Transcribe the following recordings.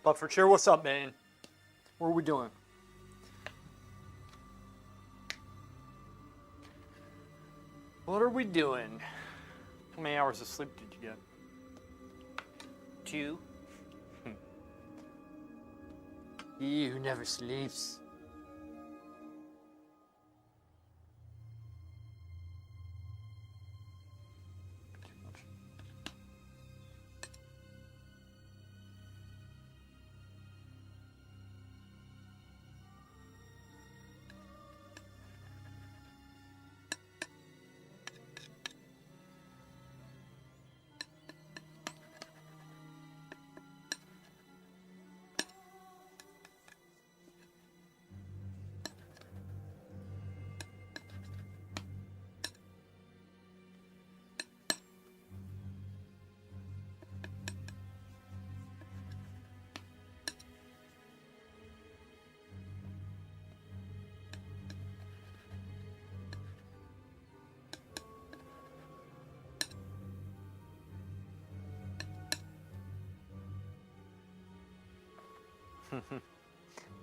Buffercheer, what's up, man? What are we doing? What are we doing? How many hours of sleep did you get? 2. He who never sleeps.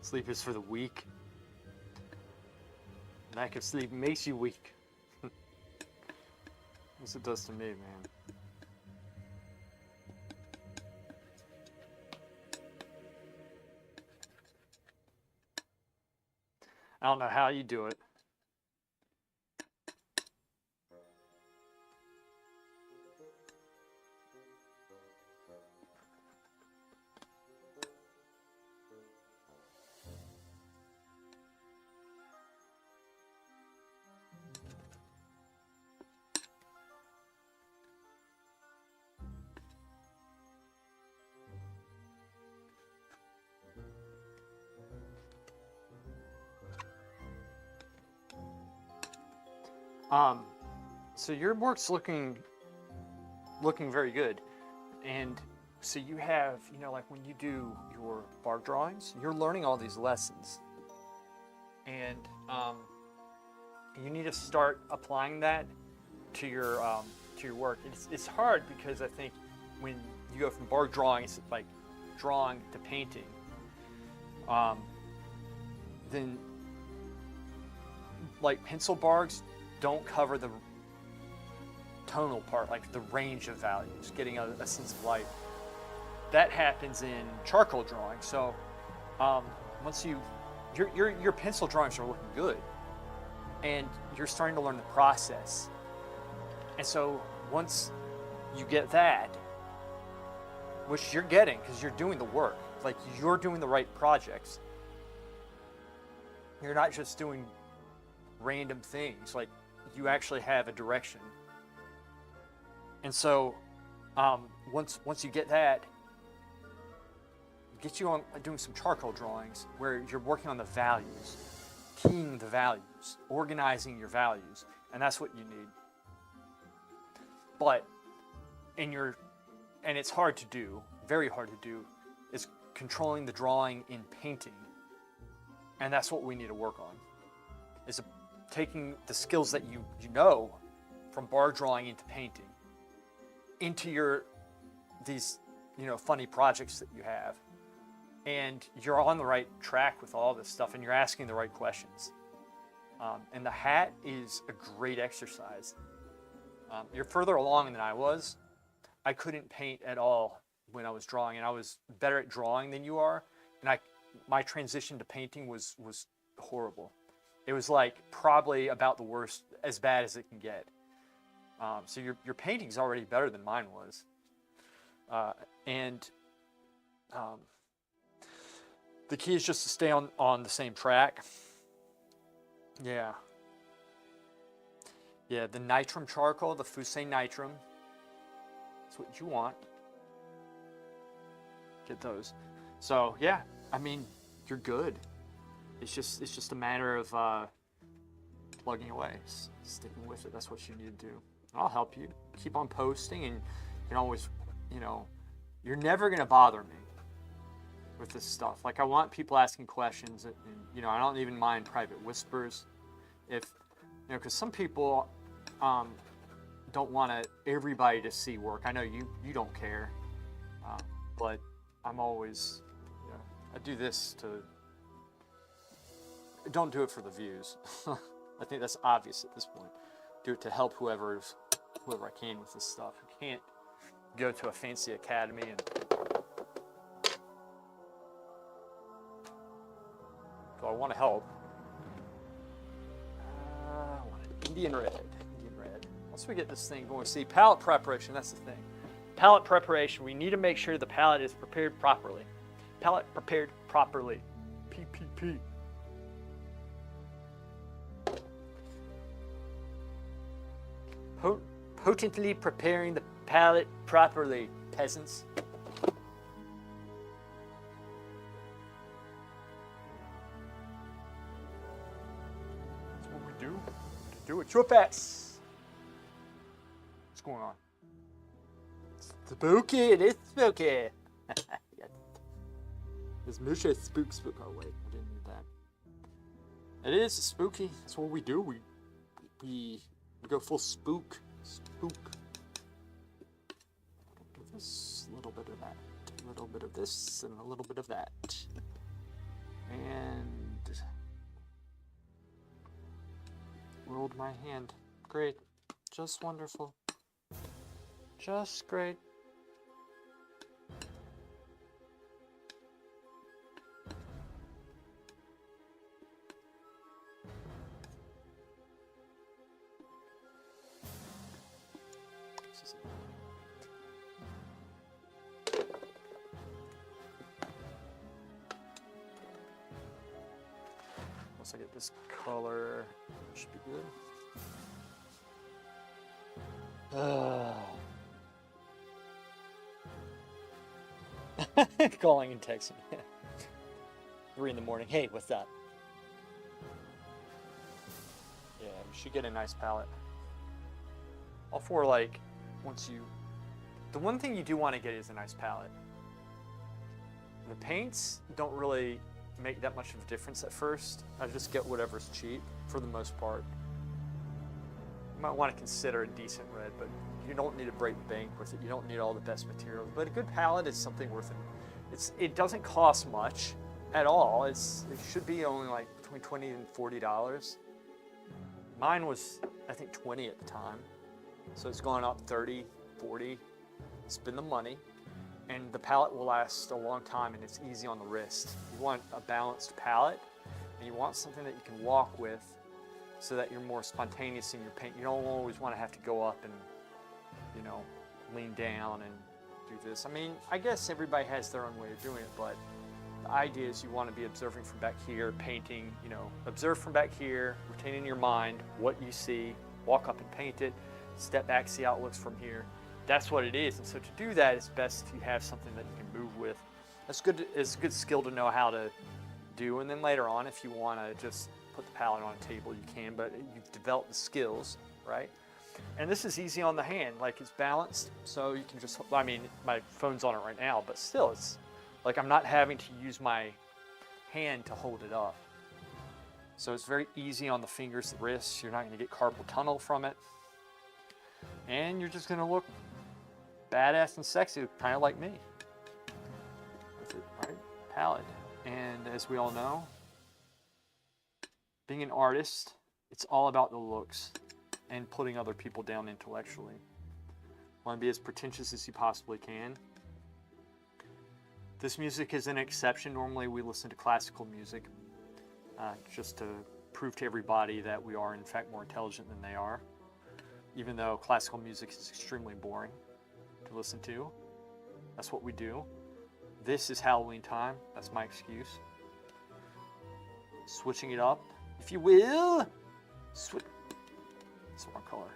Sleep is for the weak. Lack of sleep makes you weak. That's what it does to me, man. I don't know how you do it. So your work's looking very good, and so you have, you know, like when you do your bar drawings, you're learning all these lessons, and you need to start applying that to your work. It's hard because I think when you go from bar drawing, it's like drawing to painting, then like pencil bars don't cover the tonal part, like the range of values, getting a sense of light. That happens in charcoal drawing. So once your pencil drawings are looking good, and you're starting to learn the process. And so once you get that, which you're getting because you're doing the work, like you're doing the right projects. You're not just doing random things, like you actually have a direction. And so once you get that, get you on doing some charcoal drawings where you're working on the values, keying the values, organizing your values, and that's what you need. But and it's hard to do, very hard to do, is controlling the drawing in painting. And that's what we need to work on, is taking the skills that you know from bar drawing into painting, into these funny projects that you have. And you're on the right track with all this stuff, and you're asking the right questions. And the hat is a great exercise. You're further along than I was. I couldn't paint at all when I was drawing, and I was better at drawing than you are. And my transition to painting was horrible. It was like probably about the worst, as bad as it can get. So your painting's already better than mine was. The key is just to stay on the same track. Yeah. Yeah, the nitrum charcoal, the Fusei nitrum. That's what you want. Get those. So yeah, I mean, you're good. It's just a matter of plugging away, sticking with it. That's what you need to do. I'll help you. Keep on posting, and you can always, you're never gonna bother me with this stuff. Like, I want people asking questions, and I don't even mind private whispers, if because some people don't want everybody to see work. I know you don't care, but I'm always I do this to, don't do it for the views. I think that's obvious at this point. Do it to help whoever I can with this stuff. I can't go to a fancy academy and so I want to help. I want an Indian red. Once we get this thing going, see, palette preparation, that's the thing. Palette preparation, we need to make sure the palette is prepared properly. Palette prepared properly. PPP. Potently preparing the palette properly, peasants. That's what we do. Do it your best. What's going on? It's spooky. It is spooky. This Musha is spook. Oh wait, I didn't need that. It is spooky. That's what we do. We go full spook. Spook. A little bit of this, a little bit of that, a little bit of this, and a little bit of that. And rolled my hand. Great. Just wonderful. Just great. Once I get this color, should be good. Calling and texting. 3 in the morning. Hey, what's up? Yeah, we should get a nice palette. All for like, the one thing you do want to get is a nice palette. The paints don't really make that much of a difference at first. I just get whatever's cheap for the most part. You might want to consider a decent red, but you don't need to break the bank with it. You don't need all the best materials, but a good palette is something worth it. It doesn't cost much at all. It should be only like between $20 and $40. Mine was, I think, 20 at the time. So it's gone up 30, 40. Spend the money. And the palette will last a long time, and it's easy on the wrist. You want a balanced palette, and you want something that you can walk with so that you're more spontaneous in your paint. You don't always want to have to go up and, lean down and do this. I mean, I guess everybody has their own way of doing it, but the idea is you want to be observing from back here, painting, observe from back here, retain in your mind what you see, walk up and paint it, step back, see how it looks from here. That's what it is. And so to do that, it's best if you have something that you can move with. It's a good skill to know how to do. And then later on, if you want to just put the palette on a table, you can, but you've developed the skills, right? And this is easy on the hand, like it's balanced. So you can just, I mean, my phone's on it right now, but still it's like I'm not having to use my hand to hold it up. So it's very easy on the fingers, the wrists. You're not going to get carpal tunnel from it. And you're just going to look badass and sexy, kind of like me. With it, right? Palette. And as we all know, being an artist, it's all about the looks and putting other people down intellectually. Want to be as pretentious as you possibly can. This music is an exception. Normally we listen to classical music just to prove to everybody that we are in fact more intelligent than they are. Even though classical music is extremely boring to listen to. That's what we do. This is Halloween time. That's my excuse. Switching it up, if you will. It's one color.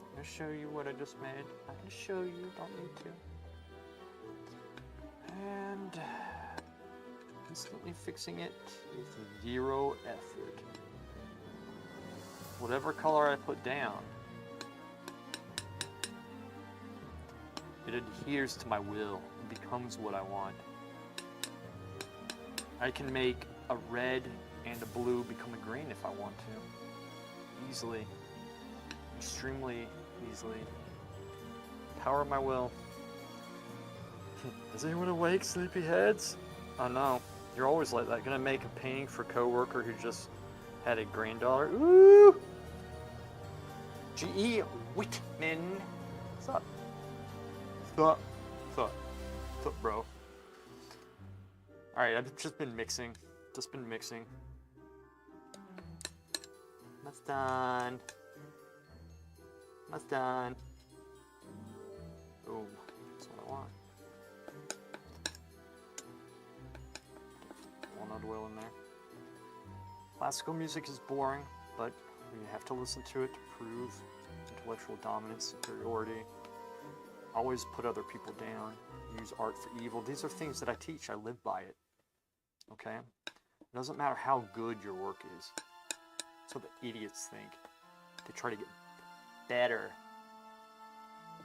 I'm going to show you what I just made. I can show you, don't need to. And instantly fixing it with 0 effort. Whatever color I put down, it adheres to my will. It becomes what I want. I can make a red and a blue become a green if I want to. Easily. Extremely easily. power of my will. Is anyone awake, sleepyheads? Oh no, you're always like that. Gonna make a painting for a coworker who just had a granddaughter. Ooh! G.E. Whitman. What's up? What's up? What's up? What's up, bro? Alright, I've just been mixing. Almost done. Almost done. Oh, that's what I want. Walnut oil in there. Classical music is boring, but you have to listen to it to prove intellectual dominance, superiority. Always put other people down. Use art for evil. These are things that I teach. I live by it. Okay? It doesn't matter how good your work is. That's what the idiots think. They try to get better.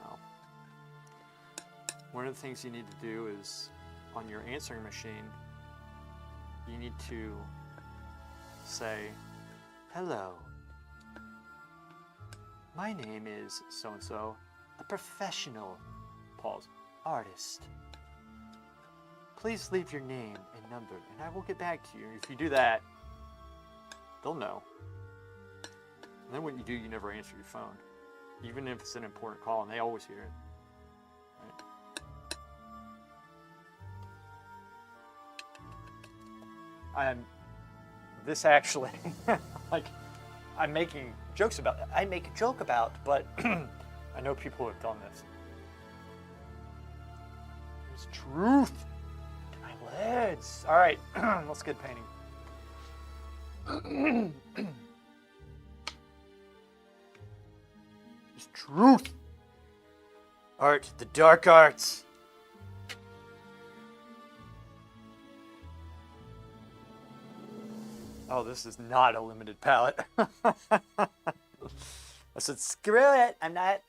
No. One of the things you need to do is, on your answering machine, you need to say, hello. My name is so-and-so, a professional, pause, artist. Please leave your name and number, and I will get back to you. If you do that, they'll know. And then what you do, you never answer your phone. Even if it's an important call, and they always hear it. Right? This actually, like, I'm making jokes about that. I make a joke about, but I know people who have done this. There's truth to my words. All right, let's get painting. There's truth. Art, the dark arts. Oh, this is not a limited palette. I said, screw it. I'm not.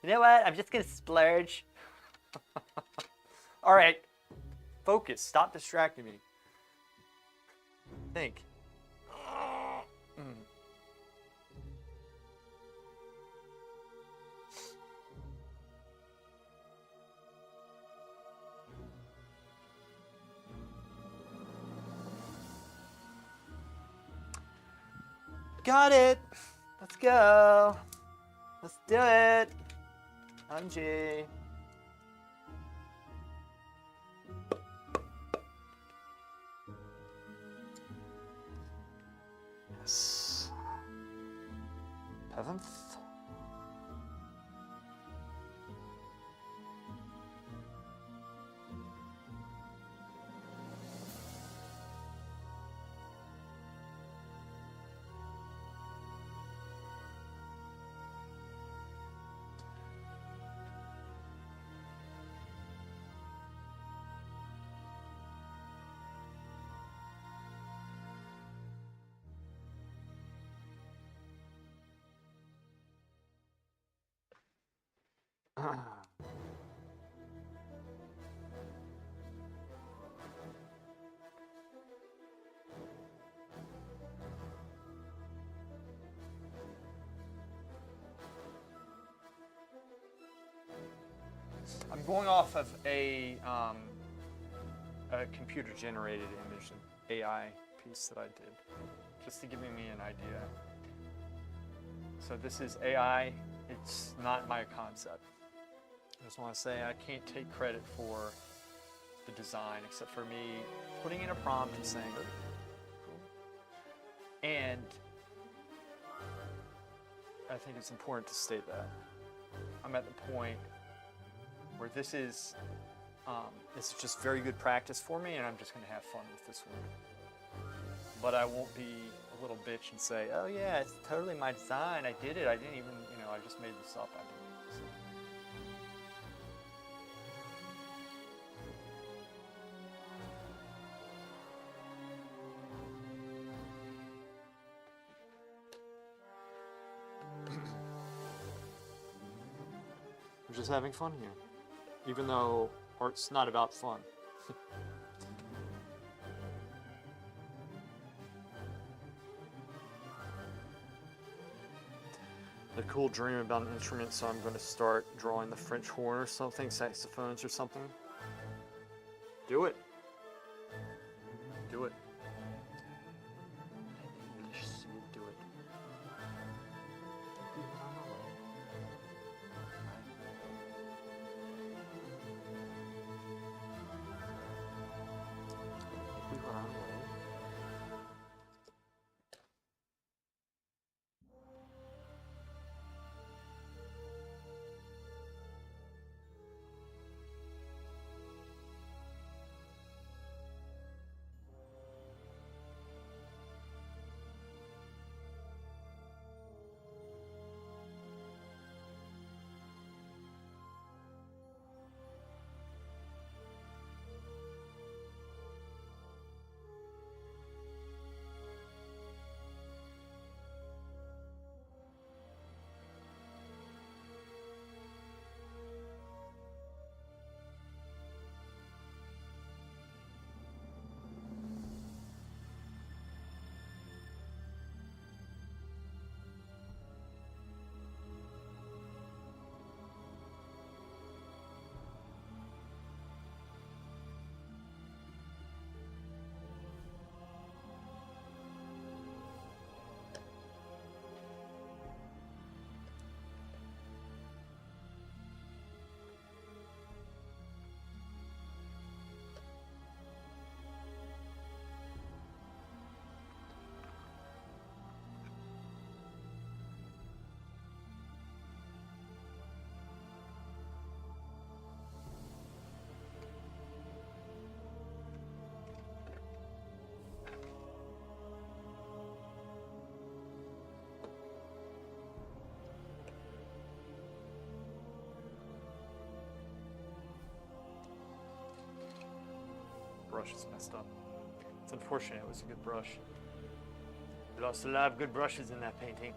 You know what? I'm just going to splurge. All right. Focus. Stop distracting me. Think. Got it. Let's go. Let's do it. OMG. Yes. 7th. I'm going off of a computer-generated image, an AI piece that I did, just to give me an idea. So this is AI. It's not my concept. I just want to say I can't take credit for the design, except for me putting in a prompt and saying, oh, cool. And I think it's important to state that I'm at the point where this is it's just very good practice for me, and I'm just going to have fun with this one. But I won't be a little bitch and say, oh yeah, it's totally my design. I did it. I didn't even, I just made this up. I didn't. So. We're just having fun here, even though art's not about fun. the cool dream about an instrument, so I'm going to start drawing the French horn or something, saxophones or something. Do it. Do it. Just do it. We were on our way. Brush is messed up. It's unfortunate. It was a good brush. We lost a lot of good brushes in that painting.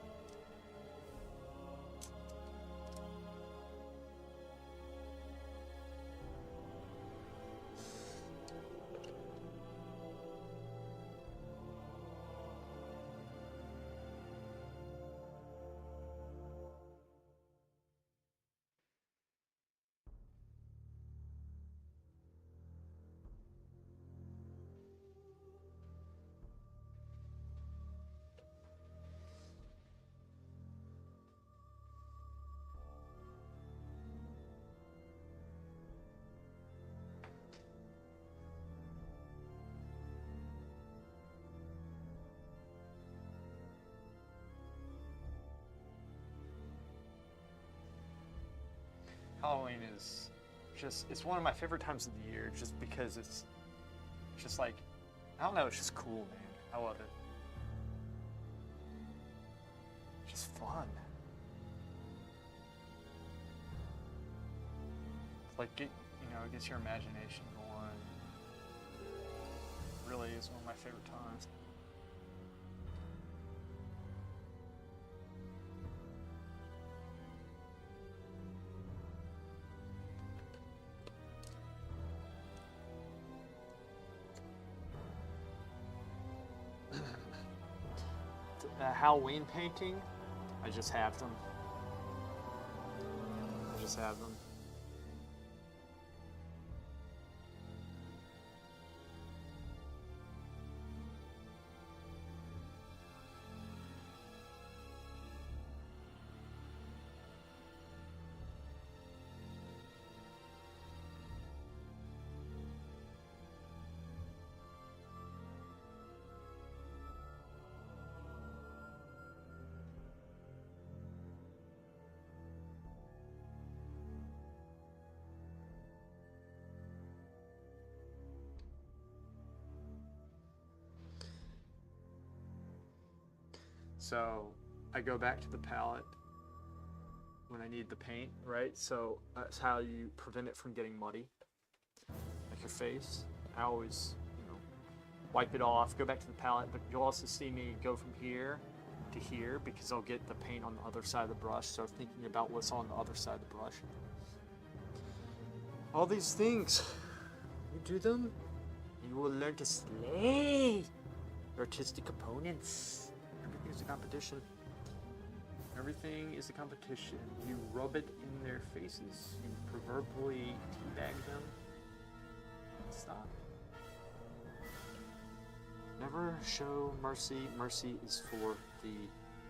Halloween is it's one of my favorite times of the year just because it's just like, I don't know, it's just cool, man. I love it. It's just fun. It's like, it gets your imagination going. It really is one of my favorite times. Halloween painting, I just have them. So I go back to the palette when I need the paint, right? So that's how you prevent it from getting muddy, like your face. I always, wipe it off, go back to the palette, but you'll also see me go from here to here because I'll get the paint on the other side of the brush, so thinking about what's on the other side of the brush. All these things, you do them, you will learn to slay your artistic opponents. Everything's a competition. everything is a competition. You rub it in their faces. You proverbially teabag them. Stop. Never show mercy. Mercy is for the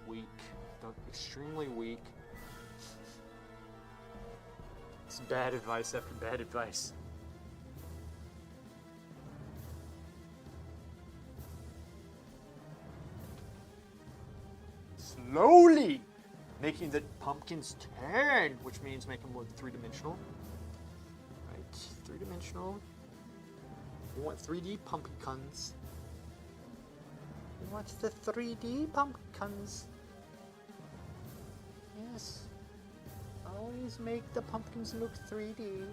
weak, the extremely weak. It's bad advice after bad advice. Slowly making the pumpkins turn, which means make them look three-dimensional. Right, three-dimensional. We want 3D pumpkins. We want the 3D pumpkins. Yes. Always make the pumpkins look 3D.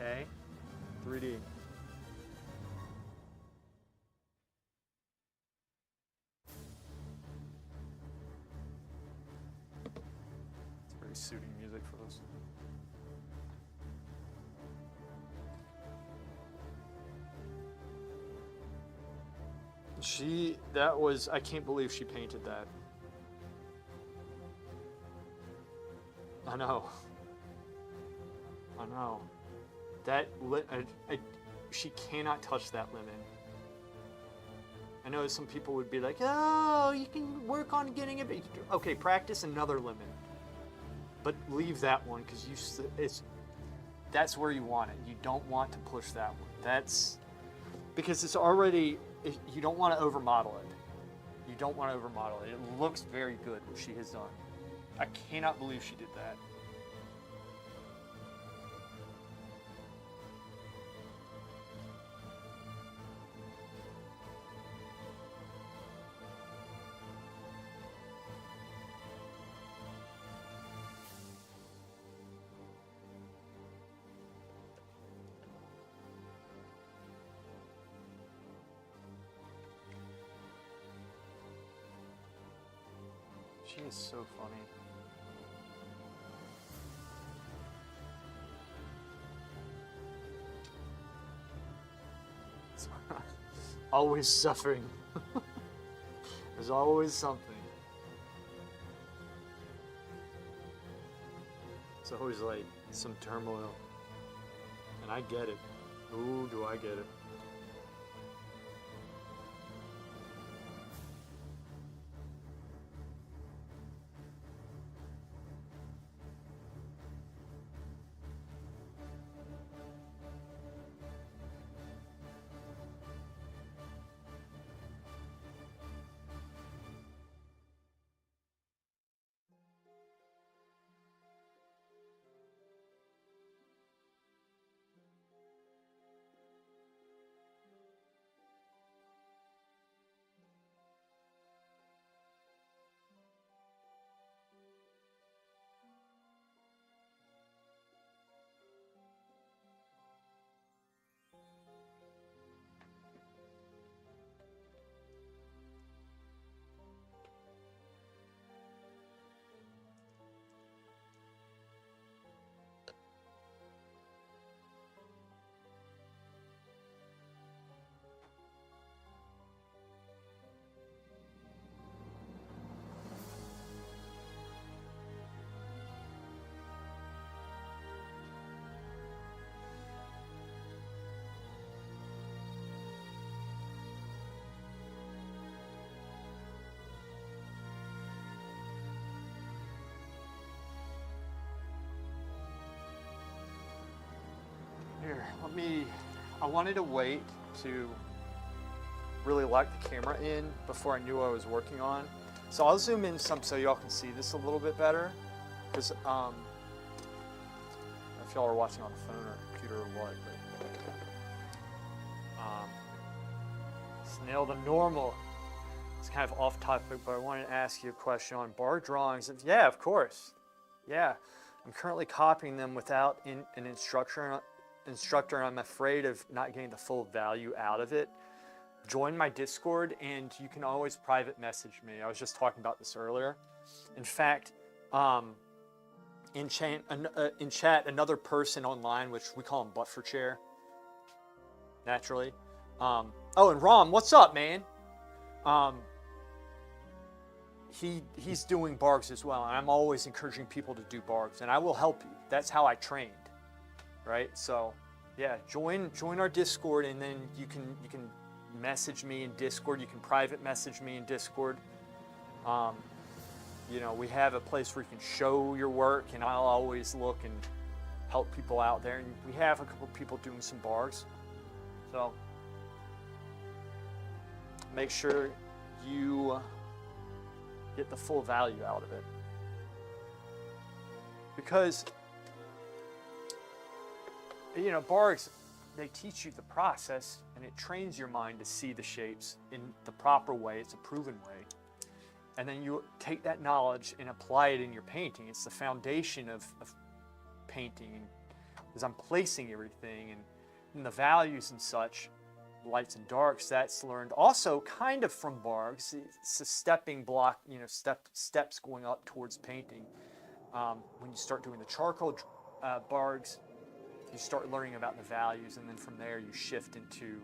Okay. 3D. It's very soothing music for those. I can't believe she painted that. I know. She cannot touch that lemon. I know some people would be like, oh, you can work on getting it. Okay, practice another lemon. But leave that one, because that's where you want it. You don't want to push that one. Because it's already, you don't want to overmodel it. You don't want to overmodel it. It looks very good, what she has done. I cannot believe she did that. She is so funny. Always suffering. There's always something. It's always like some turmoil. And I get it. Ooh, do I get it. Here, I wanted to wait to really lock the camera in before I knew what I was working on. So I'll zoom in some so y'all can see this a little bit better. Because if y'all are watching on the phone or computer or what, but snail the normal. It's kind of off topic, but I wanted to ask you a question on bar drawings. Yeah, of course. Yeah, I'm currently copying them without an instructor, and I'm afraid of not getting the full value out of it. Join my Discord, and you can always private message me. I was just talking about this earlier. In fact, in chat, another person online, which we call him Butt for Chair, naturally. Oh, and Rom, what's up, man? He's doing bargs as well, and I'm always encouraging people to do bargs, and I will help you. That's how I trained, right? So, yeah, join our Discord, and then you can message me in Discord. You can private message me in Discord. You know, we have a place where you can show your work, and I'll always look and help people out there. And we have a couple people doing some bargs, so make sure you get the full value out of it. Because, you know, bargs, they teach you the process, and it trains your mind to see the shapes in the proper way. It's a proven way. And then you take that knowledge and apply it in your painting. It's the foundation of painting, because I'm placing everything and the values and such, lights and darks, that's learned also kind of from bargs. It's a stepping block, you know, steps going up towards painting. When you start doing the charcoal bargs, you start learning about the values, and then from there you shift into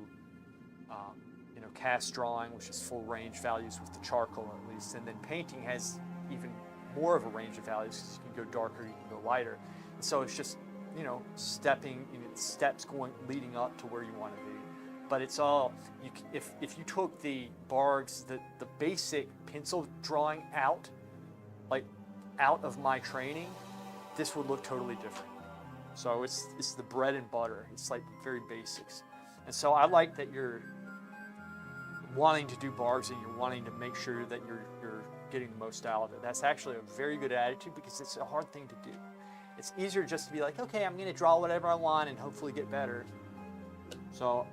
you know, cast drawing, which is full range values with the charcoal at least, and then painting has even more of a range of values, because you can go darker, you can go lighter. And so it's just, you know, stepping, you know, steps going, leading up to where you want to be. But it's all, if you took the bargs, the basic pencil drawing out, like out of my training, this would look totally different. So it's the bread and butter. It's like very basics. And so I like that you're wanting to do bargs, and you're wanting to make sure that you're getting the most out of it. That's actually a very good attitude, because it's a hard thing to do. It's easier just to be like, okay, I'm going to draw whatever I want and hopefully get better. So,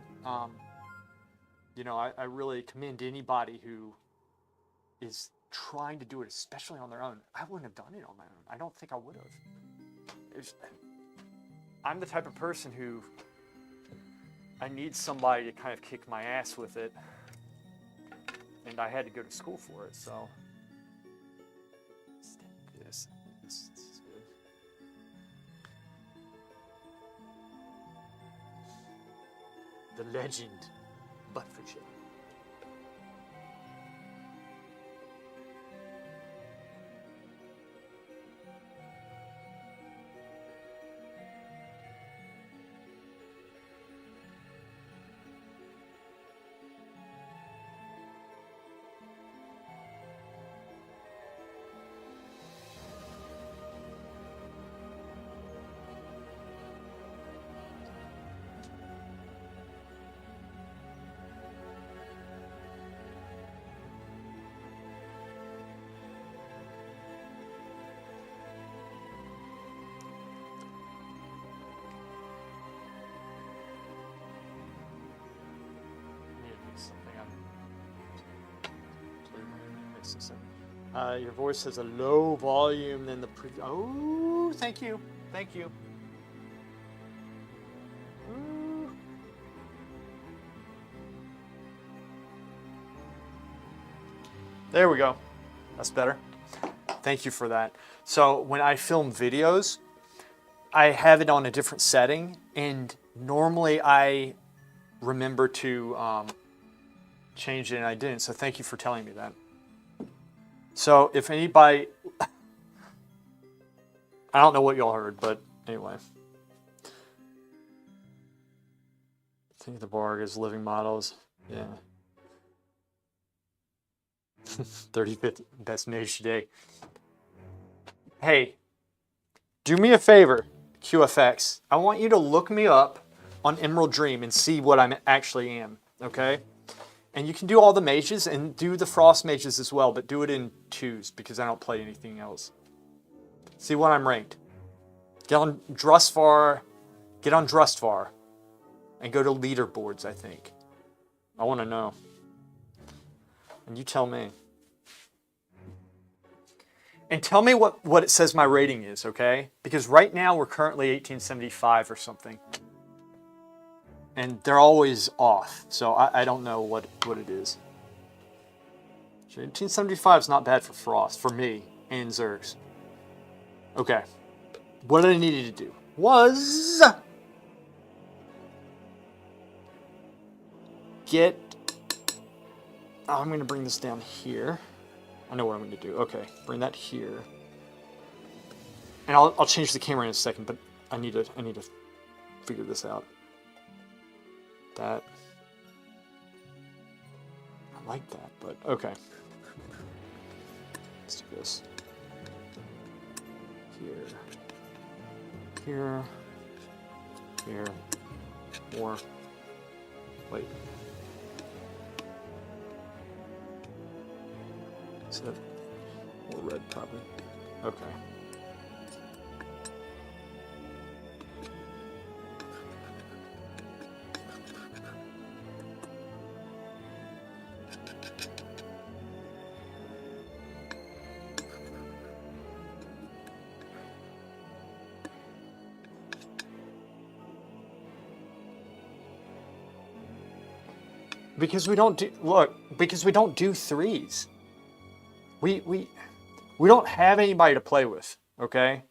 you know, I really commend anybody who is trying to do it, especially on their own. I wouldn't have done it on my own. I don't think I would have. I'm the type of person who, I need somebody to kind of kick my ass with it. And I had to go to school for it, so. This is good. The legend, Butt for Chair. Your voice has a low volume than the previous. Oh, thank you. Thank you. Ooh. There we go. That's better. Thank you for that. So when I film videos, I have it on a different setting, and normally I remember to change it, and I didn't. So thank you for telling me that. So if anybody, I don't know what y'all heard, but anyway. Think of the Barg as living models. Yeah. 35th best mage today. Hey, do me a favor, QFX. I want you to look me up on Emerald Dream and see what I actually am, okay? And you can do all the mages and do the frost mages as well, but do it in 2s because I don't play anything else. See what I'm ranked. Get on Drustvar, and go to leaderboards, I think. I want to know. And you tell me. And tell me what it says my rating is, okay? Because right now we're currently 1875 or something. And they're always off, so I don't know what it is. So 1875 is not bad for Frost, for me, and Zergs. Okay, what I needed to do was get, I'm going to bring this down here. I know what I'm going to do. Okay, bring that here. And I'll change the camera in a second, but I need to figure this out. That, I like that, but okay. Let's do this. Here, more. Wait. Is that more red, probably? Okay. Because we don't do threes. We don't have anybody to play with, okay?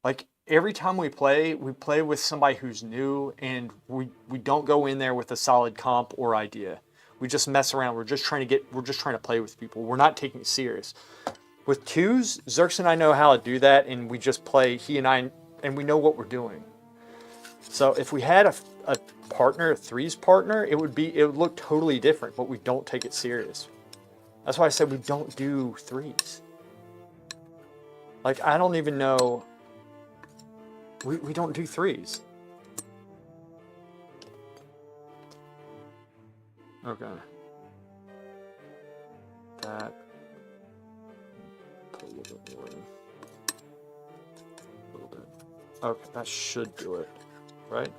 Like every time we play with somebody who's new, and we don't go in there with a solid comp or idea. We just mess around. We're just trying to play with people. We're not taking it serious. With twos, Zerks and I know how to do that, and we just play, he and I, and we know what we're doing. So if we had a partner, a threes partner, it would look totally different, but we don't take it serious. That's why I said we don't do threes. Like, I don't even know, we don't do threes. Okay. That, put a little bit more in. A little bit. Okay, that should do it, right?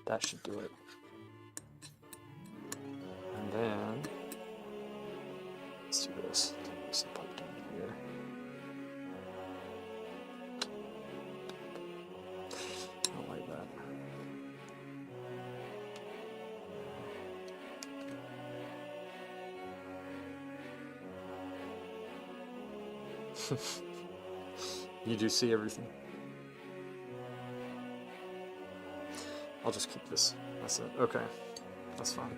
That should do it. And then, let's do this. Let's put it down here. I don't like that. You do see everything. I'll just keep this. That's it. Okay. That's fine.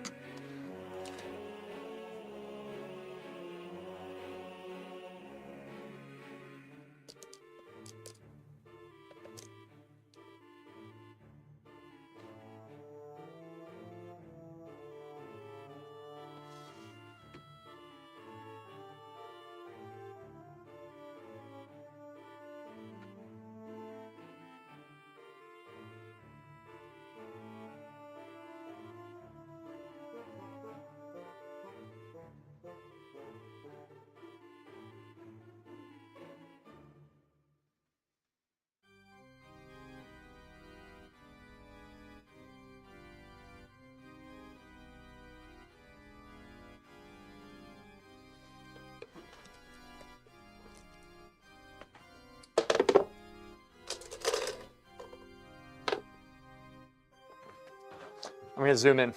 I'm going to zoom in.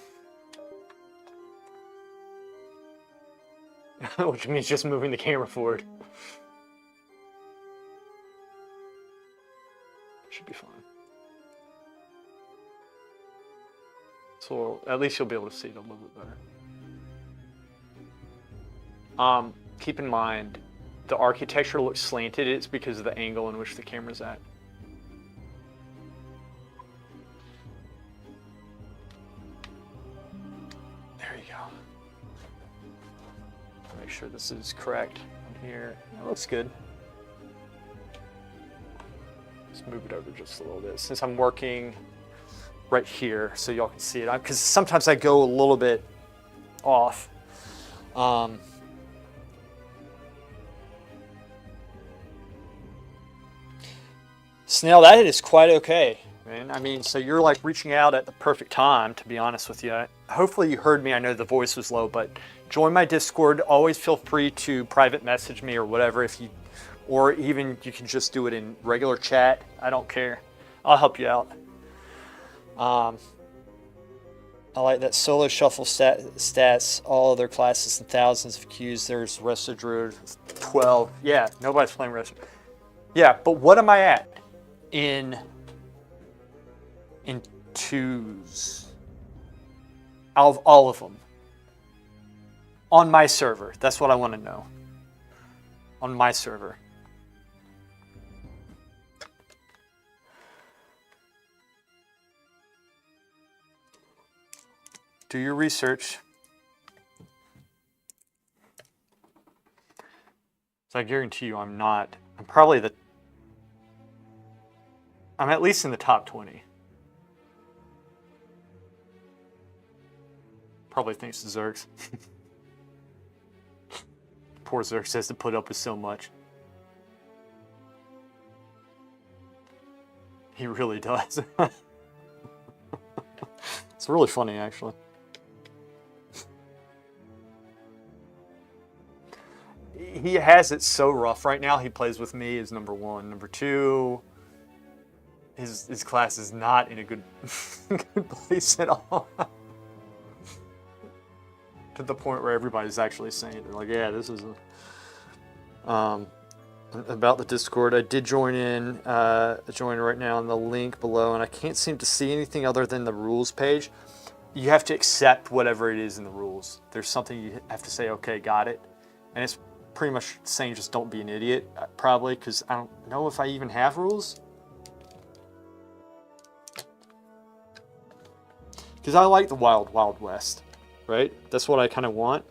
Which means just moving the camera forward. Should be fine. So at least you'll be able to see it a little bit better. Keep in mind, the architecture looks slanted. It's because of the angle in which the camera's at. Make sure this is correct on here. That looks good. Let's move it over just a little bit since I'm working right here so y'all can see it. Because sometimes I go a little bit off. Snail, that is quite okay, man. I mean, so you're like reaching out at the perfect time, to be honest with you. Hopefully you heard me. I know the voice was low, but join my Discord. Always feel free to private message me or whatever if you, or even you can just do it in regular chat. I don't care. I'll help you out. I like that solo shuffle stats, all other classes and thousands of queues. There's Resto Druid, 12. Yeah, nobody's playing Resto. Yeah, but what am I at in twos? Out of all of them. On my server. That's what I want to know. On my server. Do your research. So I guarantee you I'm not. I'm probably I'm at least in the top 20. Probably thanks to Zerx. Poor Zerx has to put up with so much. He really does. It's really funny, actually. He has it so rough right now. He plays with me as number 1. Number 2, his class is not in a good, good place at all. To the point where everybody's actually saying it. They're like, yeah, this is about the Discord. I did join right now on the link below, and I can't seem to see anything other than the rules page. You have to accept whatever it is in the rules. There's something you have to say, okay, got it. And it's pretty much saying just don't be an idiot, probably, because I don't know if I even have rules. Because I like the Wild Wild West, right? That's what I kind of want.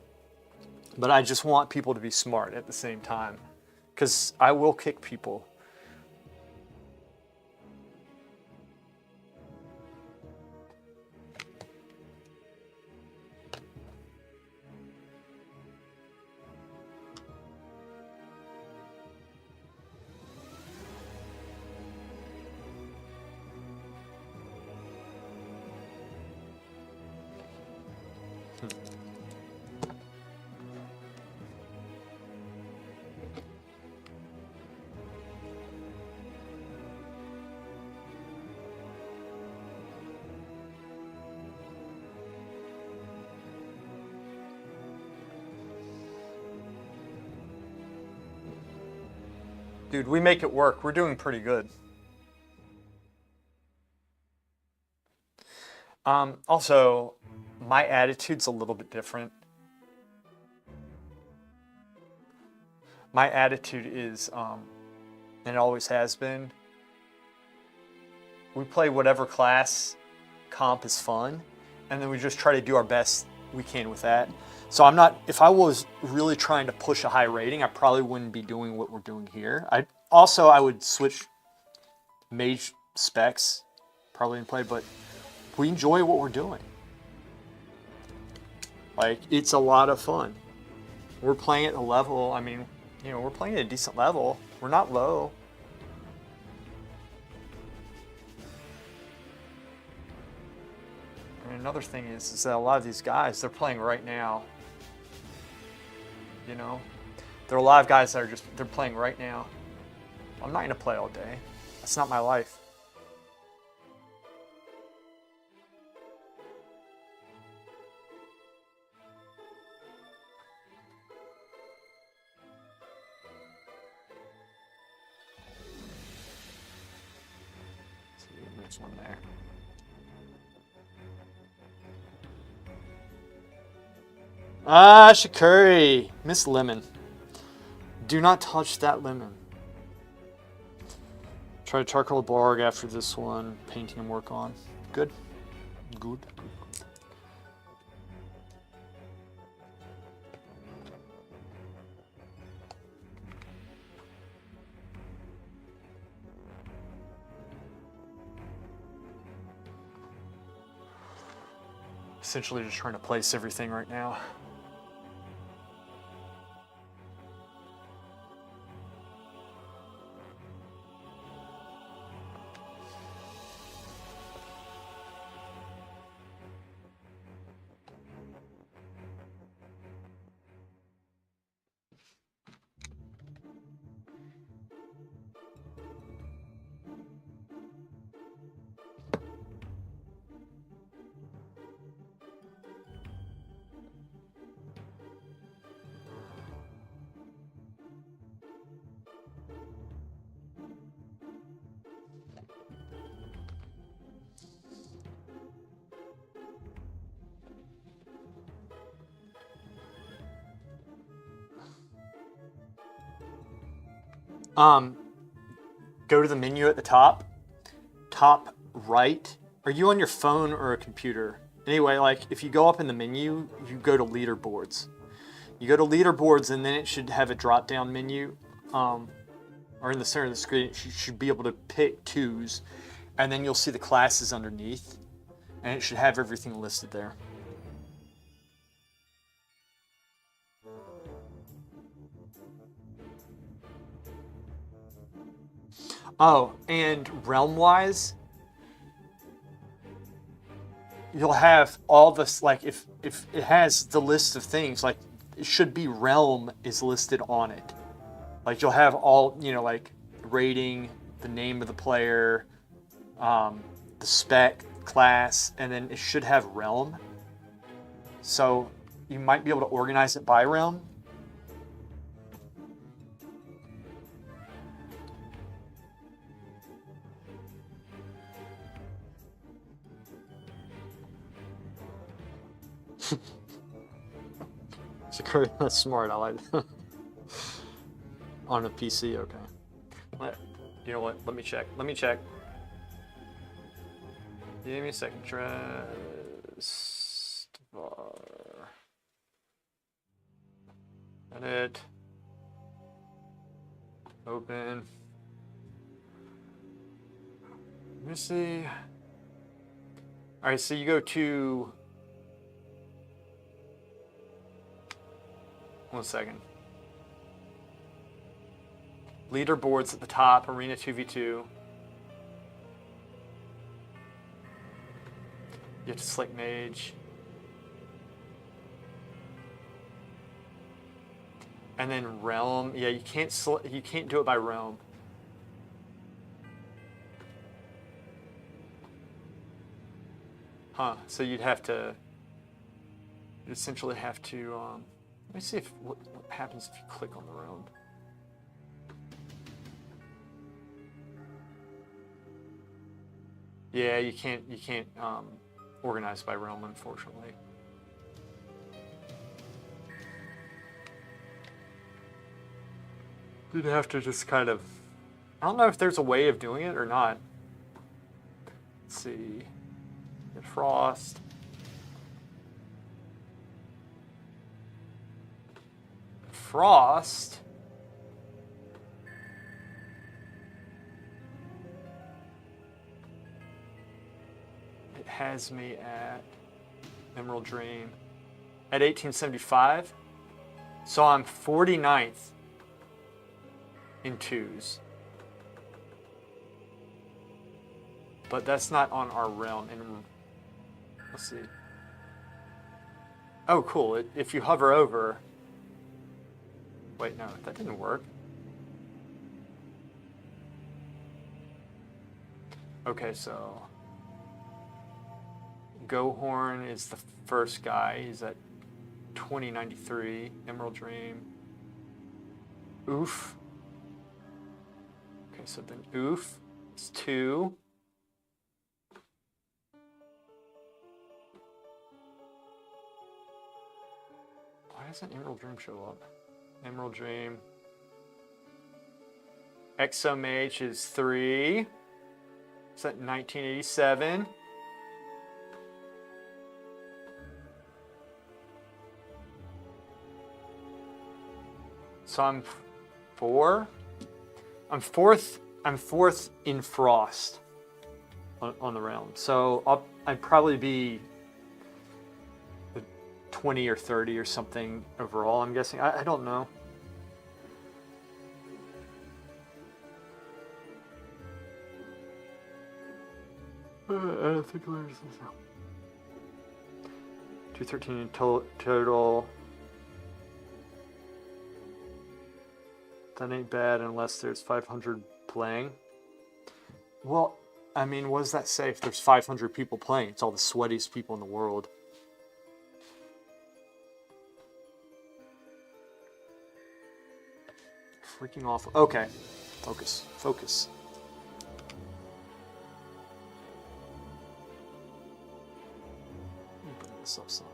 But I just want people to be smart at the same time. Because I will kick people. Dude, we make it work. We're doing pretty good. Also, my attitude's a little bit different. My attitude is, and it always has been, we play whatever class comp is fun, and then we just try to do our best we can with that. So I'm not, if I was really trying to push a high rating, I probably wouldn't be doing what we're doing here. I would switch mage specs probably in play, but we enjoy what we're doing. Like, it's a lot of fun. We're playing at a level, I mean, you know, we're playing at a decent level. We're not low. And another thing is that a lot of these guys, they're playing right now. You know? There are a lot of guys that are just, they're playing right now. I'm not going to play all day. That's not my life. There's one there. Ah, Shikuri! Miss Lemon. Do not touch that lemon. Try to charcoal Borg after this one. Painting and work on. Good. Good. Essentially just trying to place everything right now. Go to the menu at the top right. Are you on your phone or a computer? Anyway, like if you go up in the menu, you go to leaderboards. You go to leaderboards, and then it should have a drop-down menu, or in the center of the screen. You should be able to pick twos, and then you'll see the classes underneath, and it should have everything listed there. Oh, and realm-wise, you'll have all this, like if it has the list of things, like it should be realm is listed on it. Like you'll have all, like rating, the name of the player, the spec, class, and then it should have realm. So you might be able to organize it by realm. That's smart. I like that. On a PC, okay. You know what? Let me check. Give me a second. Edit. Open. Let me see. All right, so you go to. One second. Leaderboards at the top, Arena 2v2. You have to select Mage. And then Realm. Yeah, you can't do it by Realm. Huh, so you'd essentially have to, let me see what happens if you click on the realm. Yeah, you can't organize by realm, unfortunately. You'd have to just kind of, I don't know if there's a way of doing it or not. Let's see. Get Frost. Frost. It has me at Emerald Dream at 1875. So I'm 49th in twos. But that's not on our realm. And let's see. Oh, cool. If you hover over. Wait, no, that didn't work. Okay, so Gohorn is the first guy. He's at 2093. Emerald Dream. Oof. Okay, so then Oof is 2. Why doesn't Emerald Dream show up? Emerald Dream. Exomage is 3. It's at 1987. So I'm 4. I'm fourth in Frost on the realm. So I'd probably be 20 or 30 or something overall, I'm guessing. I don't know. I don't think there's 213 in total. That ain't bad unless there's 500 playing. Well, I mean, what does that say if there's 500 people playing? It's all the sweatiest people in the world. Freaking awful. Okay. Focus. Bring this up some.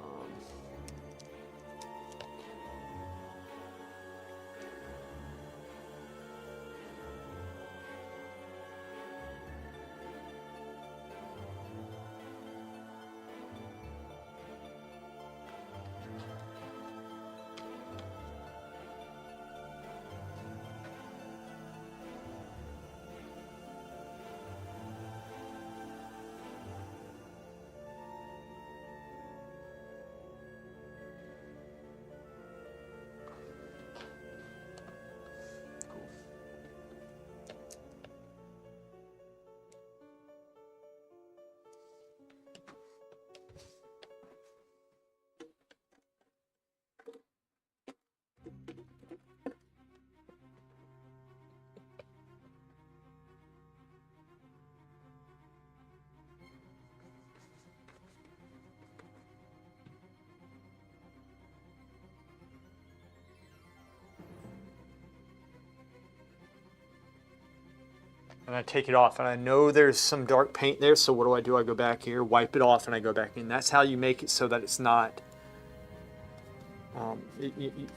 and I take it off, and I know there's some dark paint there, so what do? I go back here, wipe it off, and I go back in. That's how you make it so that it's not,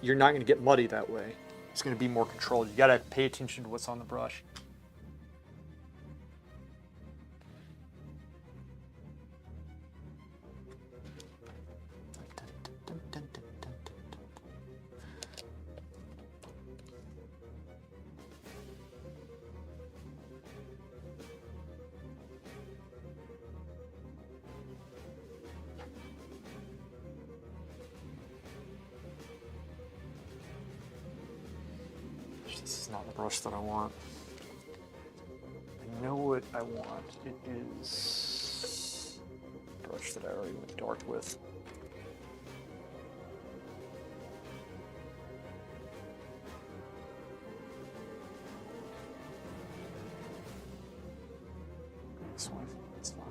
you're not going to get muddy that way. It's going to be more controlled. You got to pay attention to what's on the brush. This is not the brush that I want. I know what I want. It is a brush that I already went dark with. This one, it's fine.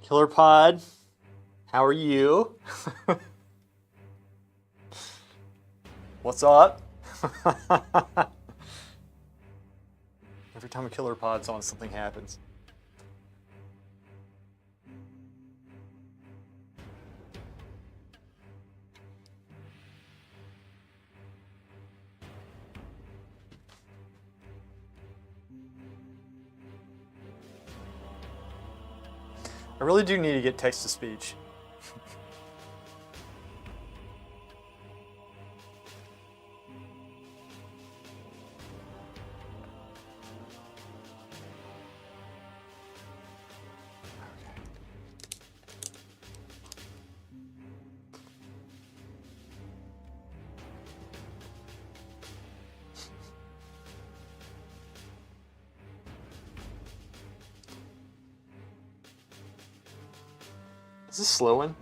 Killer Pod, how are you? What's up? Every time a Killer Pod's on, something happens. I really do need to get text to speech. Is this slowing?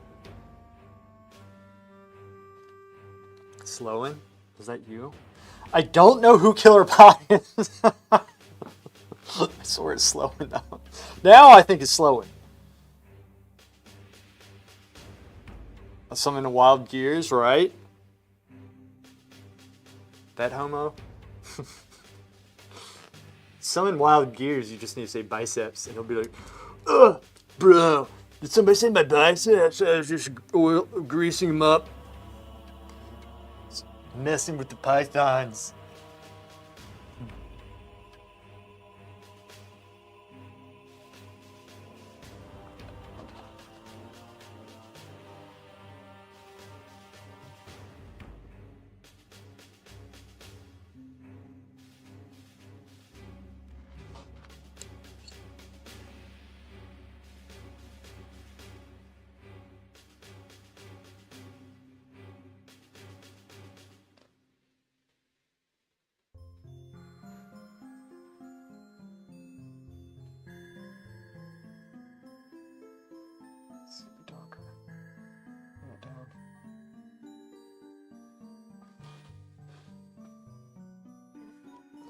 Slowing? Is that you? I don't know who Killer Pie is. I swear it's slowing now. Now I think it's slowing. Some in the wild gears, right? That homo? Some in wild gears, you just need to say biceps, and he'll be like, ugh, bro, did somebody say my biceps? I was just greasing them up. Messing with the pythons.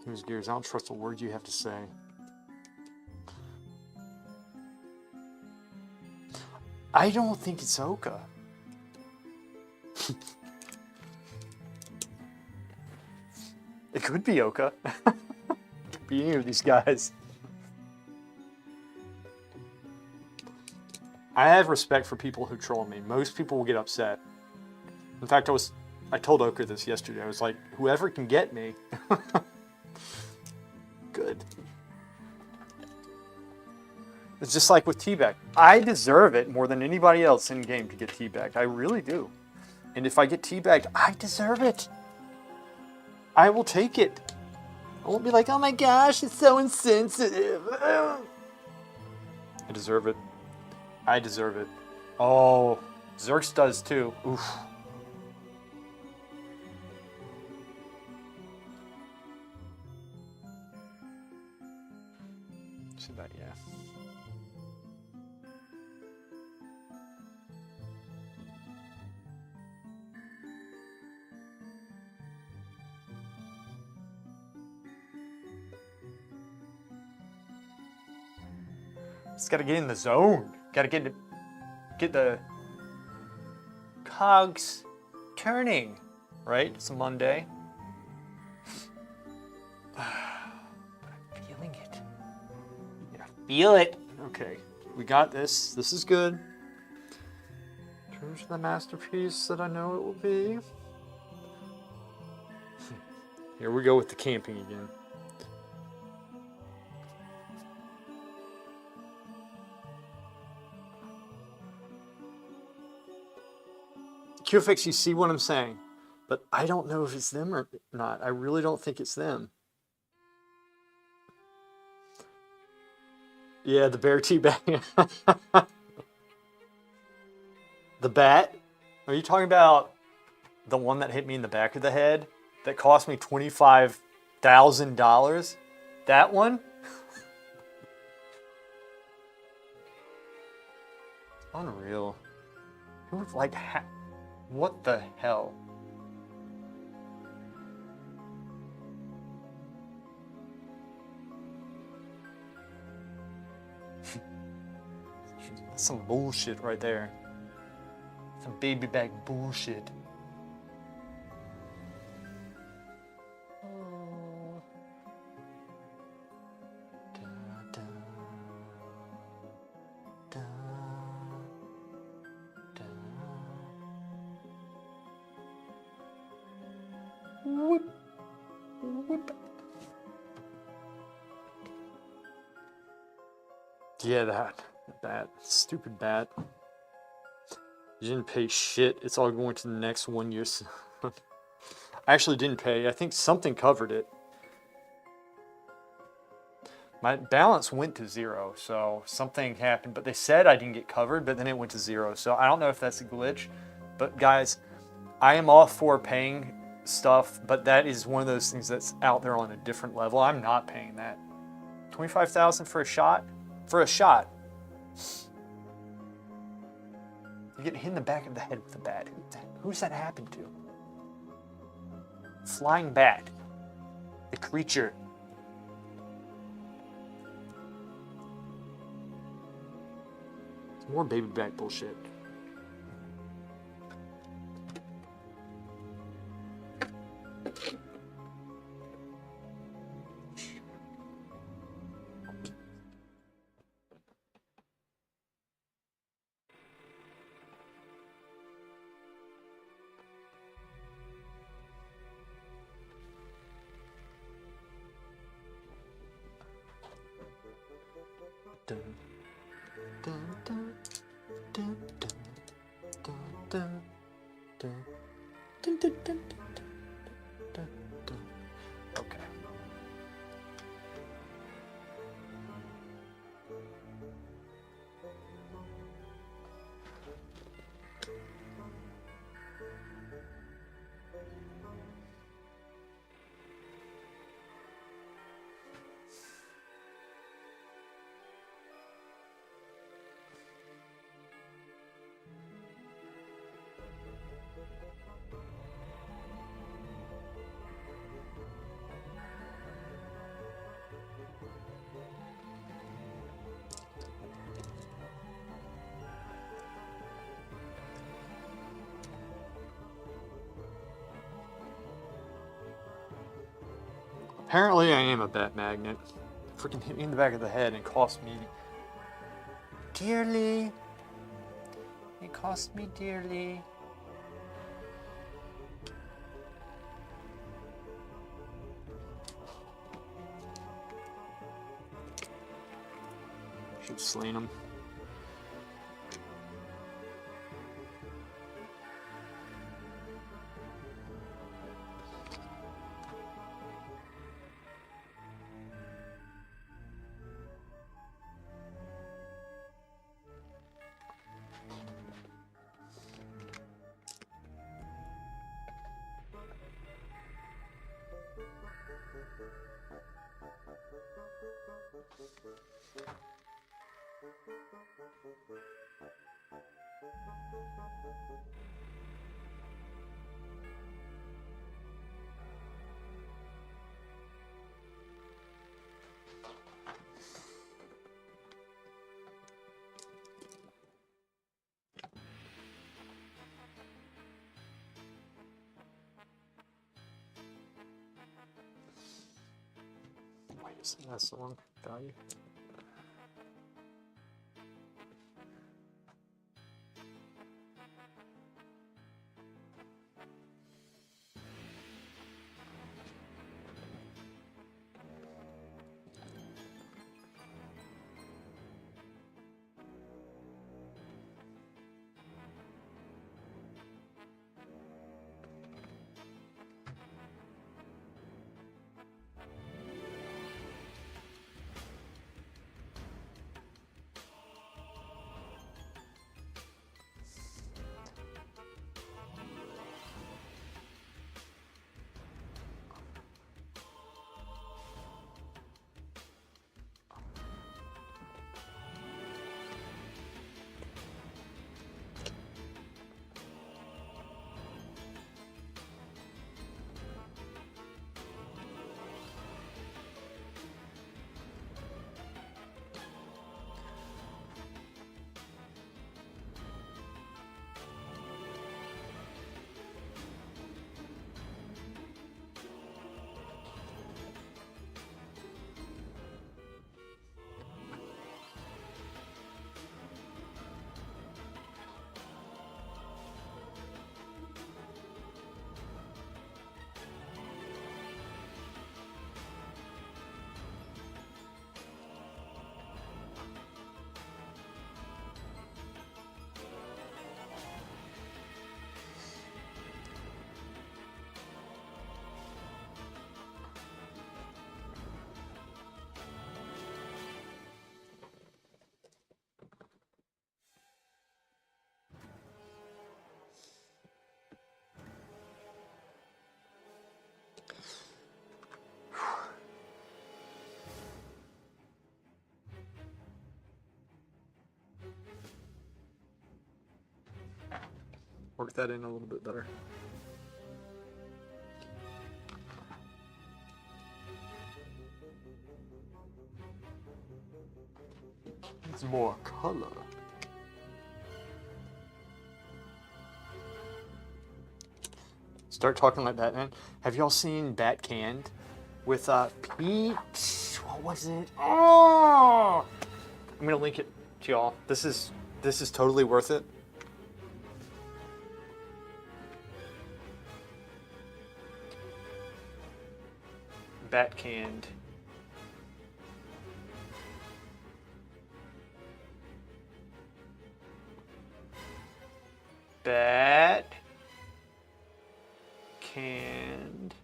Here's gears. I don't trust a word you have to say. I don't think it's Oka. It could be Oka. Could be any of these guys. I have respect for people who troll me. Most people will get upset. In fact, I told Oka this yesterday. I was like, whoever can get me. Good. It's just like with Teabag. I deserve it more than anybody else in game to get teabagged. I really do. And if I get teabagged, I deserve it. I will take it. I won't be like, oh my gosh, it's so insensitive. I deserve it. I deserve it. Oh, Zerx does too. Oof. See that, yeah. Just gotta get in the zone. Gotta get the cogs turning, right? It's a Monday. But I'm feeling it. Yeah, feel it. Okay, we got this. This is good. Turn to the masterpiece that I know it will be. Here we go with the camping again. QFX, you see what I'm saying, but I don't know if it's them or not. I really don't think it's them. Yeah, the bear teabag. The bat? Are you talking about the one that hit me in the back of the head that cost me $25,000? That one? Unreal. Who would like what the hell? That's some bullshit right there. Some baby bag bullshit. Whoop, whoop. Yeah, that stupid bat. You didn't pay shit. It's all going to the next 1 year. I actually didn't pay. I think something covered it. My balance went to zero, so something happened. But they said I didn't get covered, but then it went to zero. So I don't know if that's a glitch. But guys, I am all for paying stuff, but that is one of those things that's out there on a different level. I'm not paying that. 25,000 for a shot? For a shot. You get hit in the back of the head with a bat. Who's that happen to? Flying bat. The creature. It's more baby bat bullshit. Dun, dun, dun, dun, dun, dun, dun, dun, dun, dun, dun, dun, dun. Okay. Apparently I am a bat magnet. Freaking hit me in the back of the head and cost me dearly. It cost me dearly. Should have slain him. Wait, that's the one value. work that in a little bit better. It's more color. Start talking like Batman. Have y'all seen Bat Canned with Pete? What was it? Oh, I'm gonna link it to y'all. This is totally worth it. Bat Canned. Bat Canned.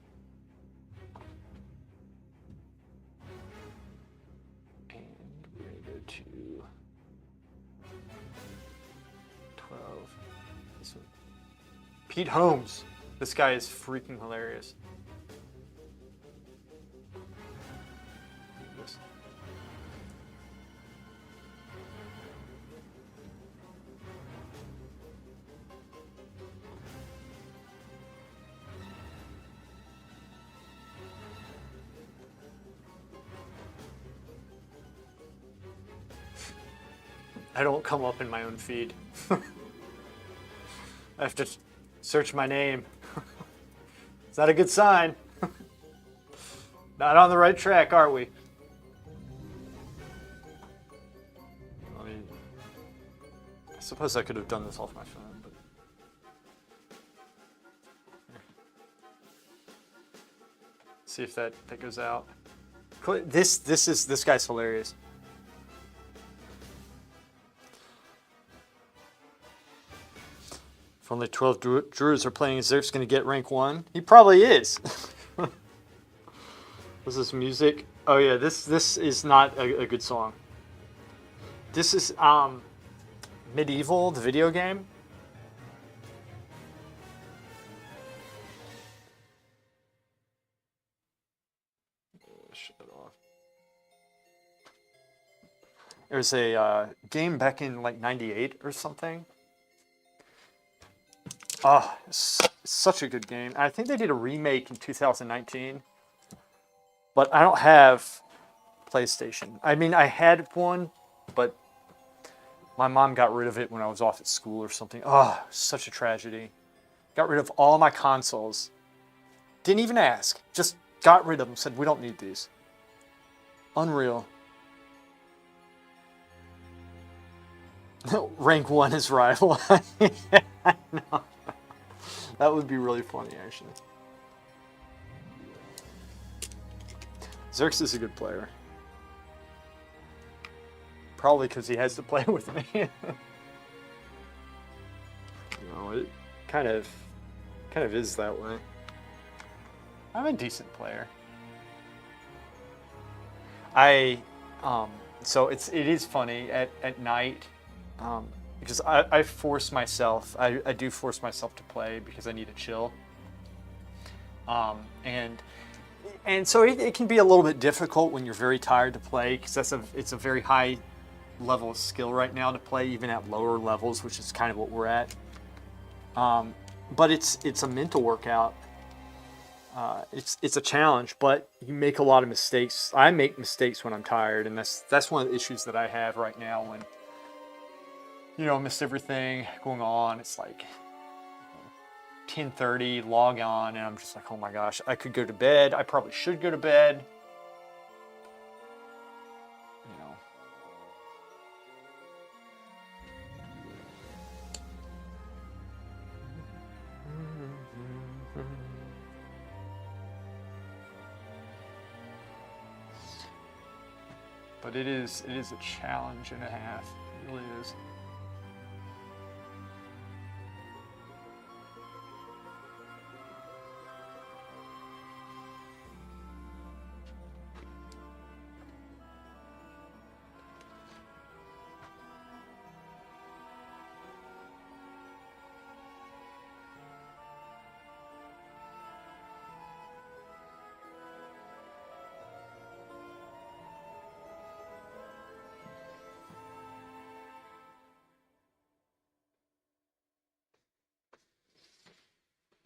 And we're gonna go to 12. This one. Pete Holmes. This guy is freaking hilarious. I don't come up in my own feed. I have to search my name. Is that a good sign? Not on the right track, are we? I suppose I could have done this off my phone, but see if that goes out. This guy's hilarious. If only 12 druids are playing, is Zerk's going to get rank 1? He probably is. What's this music? Oh yeah, this is not a good song. This is Medieval, the video game. Shut it off. There was a game back in like '98 or something. Oh, such a good game. I think they did a remake in 2019. But I don't have PlayStation. I mean, I had one, but my mom got rid of it when I was off at school or something. Oh, such a tragedy. Got rid of all my consoles. Didn't even ask. Just got rid of them. Said, we don't need these. Unreal. Rank 1 is rival. I know. That would be really funny, actually. Zerx is a good player. Probably because he has to play with me. No, it kind of is that way. I'm a decent player. So it is funny at night, because I force myself. I do force myself to play because I need to chill. And so it can be a little bit difficult when you're very tired to play, because it's a very high level of skill right now to play, even at lower levels, which is kind of what we're at. But it's a mental workout. It's a challenge, but you make a lot of mistakes. I make mistakes when I'm tired, and that's one of the issues that I have right now. When I missed everything going on, it's like 10:30, log on, and I'm just like, oh my gosh, I could go to bed. I probably should go to bed. But it is a challenge and a half. It really is.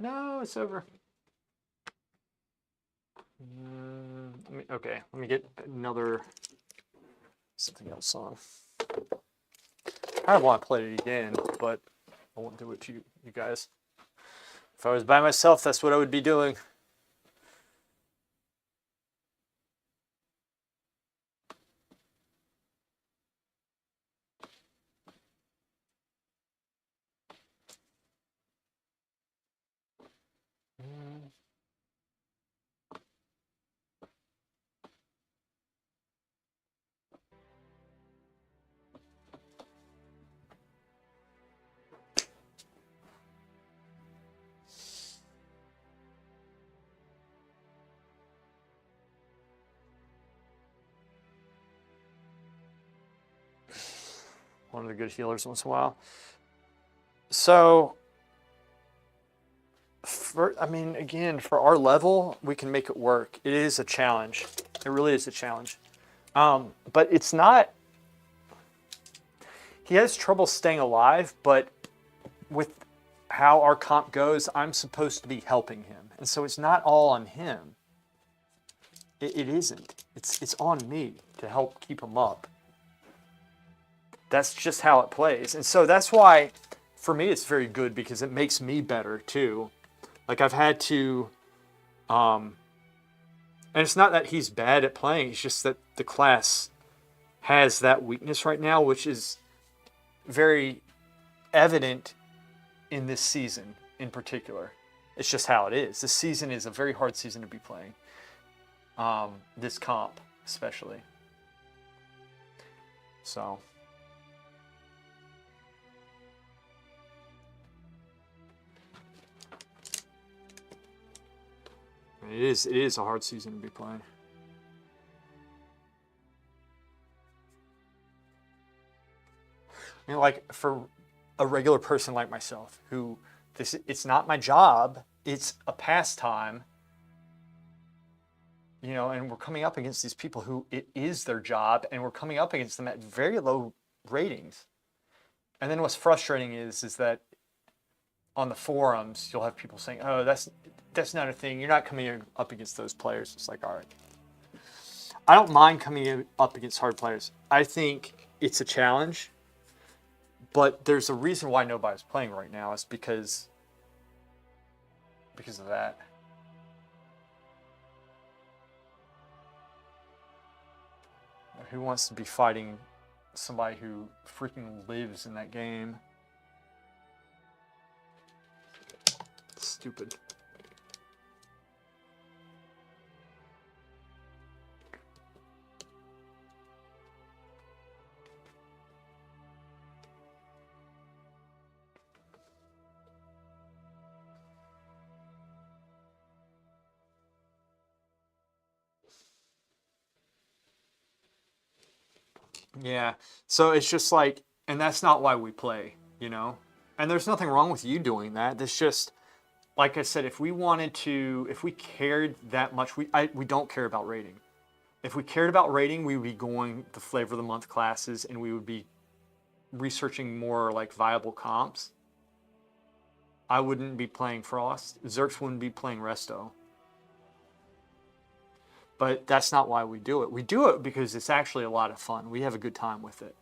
No, it's over. Okay, let me get another something else on. I want to play it again, but I won't do it to you guys. If I was by myself, that's what I would be doing. One of the good healers once in a while. So, again, for our level, we can make it work. It is a challenge. It really is a challenge. But it's not. He has trouble staying alive, but with how our comp goes, I'm supposed to be helping him. And so it's not all on him. It isn't. It's on me to help keep him up. That's just how it plays. And so that's why, for me, it's very good because it makes me better too. Like I've had to, and it's not that he's bad at playing, it's just that the class has that weakness right now, which is very evident in this season in particular. It's just how it is. This season is a very hard season to be playing. This comp, especially. So. It is a hard season to be playing. I mean, like for a regular person like myself, who it's not my job, it's a pastime. You know, and we're coming up against these people who it is their job, and we're coming up against them at very low ratings. And then what's frustrating is that on the forums, you'll have people saying, "Oh, that's not a thing. You're not coming up against those players." It's like, all right. I don't mind coming up against hard players. I think it's a challenge, but there's a reason why nobody's playing right now. It's because of that. Who wants to be fighting somebody who freaking lives in that game? Stupid. Yeah. So it's just like, and that's not why we play, you know? And there's nothing wrong with you doing that. It's just, like I said, if we cared that much, we don't care about rating. If we cared about rating, we would be going the flavor of the month classes and we would be researching more like viable comps. I wouldn't be playing Frost. Zerx wouldn't be playing Resto. But that's not why we do it. We do it because it's actually a lot of fun. We have a good time with it.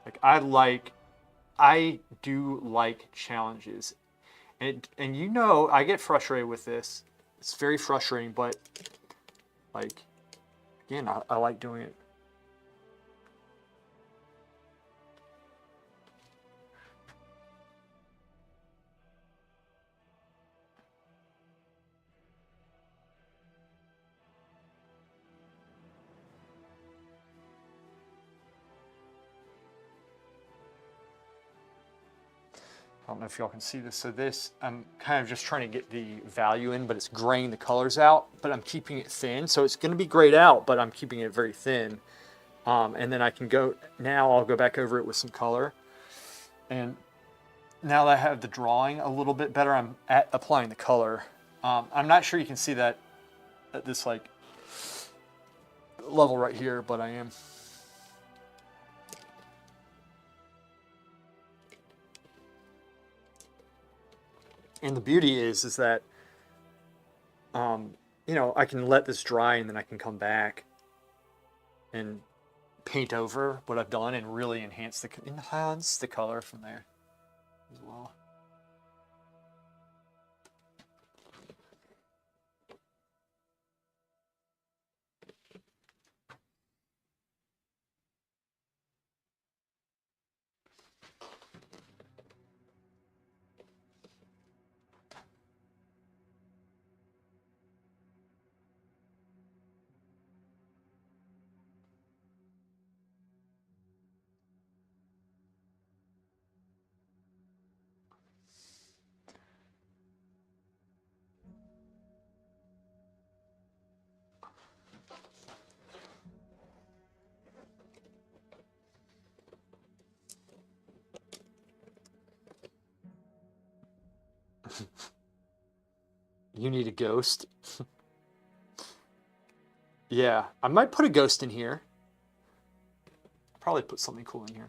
Like I do like challenges. And you know, I get frustrated with this. It's very frustrating, but like again, I like doing it. I don't know if y'all can see this. So this, I'm kind of just trying to get the value in, but it's graying the colors out, but I'm keeping it thin. So it's going to be grayed out, but I'm keeping it very thin. And then I can I'll go back over it with some color. And now that I have the drawing a little bit better, I'm applying the color. I'm not sure you can see that at this like level right here, but I am. And the beauty is that, you know, I can let this dry and then I can come back and paint over what I've done and really enhance the color from there as well. You need a ghost. Yeah, I might put a ghost in here. Probably put something cool in here.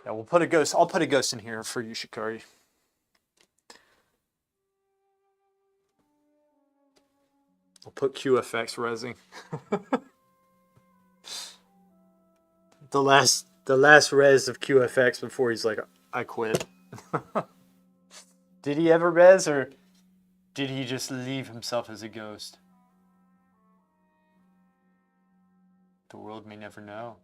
Yeah, we'll put a ghost. I'll put a ghost in here for you, Shikari. I'll put QFX resing. the last res of QFX before he's like, I quit. Did he ever res, or did he just leave himself as a ghost? The world may never know.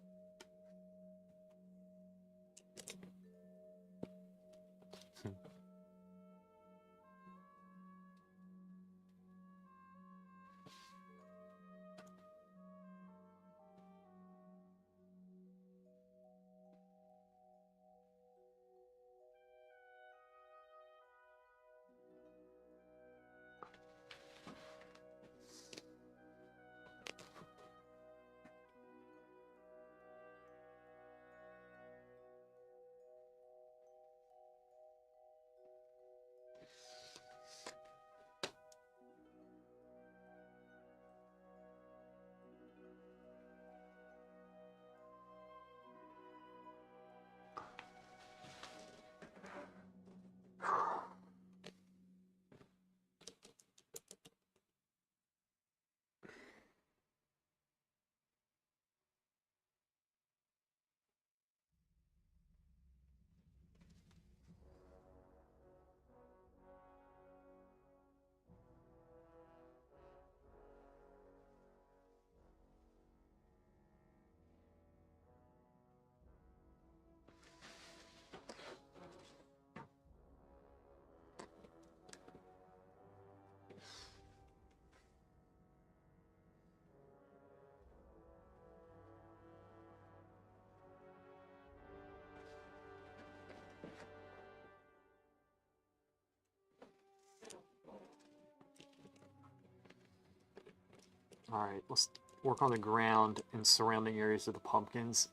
All right, let's work on the ground and surrounding areas of the pumpkins,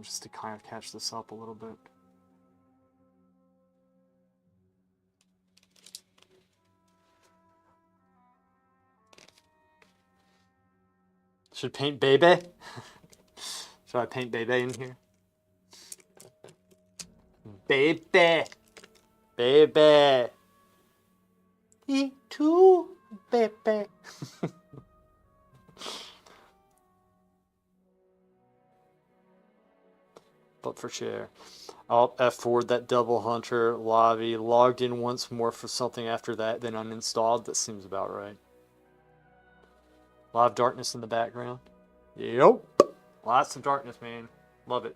just to kind of catch this up a little bit. Should paint Bebe? Should I paint Bebe in here? Bebe! Bebe! Me too, Bebe! But for share. Alt F4 that double hunter lobby logged in once more for something after that, then uninstalled. That seems about right. A lot of darkness in the background. Yep. Lots of darkness, man. Love it.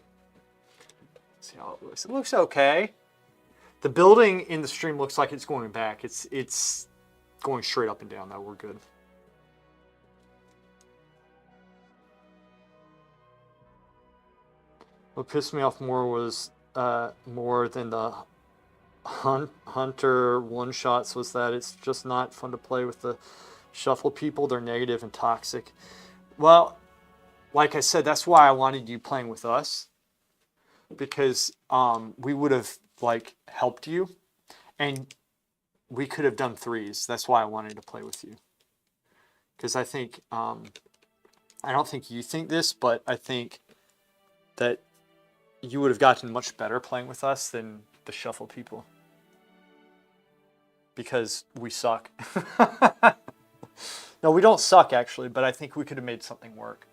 Let's see how it looks. It looks okay. The building in the stream looks like it's going back. It's going straight up and down though. We're good. What pissed me off more was more than the Hunter one-shots was that it's just not fun to play with the shuffle people. They're negative and toxic. Well, like I said, that's why I wanted you playing with us, because we would have like helped you and we could have done threes. That's why I wanted to play with you, because I think I don't think you think this, but I think that you would have gotten much better playing with us than the shuffle people, because we suck. No, we don't suck actually, but I think we could have made something work.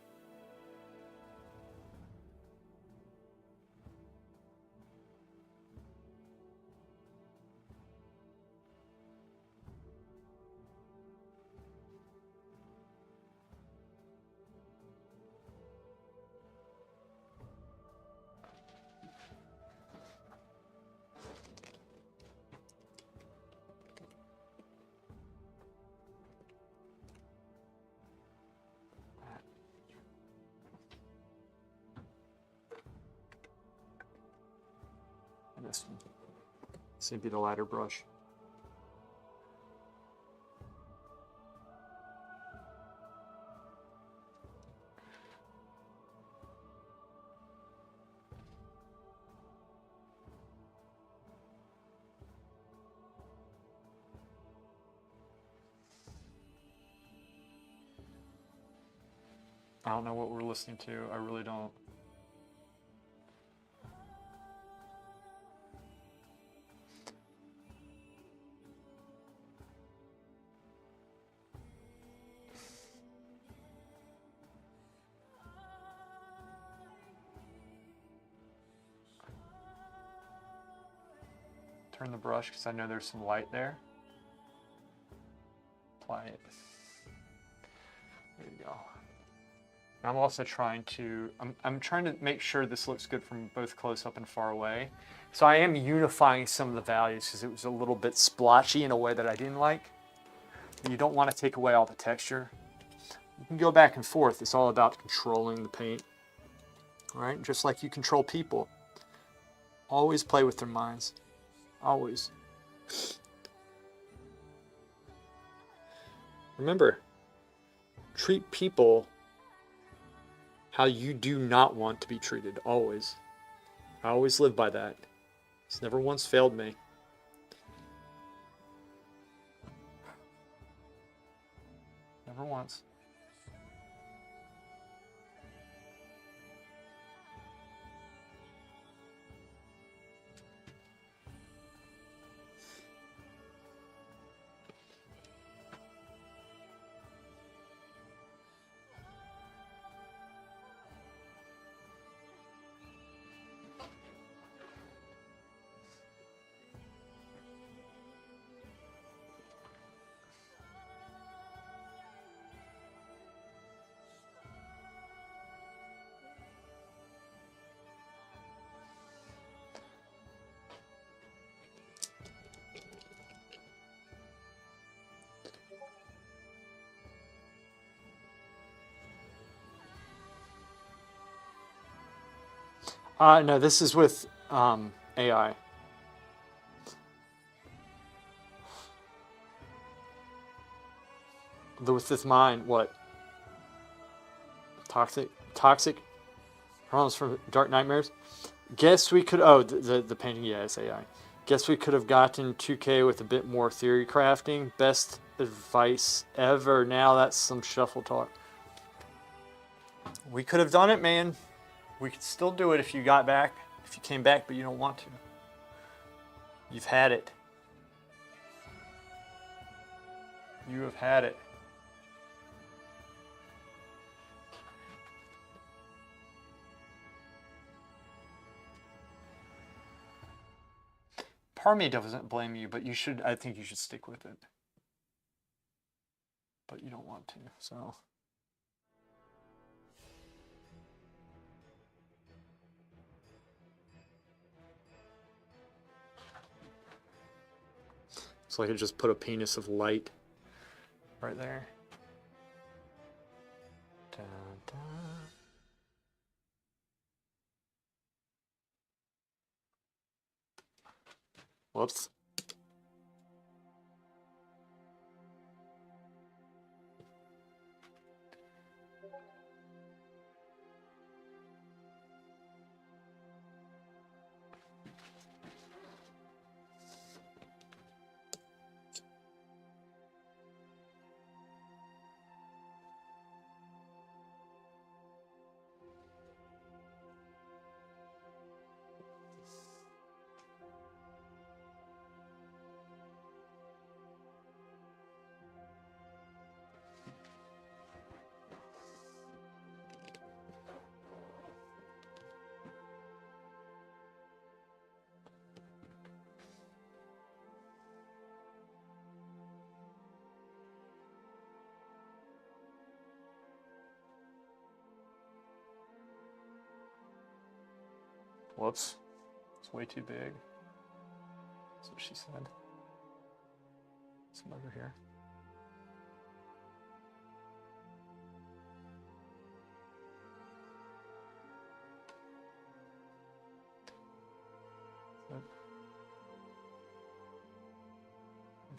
This seems to be the ladder brush. I don't know what we're listening to. I really don't. Turn the brush because I know there's some light there. Apply it. There you go. I'm also trying to, I'm trying to make sure this looks good from both close up and far away. So I am unifying some of the values because it was a little bit splotchy in a way that I didn't like. And you don't want to take away all the texture. You can go back and forth. It's all about controlling the paint. All right? Just like you control people. Always play with their minds. Always. Remember, treat people how you do not want to be treated, always. I always live by that. It's never once failed me. Never once. No, this is with AI. With this mind, what? Toxic problems from Dark Nightmares. Guess we could. Oh, the painting. Yeah, it's AI. Guess we could have gotten 2K with a bit more theory crafting. Best advice ever. Now that's some shuffle talk. We could have done it, man. We could still do it if you got back, if you came back, but you don't want to. You've had it. You have had it. Part of me doesn't blame you, but you should. I think you should stick with it. But you don't want to, so. So I could just put a penis of light right there. Dun, dun. Whoops. Whoops. It's way too big. That's what she said. Some over here.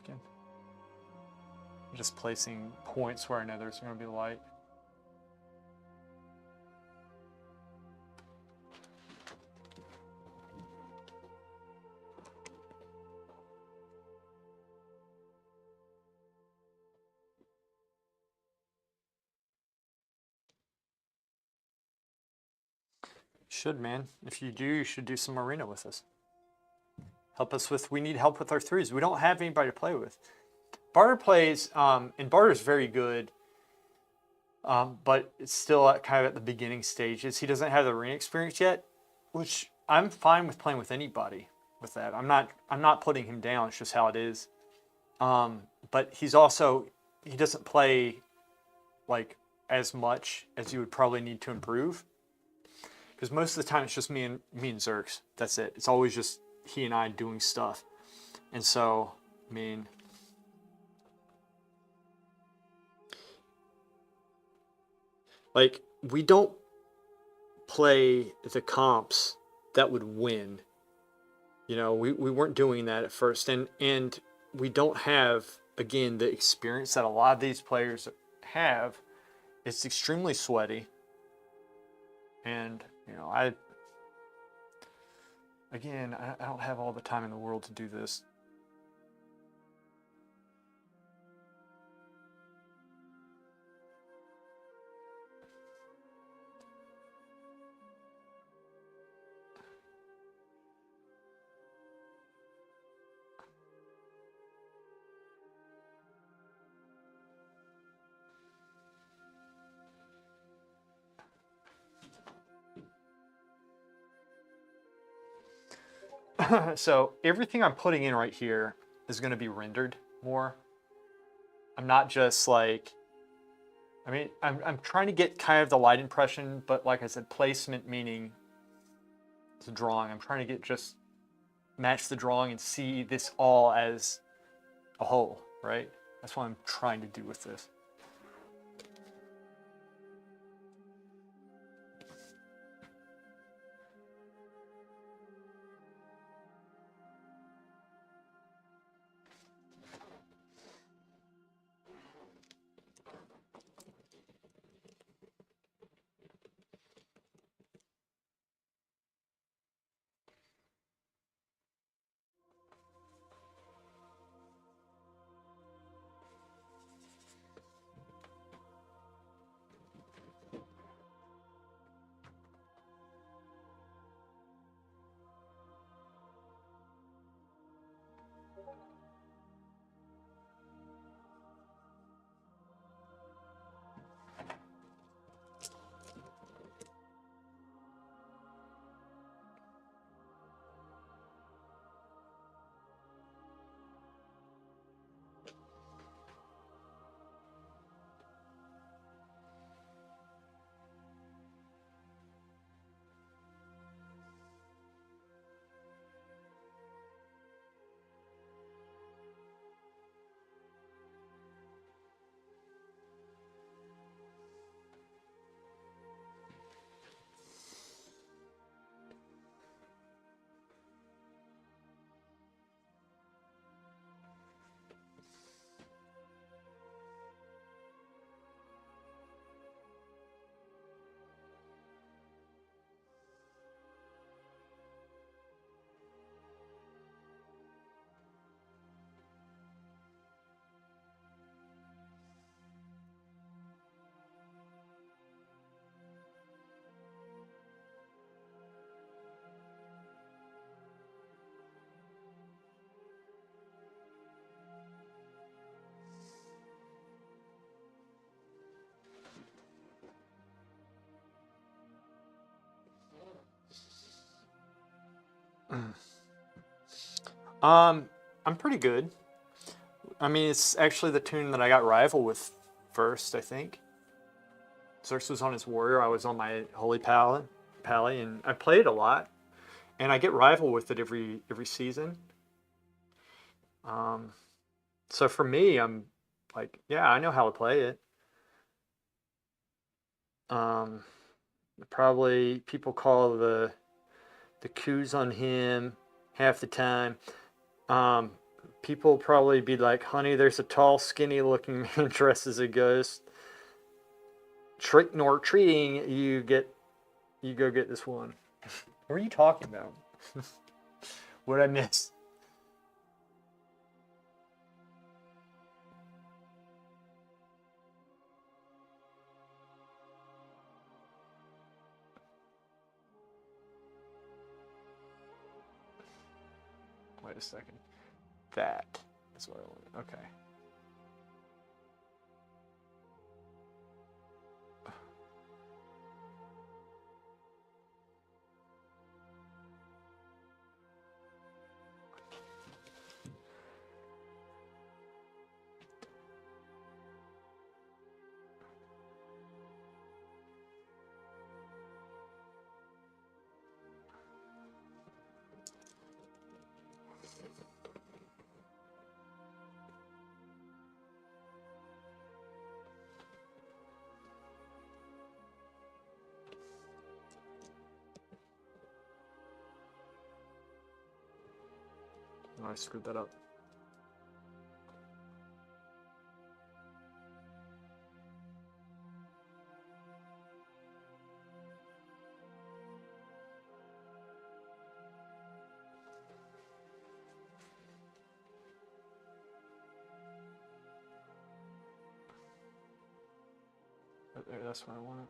Again. I'm just placing points where I know there's going to be light. Should, man. If you do, you should do some arena with us. Help us with, we need help with our threes. We don't have anybody to play with. Barter plays, and Barter's very good, but it's still kind of at the beginning stages. He doesn't have the arena experience yet, which I'm fine with playing with anybody with that. I'm not putting him down. It's just how it is. But he's also, he doesn't play like as much as you would probably need to improve. Because most of the time it's just me and Zerks. That's it. It's always just he and I doing stuff. And so, I mean, like, we don't play the comps that would win. You know, we weren't doing that at first. And we don't have, again, the experience that a lot of these players have. It's extremely sweaty. And, you know, I don't have all the time in the world to do this. So everything I'm putting in right here is going to be rendered more. I'm not just like, I mean, I'm trying to get kind of the light impression, but like I said, placement meaning the drawing. I'm trying to get just match the drawing and see this all as a whole, right? That's what I'm trying to do with this. I'm pretty good. I mean, it's actually the tune that I got rival with first, I think. Xerxes was on his warrior, I was on my holy pally, and I played a lot. And I get rival with it every season. Um, so for me, I'm like, yeah, I know how to play it. Um, Probably people call the coups on him half the time. Um, People probably be like, honey, there's a tall, skinny looking man dressed as a ghost. Trick nor treating, you go get this one. What are you talking about? What did I miss? Wait a second. That is what I want. Okay. Oh, I screwed that up. There, that's what I want.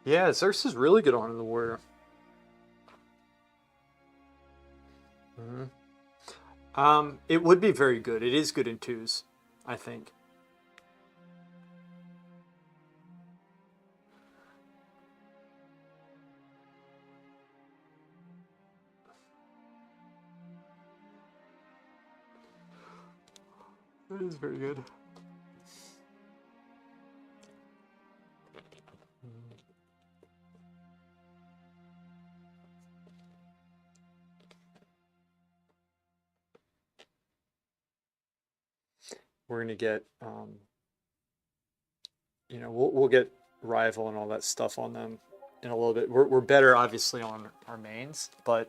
Yeah, Xerxes is really good on the warrior. It would be very good. It is good in twos, I think. It is very good. We're gonna get, we'll get rival and all that stuff on them in a little bit. We're better, obviously, on our mains, but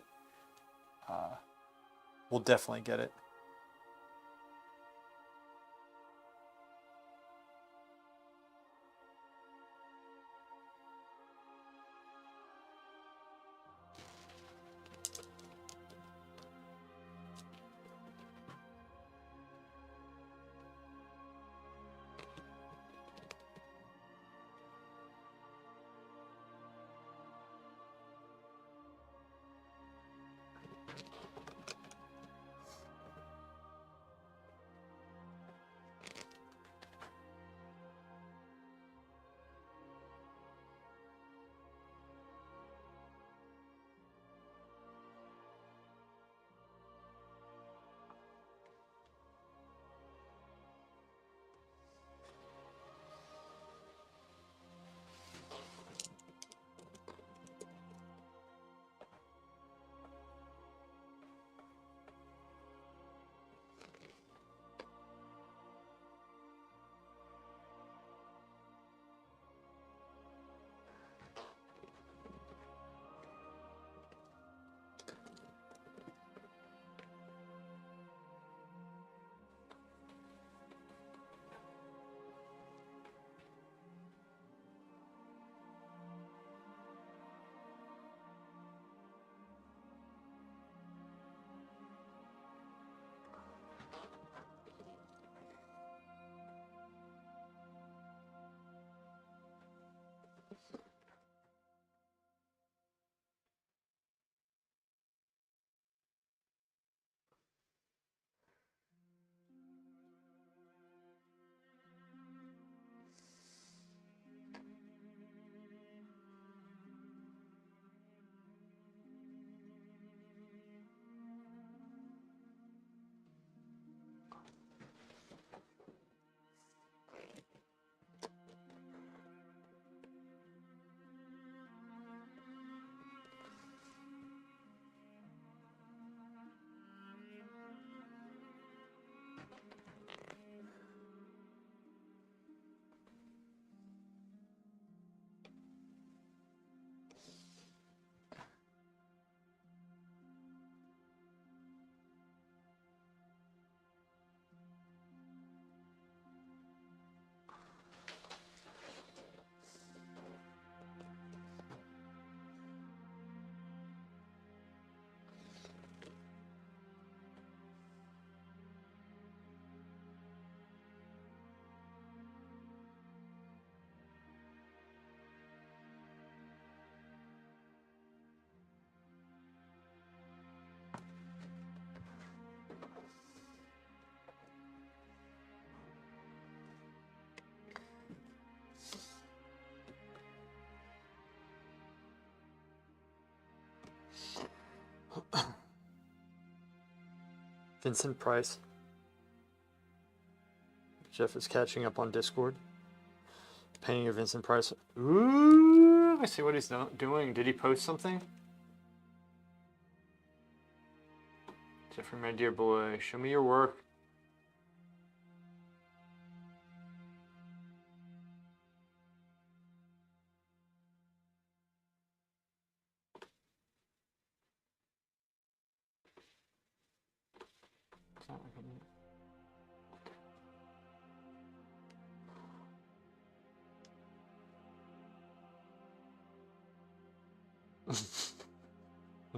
we'll definitely get it. Vincent Price. Jeff is catching up on Discord. Painting of Vincent Price. Ooh, let me see what he's doing. Did he post something? Jeffrey, my dear boy, show me your work.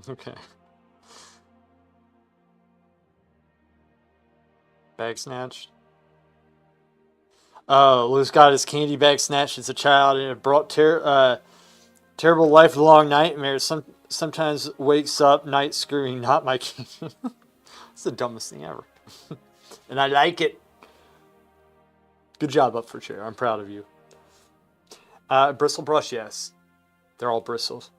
Okay. Bag snatched. Oh, Lou's got his candy bag snatched as a child, and it brought terrible lifelong nightmares. Sometimes wakes up night screaming, "Not my candy." It's the dumbest thing ever. And I like it. Good job, Up for Chair. I'm proud of you. Bristle brush, yes. They're all bristles.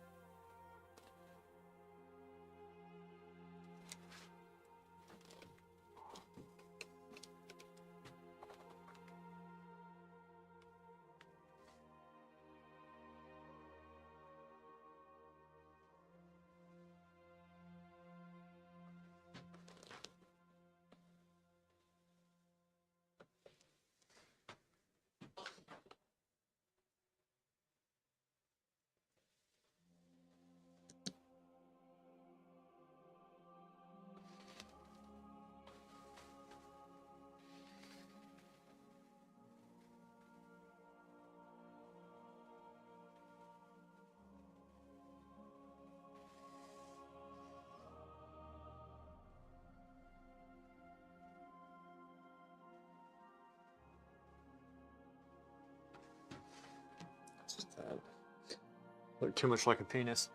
Look too much like a penis.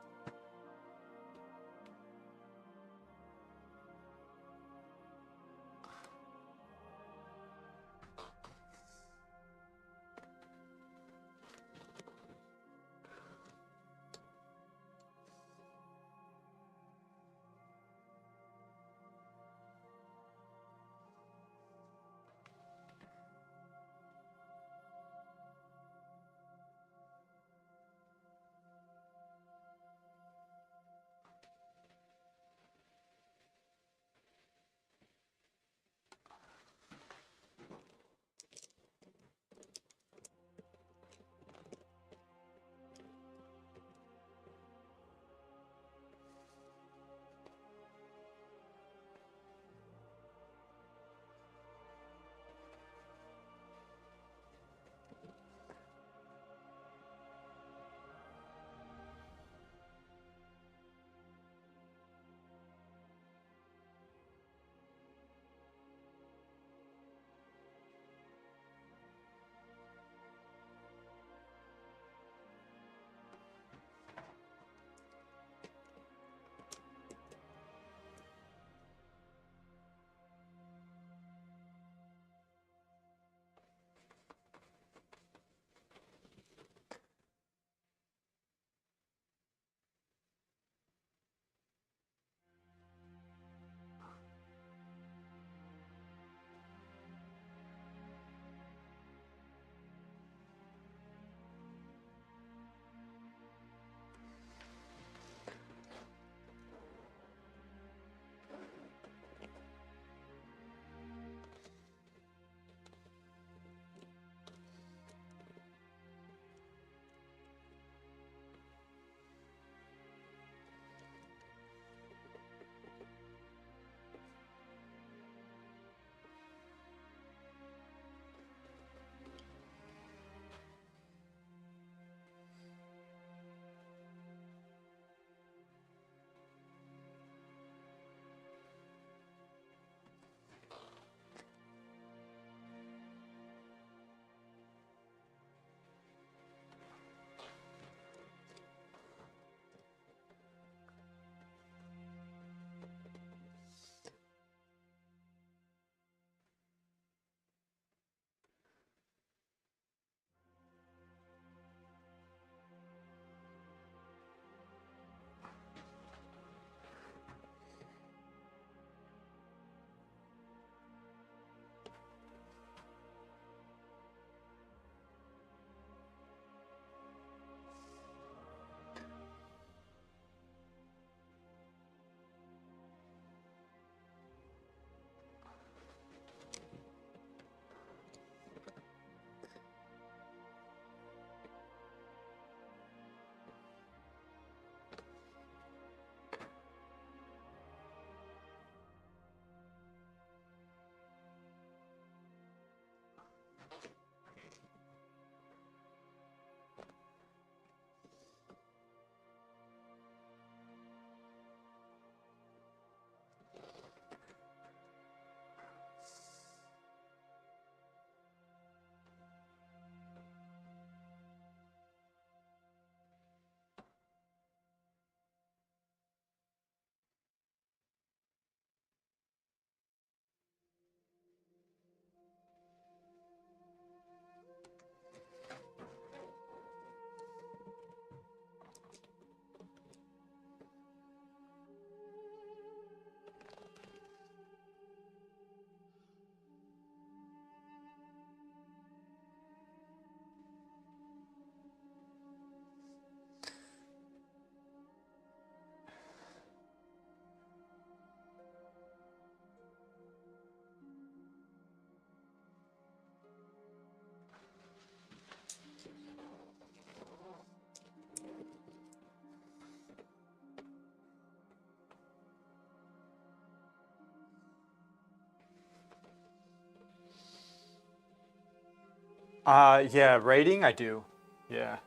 Yeah, raiding I do. Yeah.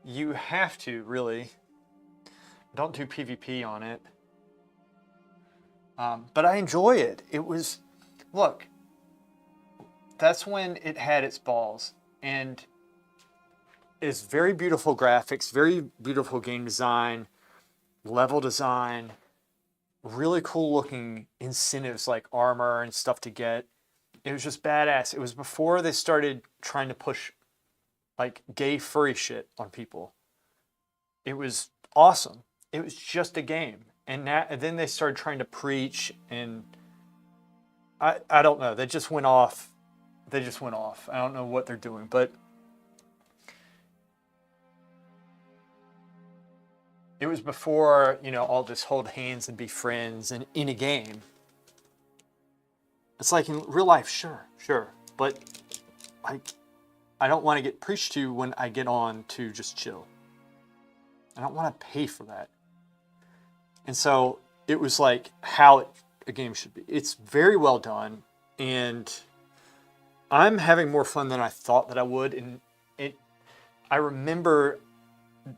You have to, really. Don't do PvP on it. But I enjoy it. It was, look, that's when it had its balls. And it's very beautiful graphics, very beautiful game design, level design, really cool looking incentives like armor and stuff to get. It was just badass. It was before they started trying to push like gay furry shit on people. It was awesome. It was just a game. And then they started trying to preach, and I don't know. They just went off. They just went off. I don't know what they're doing, but it was before, all this hold hands and be friends and in a game. It's like in real life, sure. But I don't want to get preached to when I get on to just chill. I don't want to pay for that. And so it was like how a game should be. It's very well done, and I'm having more fun than I thought that I would. And I remember,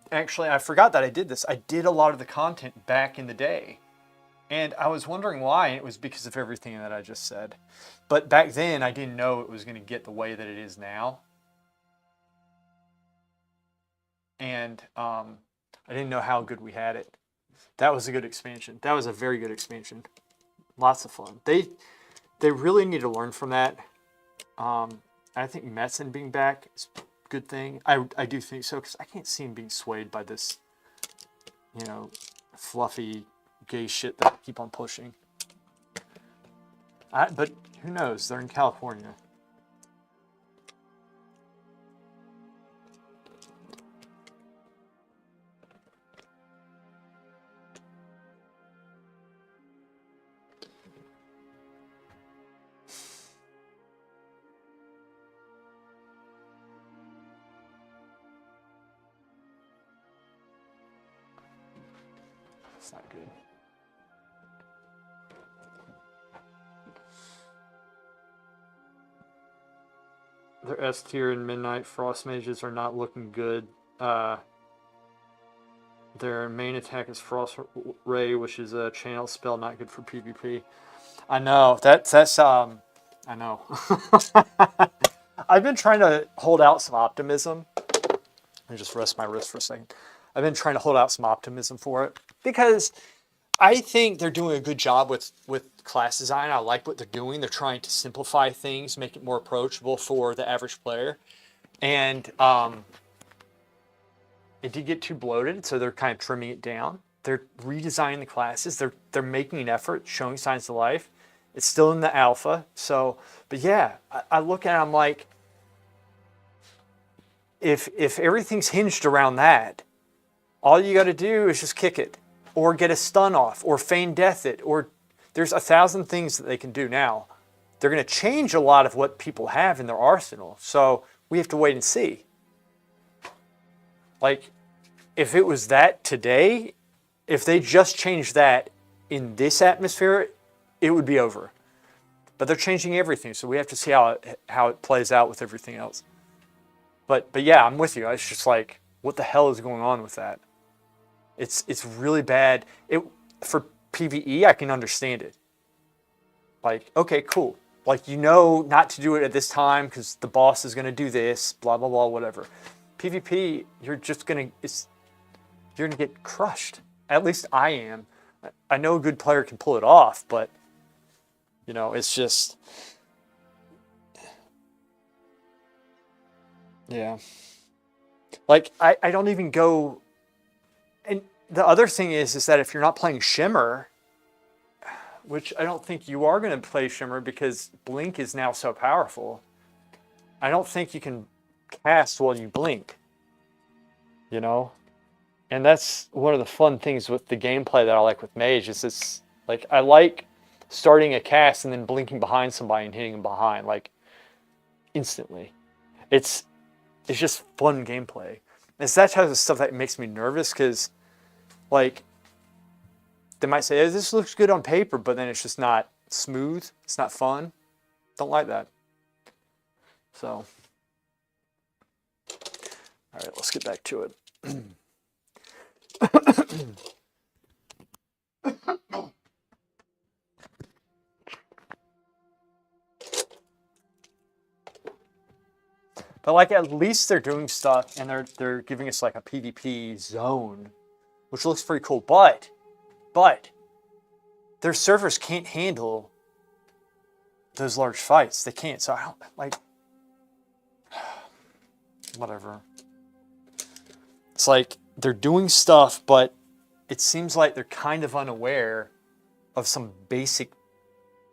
actually, I forgot that I did this. I did a lot of the content back in the day, and I was wondering why. And it was because of everything that I just said. But back then, I didn't know it was going to get the way that it is now. And I didn't know how good we had it. That was a good expansion. That was a very good expansion. Lots of fun. They really need to learn from that. I think Metzen being back is a good thing. I do think so, because I can't see him being swayed by this, fluffy gay shit that I keep on pushing. But who knows? They're in California. It's not good. Their S tier and Midnight Frost Mages are not looking good. Their main attack is Frost Ray, which is a channel spell, not good for PvP. I know. That's I know. I've been trying to hold out some optimism. Let me just rest my wrist for a second. I've been trying to hold out some optimism for it, because I think they're doing a good job with class design. I like what they're doing. They're trying to simplify things, make it more approachable for the average player. And it did get too bloated, so they're kind of trimming it down. They're redesigning the classes. They're making an effort, showing signs of life. It's still in the alpha. So, but yeah, I look at it, I'm like, if everything's hinged around that, all you got to do is just kick it, or get a stun off, or feign death it, or there's 1,000 things that they can do now. They're going to change a lot of what people have in their arsenal. So we have to wait and see. Like, if it was that today, if they just changed that in this atmosphere, it would be over. But they're changing everything, so we have to see how it plays out with everything else. But yeah, I'm with you. It's just like, what the hell is going on with that? It's really bad. For PvE, I can understand it. Like, okay, cool. Like, not to do it at this time because the boss is going to do this, blah, blah, blah, whatever. PvP, you're going to get crushed. At least I am. I know a good player can pull it off, but, it's just... Yeah. Like, I don't even go... And the other thing is that if you're not playing Shimmer, which I don't think you are going to play Shimmer because Blink is now so powerful, I don't think you can cast while you blink. And that's one of the fun things with the gameplay that I like with Mage, is it's like, I like starting a cast and then blinking behind somebody and hitting them behind, like, instantly. It's just fun gameplay. It's that type of stuff that makes me nervous, because, like, they might say, oh, this looks good on paper, but then it's just not smooth. It's not fun. Don't like that. So, all right, let's get back to it. But like at least they're doing stuff and they're giving us like a PvP zone, which looks pretty cool. But their servers can't handle those large fights. They can't. So I don't like whatever. It's like they're doing stuff, but it seems like they're kind of unaware of some basic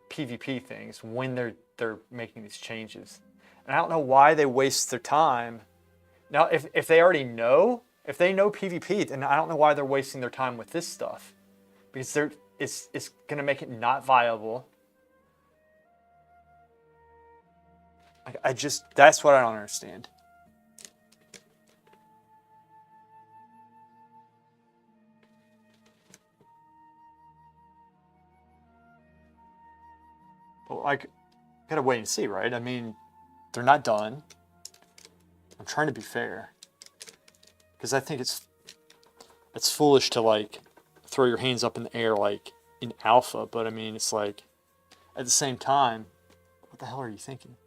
PvP things when they're making these changes. And I don't know why they waste their time. Now, if they already know, if they know PvP, then I don't know why they're wasting their time with this stuff. Because it's going to make it not viable. That's what I don't understand. Well, I gotta wait and see, right? I mean, they're not done. I'm trying to be fair. Because I think it's foolish to like throw your hands up in the air like in alpha, but I mean it's like at the same time, what the hell are you thinking?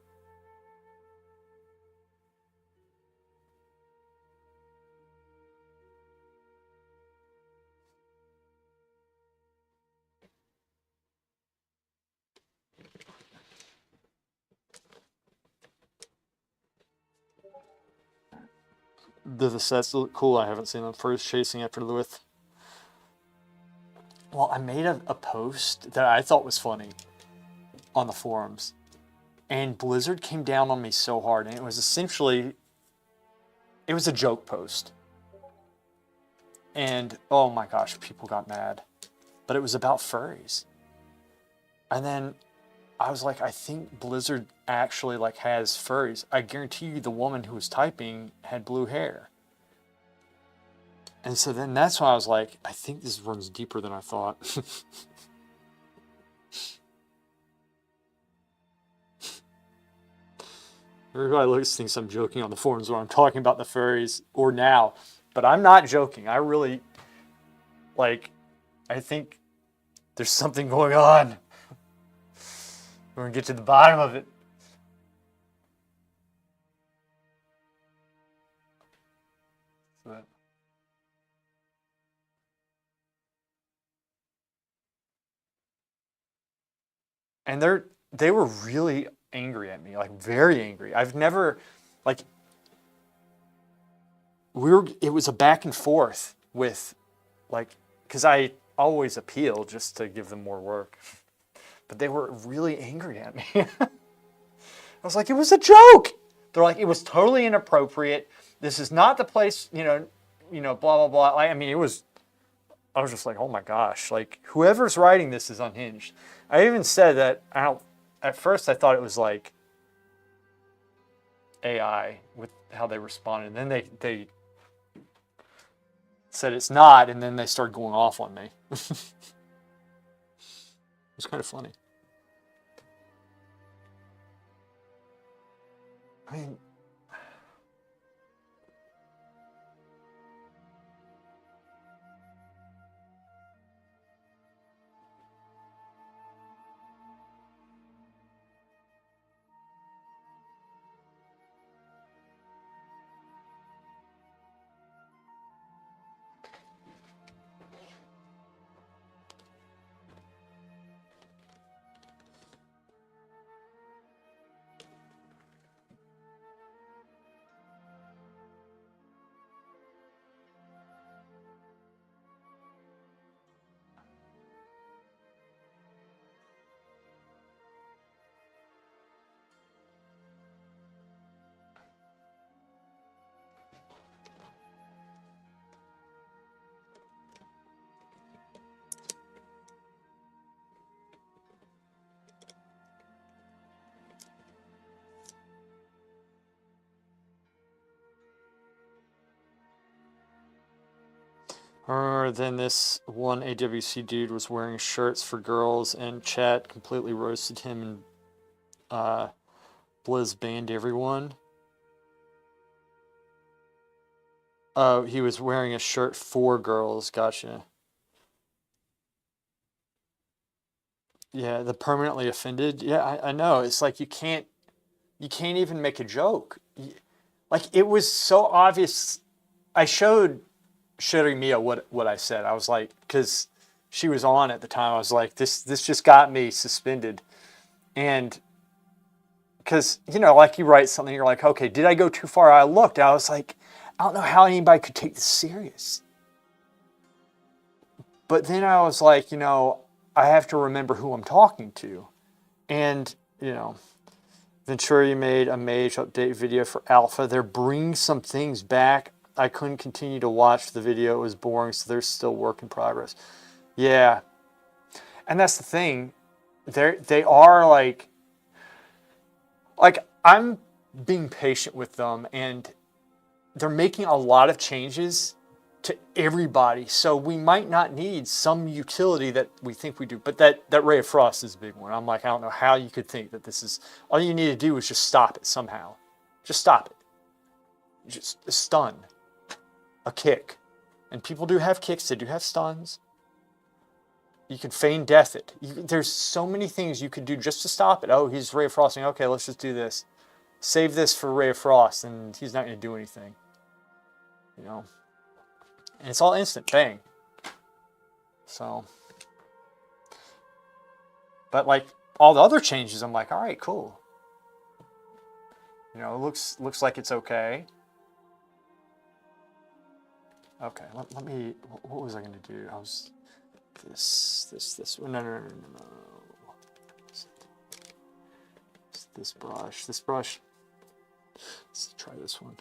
Do the sets look cool? I haven't seen them. First chasing after Lewith. Well, I made a post that I thought was funny on the forums. And Blizzard came down on me so hard. And it was essentially, it was a joke post. And oh my gosh, people got mad. But it was about furries. And then I was like, I think Blizzard actually like has furries. I guarantee you the woman who was typing had blue hair. And so then that's why I was like, I think this runs deeper than I thought. Everybody looks thinks I'm joking on the forums when I'm talking about the furries or now. But I'm not joking. I really, like, I think there's something going on. We're going to get to the bottom of it. But and they were really angry at me, like very angry. I've never, like, it was a back and forth with, like, because I always appeal just to give them more work. But they were really angry at me. I was like, it was a joke. They're like, it was totally inappropriate. This is not the place, blah, blah, blah. I mean, I was just like, oh my gosh, like whoever's writing this is unhinged. I even said that at first I thought it was like AI with how they responded. And then they said it's not, and then they started going off on me. It was kind of funny. I mean, then this one AWC dude was wearing shirts for girls, and chat completely roasted him and Blizz banned everyone. Oh, he was wearing a shirt for girls. Gotcha. Yeah, the permanently offended. Yeah, I know. It's like you can't even make a joke. Like it was so obvious. I showed Sherry Mia what I said. I was like, because she was on at the time. I was like, this just got me suspended, and because like you write something, you're like, okay, did I go too far? I looked. I was like, I don't know how anybody could take this serious. But then I was like, I have to remember who I'm talking to, and Venturi made a Mage update video for Alpha. They're bringing some things back. I couldn't continue to watch the video. It was boring, so there's still work in progress. Yeah. And that's the thing. They are like I'm being patient with them, and they're making a lot of changes to everybody. So we might not need some utility that we think we do, but that Ray of Frost is a big one. I'm like, I don't know how you could think that this is, all you need to do is just stop it somehow. Just stop it. Just a stun. A kick. And people do have kicks, they do have stuns. You can feign death it. There's so many things you could do just to stop it. Oh, he's Ray of Frosting. Okay, let's just do this. Save this for Ray of Frost, and he's not going to do anything. And it's all instant, bang. So, but like all the other changes, I'm like, all right, cool. It looks like it's okay. Okay, let me. What was I going to do? I was this. No. This brush. Let's try this one.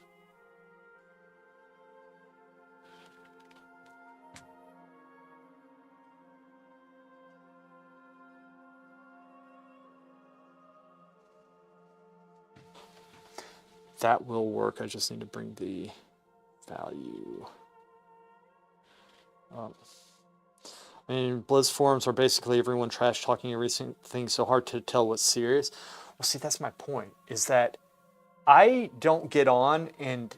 That will work. I just need to bring the value up. I mean, Blizz forums are basically everyone trash talking everything, so hard to tell what's serious. Well, see, that's my point, is that I don't get on and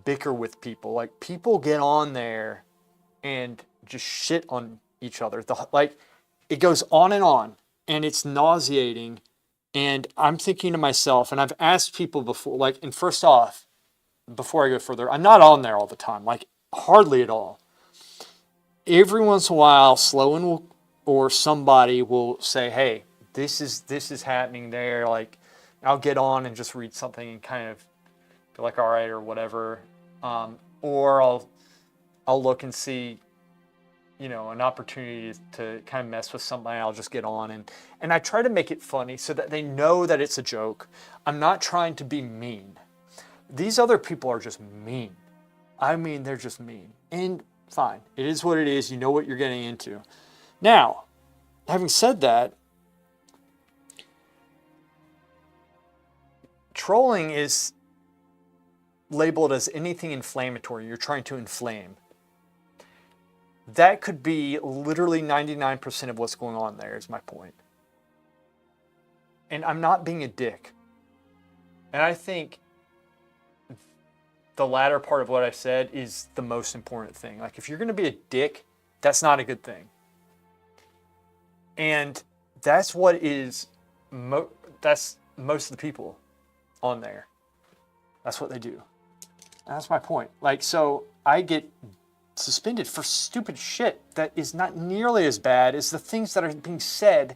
bicker with people. Like, people get on there and just shit on each other. It goes on, and it's nauseating. And I'm thinking to myself, and I've asked people before, and first off, before I go further, I'm not on there all the time, hardly at all. Every once in a while, Sloan or somebody will say, hey, this is happening there. I'll get on and just read something and kind of be like, all right, or whatever. Or I'll look and see, an opportunity to kind of mess with somebody. I'll just get on and I try to make it funny so that they know that it's a joke. I'm not trying to be mean. These other people are just mean. I mean, they're just mean. And fine, it is what it is. You know what you're getting into. Now, having said that, trolling is labeled as anything inflammatory. You're trying to inflame. That could be literally 99% of what's going on there, is my point. And I'm not being a dick. And I think the latter part of what I said is the most important thing. If you're going to be a dick, that's not a good thing. And that's what is, that's most of the people on there. That's what they do. And that's my point. So I get suspended for stupid shit that is not nearly as bad as the things that are being said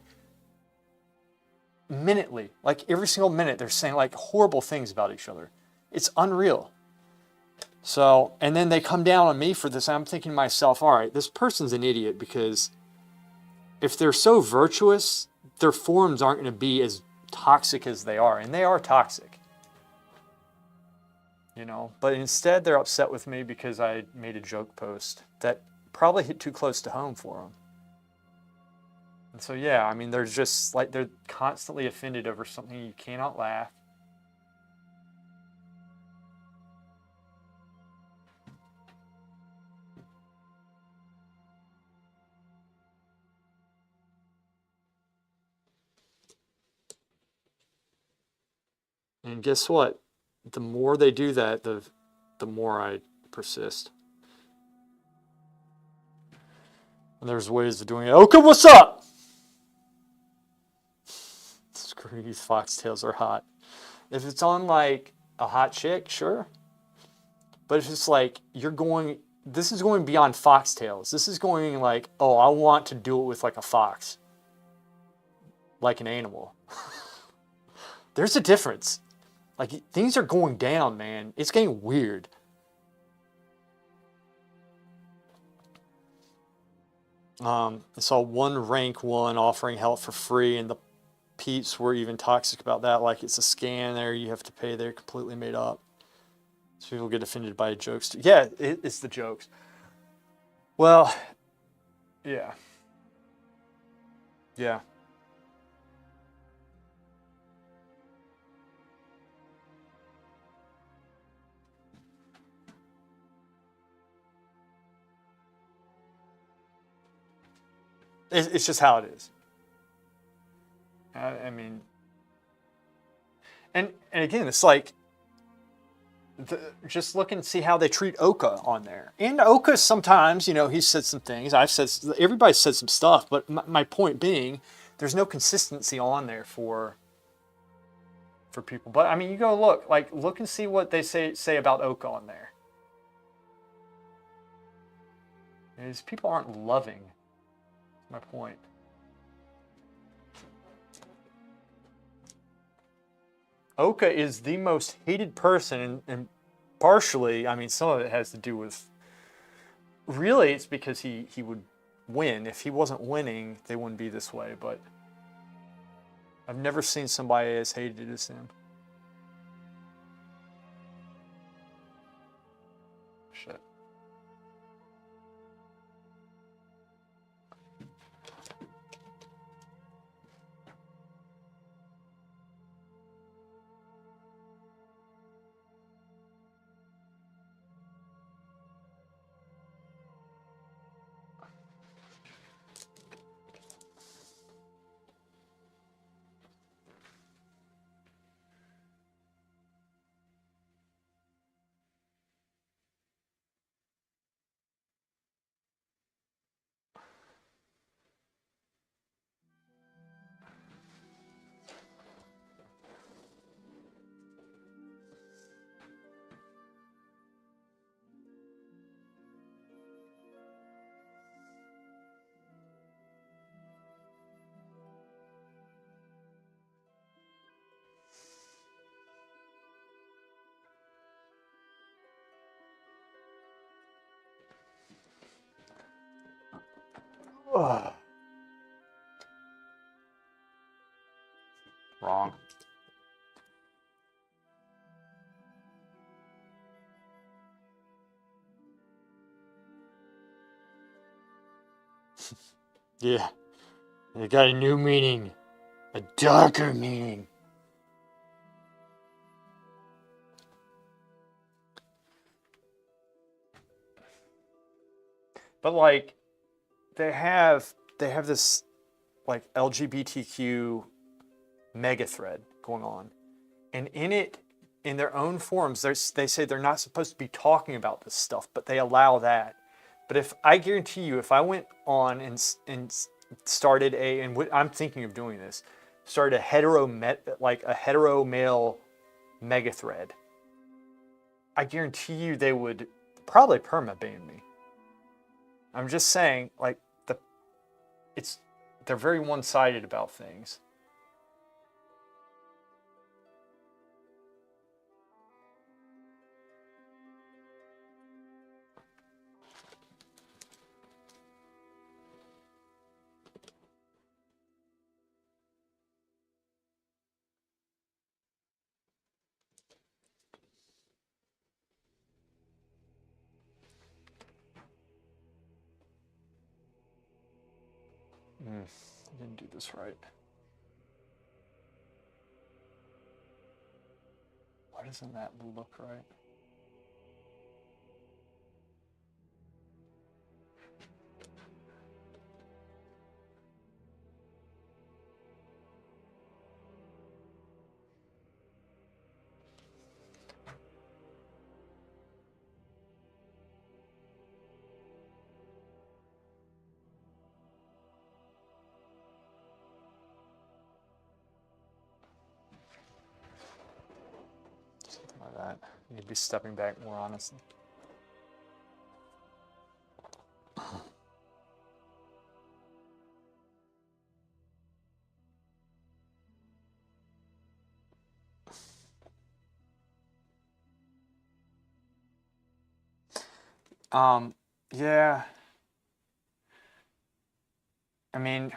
minutely. Every single minute they're saying horrible things about each other. It's unreal. So, and then they come down on me for this. I'm thinking to myself, all right, this person's an idiot, because if they're so virtuous, their forums aren't going to be as toxic as they are. And they are toxic. But instead they're upset with me because I made a joke post that probably hit too close to home for them. And so, yeah, I mean, they're just they're constantly offended over something you cannot laugh. And guess what? The more they do that, the more I persist. And there's ways of doing it. Okay, what's up? Screw these foxtails are hot. If it's on like a hot chick, sure. But if it's like this is going beyond foxtails. This is going like, oh, I want to do it with like a fox, like an animal. There's a difference. Like, things are going down, man. It's getting weird. I saw one rank one offering help for free, and the peeps were even toxic about that. Like, it's a scam there. You have to pay. They're completely made up. So people get offended by jokes. Yeah, it's the jokes. Well, yeah. Yeah. It's just how it is. I mean, and again, it's like, just look and see how they treat Oka on there. And Oka sometimes, you know, he said some things. Everybody said some stuff, but my point being, there's no consistency on there for people. But I mean, you go look and see what they say about Oka on there. These people aren't loving. That's my point. Oka is the most hated person, and partially, I mean, some of it has to do with, really, it's because he would win. If he wasn't winning, they wouldn't be this way, but I've never seen somebody as hated as him. Shit. Ugh. Wrong. Yeah. It got a new meaning. A darker meaning. But like, they have this like LGBTQ mega thread going on, and in their own forums, they say they're not supposed to be talking about this stuff, but they allow that. But if I guarantee you, if I went on and started I'm thinking of doing this, started a hetero male mega thread, I guarantee you they would probably perma-ban me. I'm just saying, like, they're very one-sided about things. I didn't do this right. Why doesn't that look right? that. You need to be stepping back more, honestly. Yeah. I mean,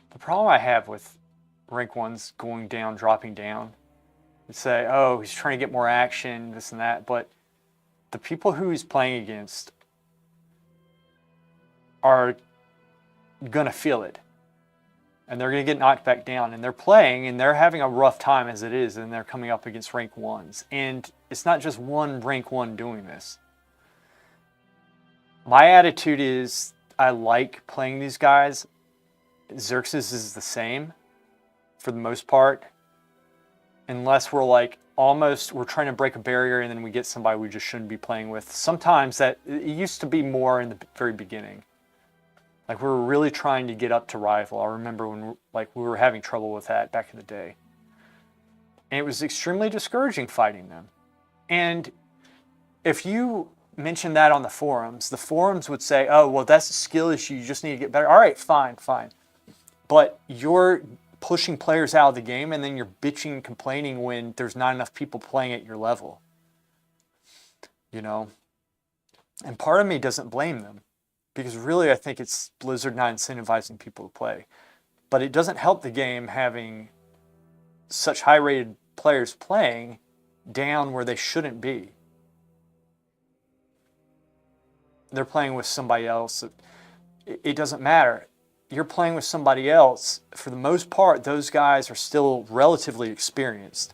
the problem I have with rank ones going down, dropping down, is say, oh, he's trying to get more action, this and that, but the people who he's playing against are gonna feel it. And they're going to get knocked back down, and they're playing and they're having a rough time as it is, and they're coming up against rank ones. And it's not just one rank one doing this. My attitude is I like playing these guys. Xerxes is the same for the most part, unless we're like we're trying to break a barrier and then we get somebody we just shouldn't be playing with. Sometimes it used to be more in the very beginning. Like we were really trying to get up to rival. I remember when we were having trouble with that back in the day. And it was extremely discouraging fighting them. And if you mention that on the forums would say, oh, well, that's a skill issue. You just need to get better. All right, fine. But you're pushing players out of the game and then you're bitching and complaining when there's not enough people playing at your level. You know? And part of me doesn't blame them. Because really, I think it's Blizzard not incentivizing people to play. But it doesn't help the game having such high-rated players playing down where they shouldn't be. They're playing with somebody else. It doesn't matter. You're playing with somebody else. For the most part, those guys are still relatively experienced.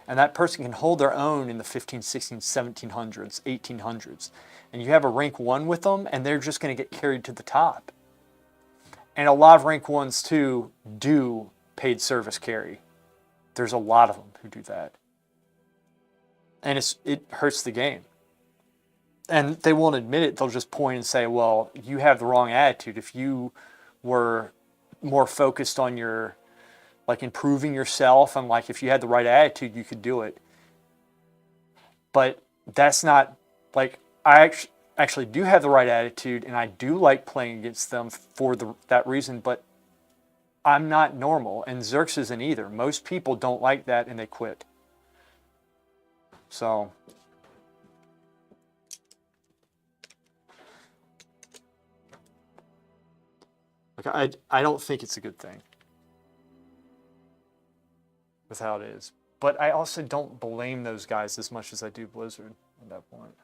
And that person can hold their own in the 15, 16, 1700s, 1800s. And you have a rank 1 with them, and they're just going to get carried to the top. And a lot of rank 1s, too, do paid service carry. There's a lot of them who do that. And it hurts the game. And they won't admit it. They'll just point and say, well, you have the wrong attitude. If you were more focused on your, improving yourself, and if you had the right attitude, you could do it. But that's not, I actually do have the right attitude, and I do like playing against them for that reason, but I'm not normal, and Xerxes isn't either. Most people don't like that, and they quit. So, I don't think it's a good thing with how it is. But I also don't blame those guys as much as I do Blizzard at that point.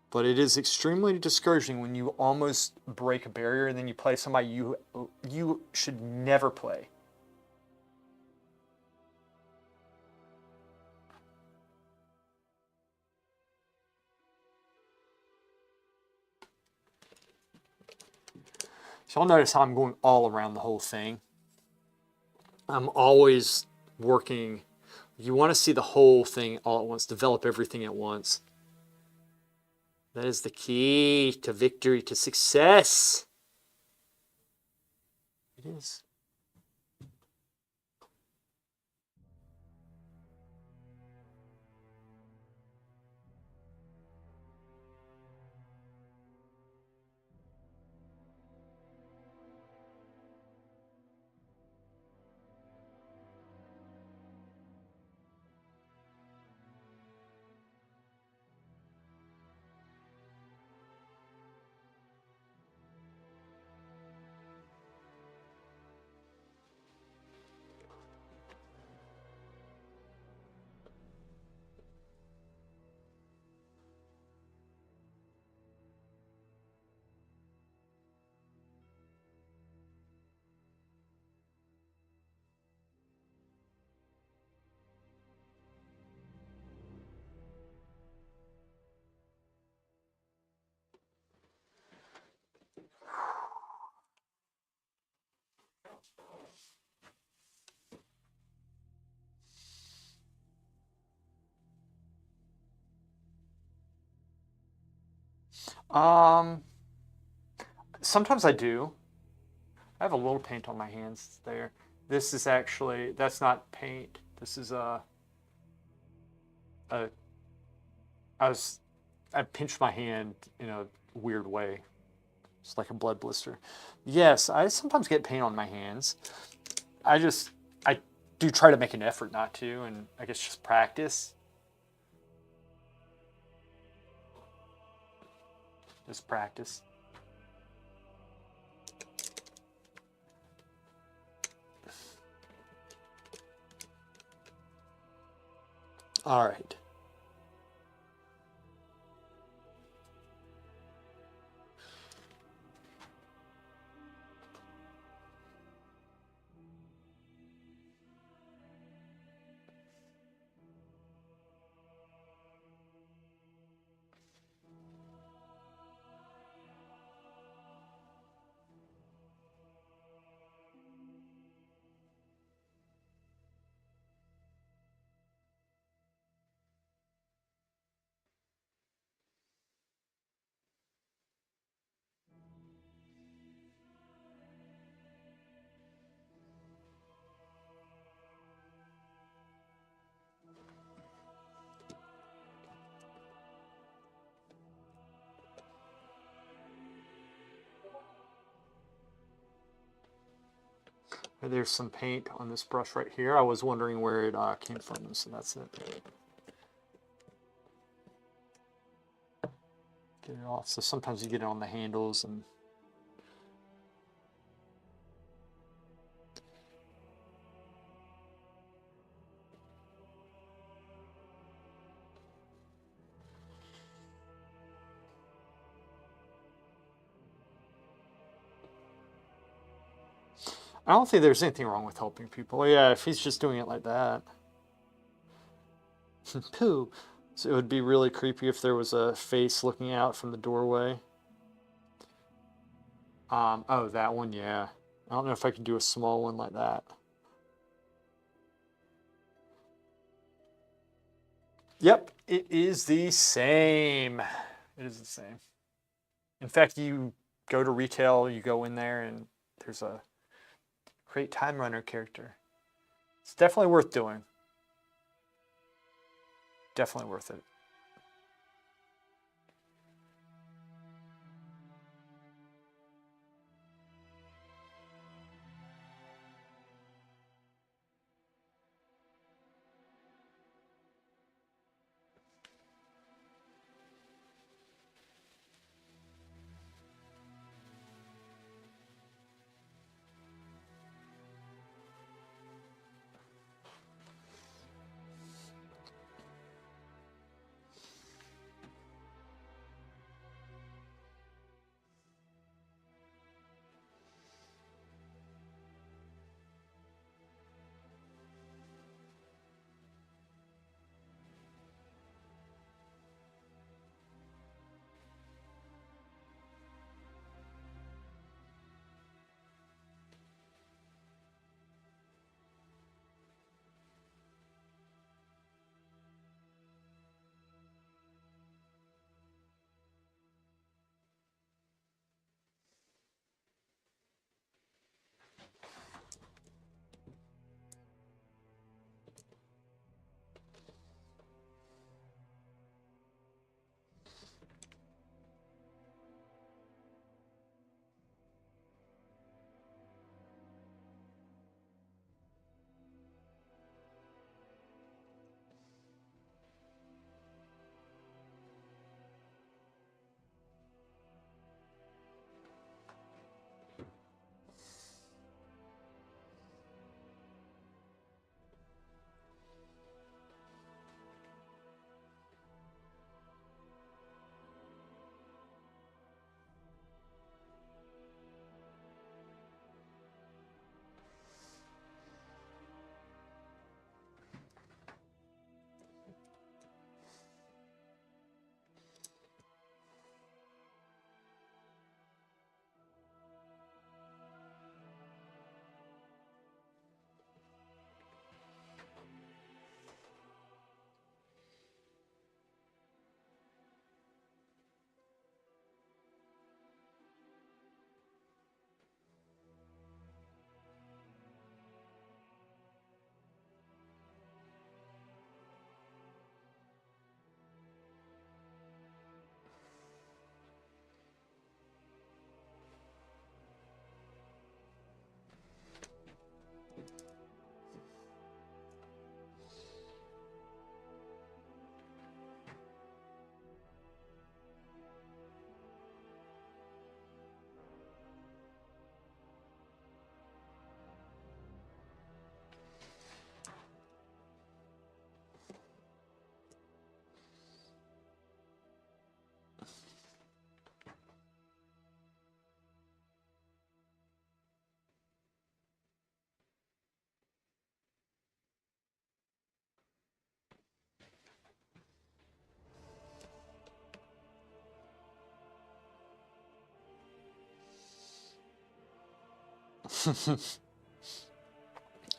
But it is extremely discouraging when you almost break a barrier and then you play somebody you should never play. So you'll notice how I'm going all around the whole thing. I'm always working. You want to see the whole thing all at once, develop everything at once. That is the key to victory, to success. It is. Um, Sometimes I do. I have a little paint on my hands there. This is actually, that's not paint. This is a I was, I pinched my hand in a weird way. It's like a blood blister. Yes, I sometimes get paint on my hands. I do try to make an effort not to, and I guess just practice. Just practice. All right. There's some paint on this brush right here. I was wondering where it came from, so that's it. Get it off. So sometimes you get it on the handles and I don't think there's anything wrong with helping people. Yeah, if he's just doing it like that. Pooh. So it would be really creepy if there was a face looking out from the doorway. Oh, that one, yeah. I don't know if I could do a small one like that. Yep, it is the same. It is the same. In fact, you go to retail, you go in there, and there's a great Time Runner character. It's definitely worth doing. Definitely worth it.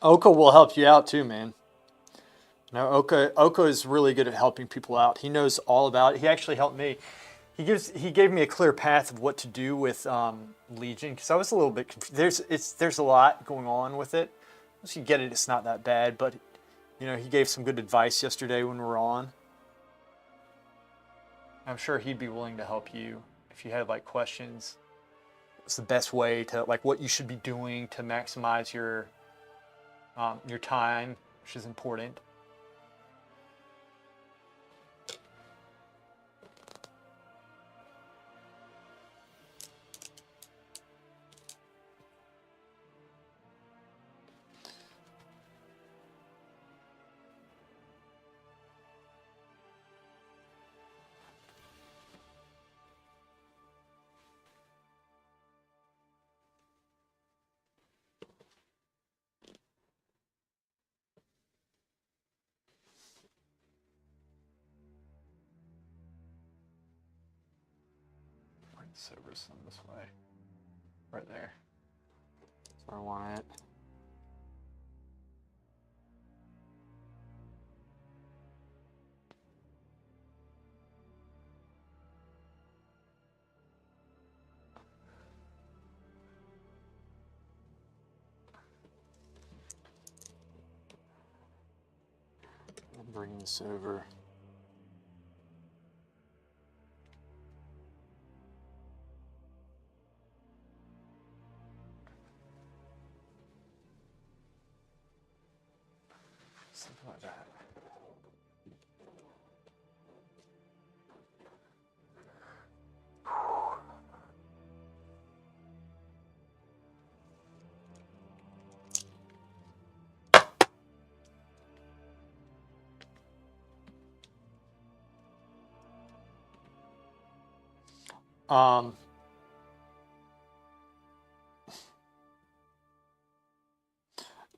Oka will help you out too, man. No, Oka is really good at helping people out. He knows all about it. He actually helped me. He gave me a clear path of what to do with Legion, because I was a little bit confused. There's a lot going on with it. Once you get it, it's not that bad. But you know, he gave some good advice yesterday when we were on. I'm sure he'd be willing to help you if you had like questions. What's the best way to, like, what you should be doing to maximize your time, which is important. Cerberus on this way. Right there. So I want it. I'll bring this over. Something like that.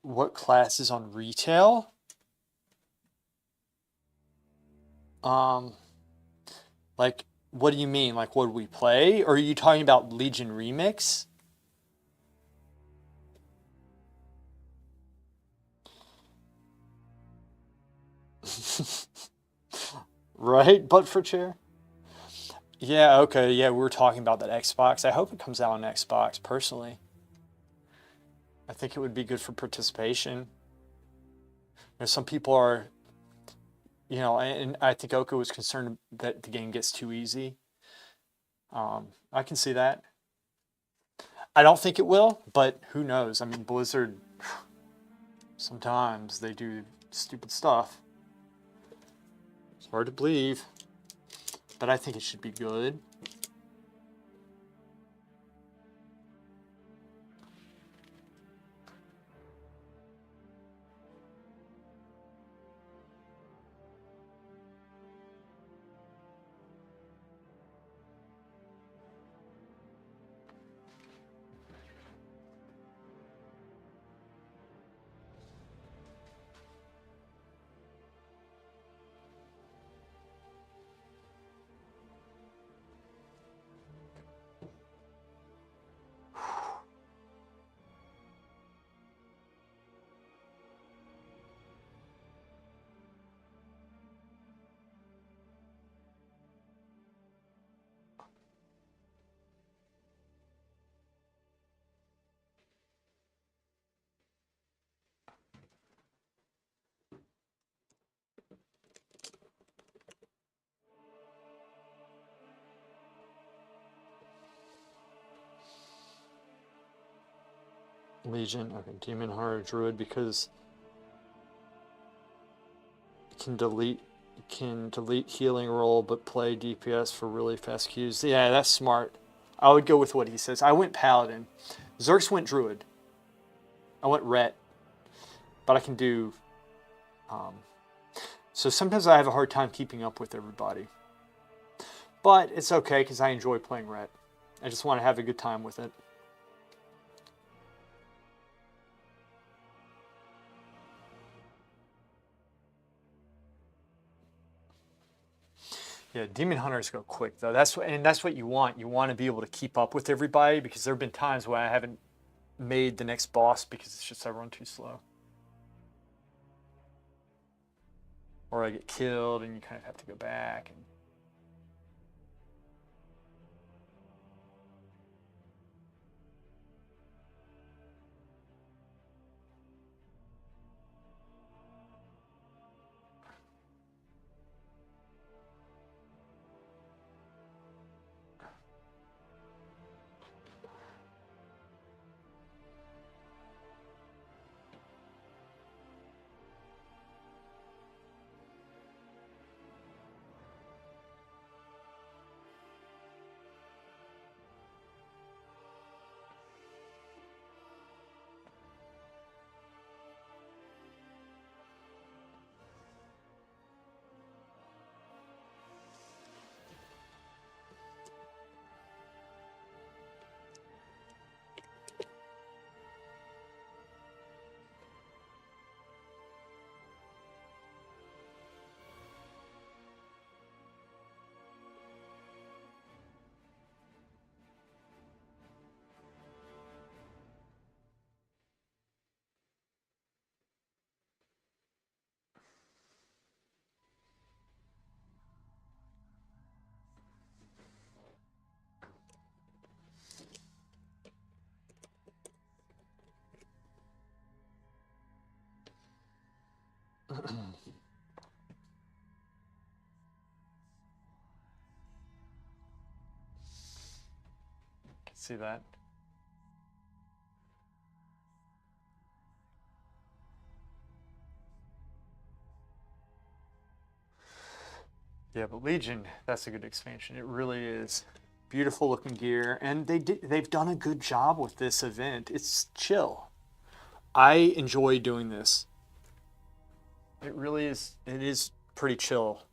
What class is on retail? Like, what do you mean? Like, what do we play? Or are you talking about Legion Remix? Right? But for chair? Yeah, okay. Yeah, we were talking about that Xbox. I hope it comes out on Xbox, personally. I think it would be good for participation. You know, some people are, you know, and I think Oka was concerned that the game gets too easy. I can see that. I don't think it will, but who knows? I mean, Blizzard, sometimes they do stupid stuff. It's hard to believe, but I think it should be good. Legion, okay, Demon Hunter Druid, because it can delete healing roll but play DPS for really fast Qs. Yeah, that's smart. I would go with what he says. I went Paladin. Zerx went Druid. I went Ret. But I can do... so sometimes I have a hard time keeping up with everybody. But it's okay, because I enjoy playing Ret. I just want to have a good time with it. Yeah, Demon Hunters go quick though. That's what you want. You want to be able to keep up with everybody, because there have been times when I haven't made the next boss because it's just I run too slow. Or I get killed and you kind of have to go back. And see that? Yeah, but Legion, that's a good expansion. It really is. Beautiful looking gear, and they've done a good job with this event. It's chill. I enjoy doing this. It really is. It is pretty chill.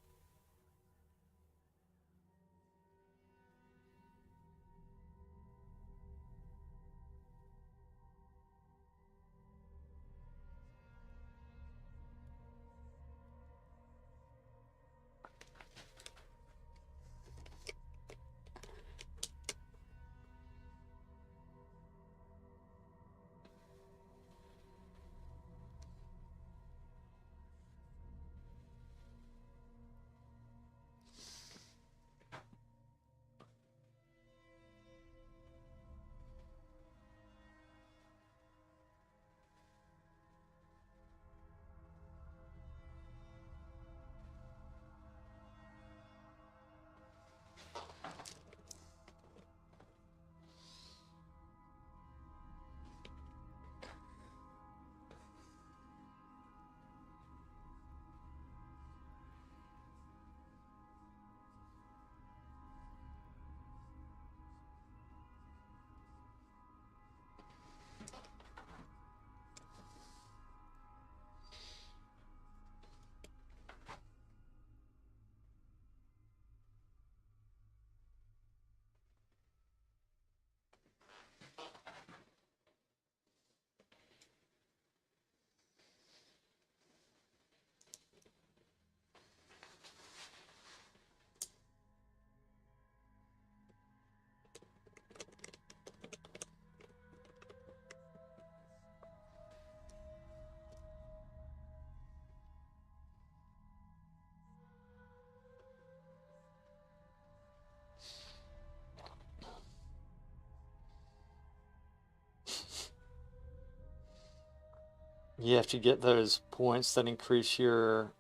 You have to get those points that increase your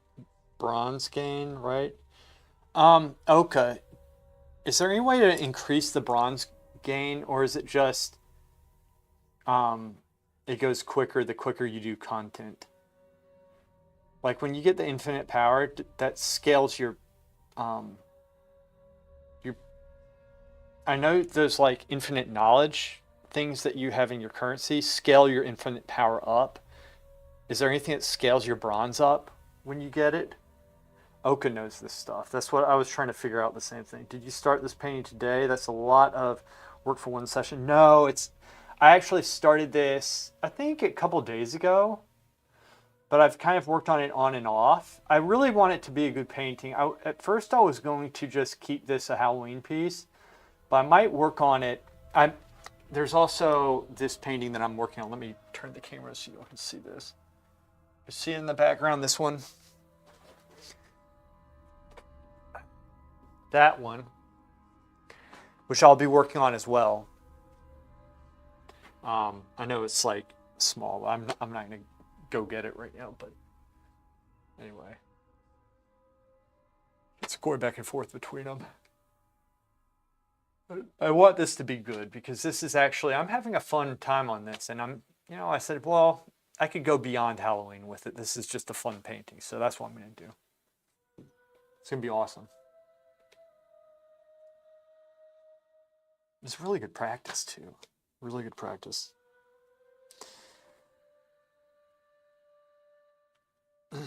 bronze gain, right? Okay. Is there any way to increase the bronze gain, or is it just um, it goes quicker the quicker you do content? Like when you get the infinite power, that scales um, your. I know there's like infinite knowledge things that you have in your currency scale your infinite power up. Is there anything that scales your bronze up when you get it? Oka knows this stuff. That's what I was trying to figure out the same thing. Did you start this painting today? That's a lot of work for one session. No, I actually started this, I think a couple days ago, but I've kind of worked on it on and off. I really want it to be a good painting. At first I was going to just keep this a Halloween piece, but I might work on it. there's also this painting that I'm working on. Let me turn the camera so you can see this. You see in the background this one? That one, which I'll be working on as well. I know it's like small. I'm not gonna go get it right now, but anyway, it's going back and forth between them. I want this to be good because this is actually, I'm having a fun time on this, and I said, well, I could go beyond Halloween with it. This is just a fun painting, so that's what I'm gonna do. It's gonna be awesome. It's really good practice too. Really good practice. Okay.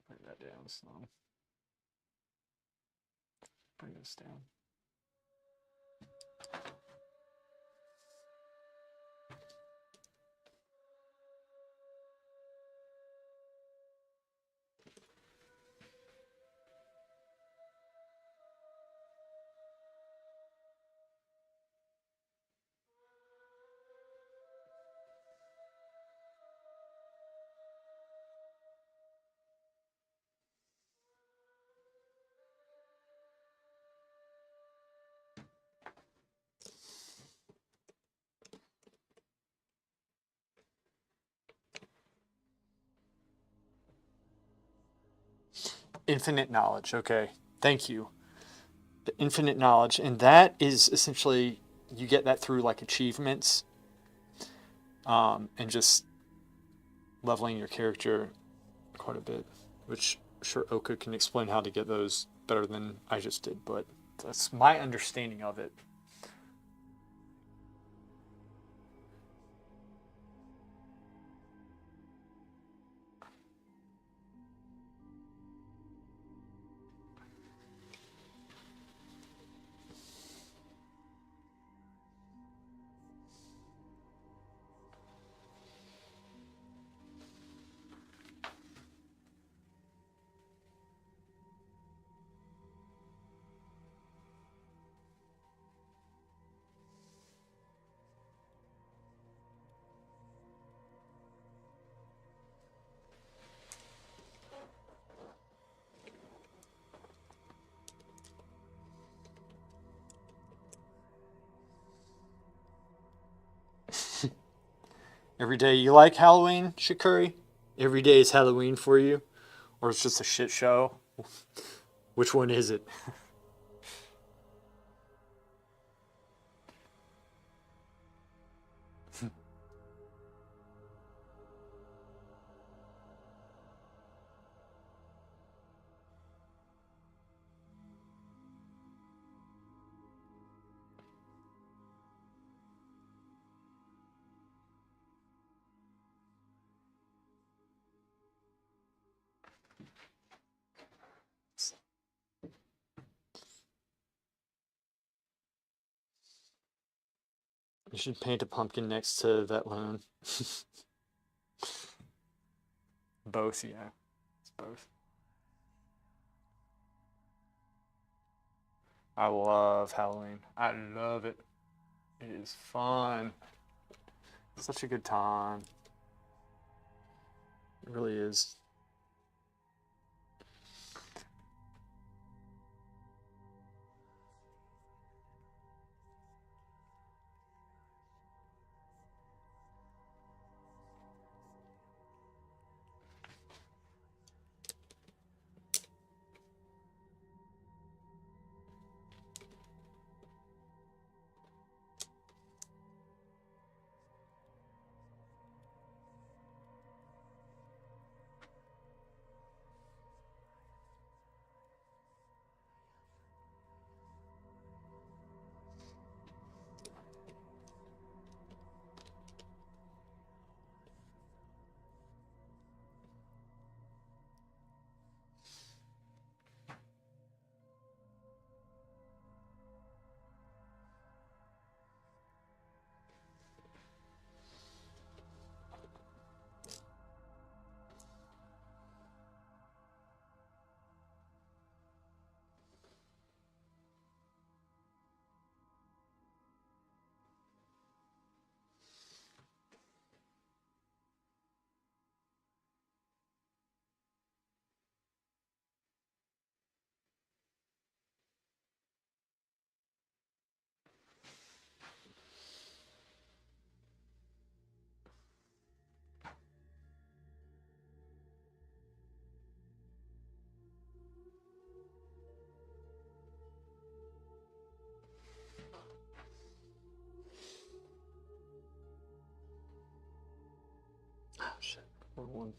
Bring that down some. Bring this down. Infinite knowledge. Okay. Thank you. The infinite knowledge. And that is essentially, you get that through like achievements, and just leveling your character quite a bit, which I'm sure Oka can explain how to get those better than I just did, but that's my understanding of it. Every day you like Halloween, Shikuri? Every day is Halloween for you? Or it's just a shit show? Which one is it? You should paint a pumpkin next to that loon. Both, yeah. It's both. I love Halloween. I love it. It is fun. Such a good time. It really is. Or one.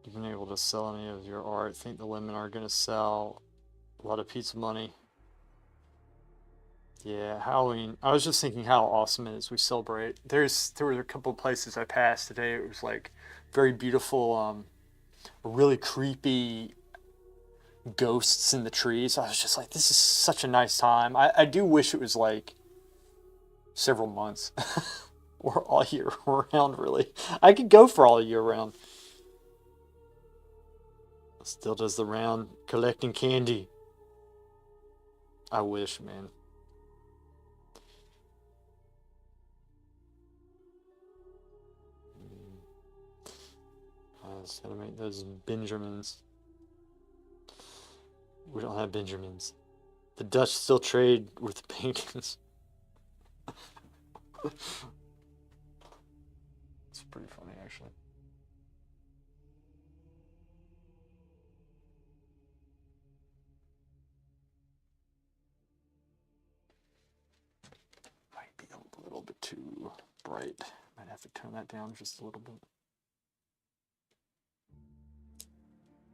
You've been able to sell any of your art. I think the women are going to sell a lot of pizza money. Yeah, Halloween. I was just thinking how awesome it is we celebrate. There were a couple of places I passed today. It was like very beautiful, really creepy ghosts in the trees. I was just like, this is such a nice time. I do wish it was like several months or all year round, really. I could go for all year round. Still does the round collecting candy. I wish, man. I just gotta make those Benjamins. We don't have Benjamins. The Dutch still trade with the paintings. It's pretty funny, actually. Might be a little bit too bright. Might have to tone that down just a little bit.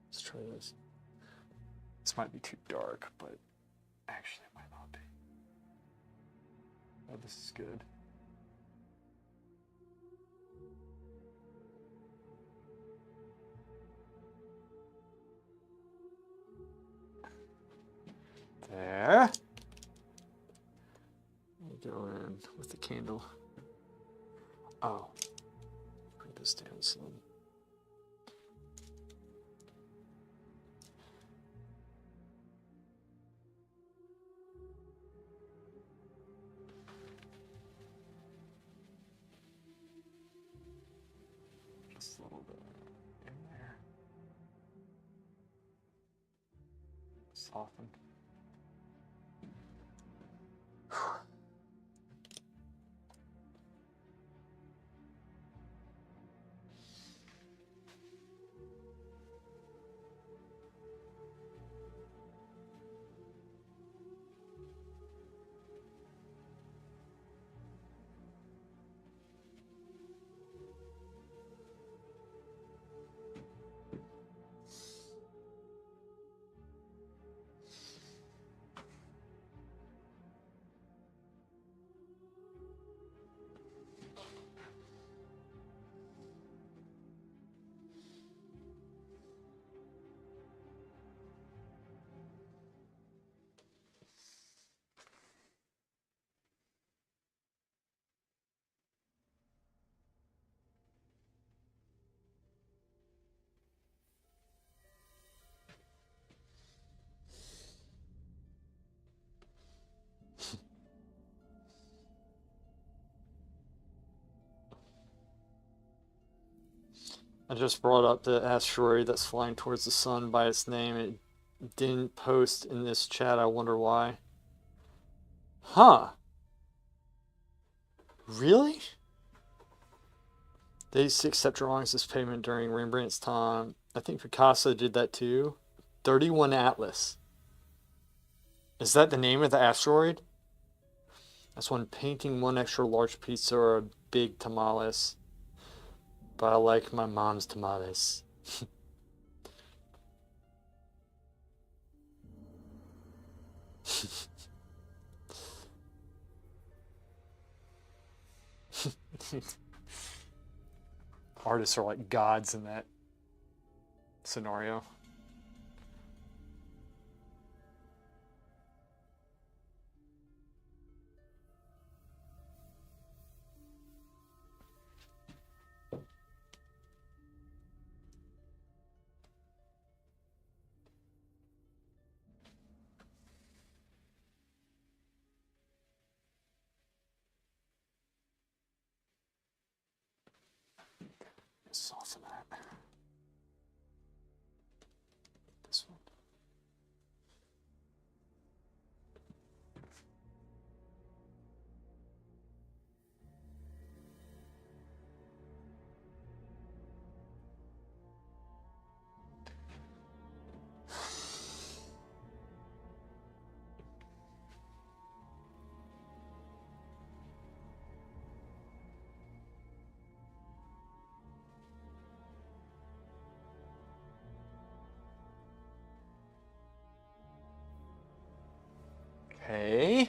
Let's try this. This might be too dark, but actually it might not be. Oh, this is good. There. Go in with the candle. Oh, bring this down some. Just a little bit in there. Soften. I just brought up the asteroid that's flying towards the sun by its name. It didn't post in this chat. I wonder why. Huh. Really? They used to accept drawings as payment during Rembrandt's time. I think Picasso did that too. 31 Atlas. Is that the name of the asteroid? That's one painting, one extra large pizza or a big tamales. But I like my mom's tamales. Artists are like gods in that scenario. Soften that. This one. Okay.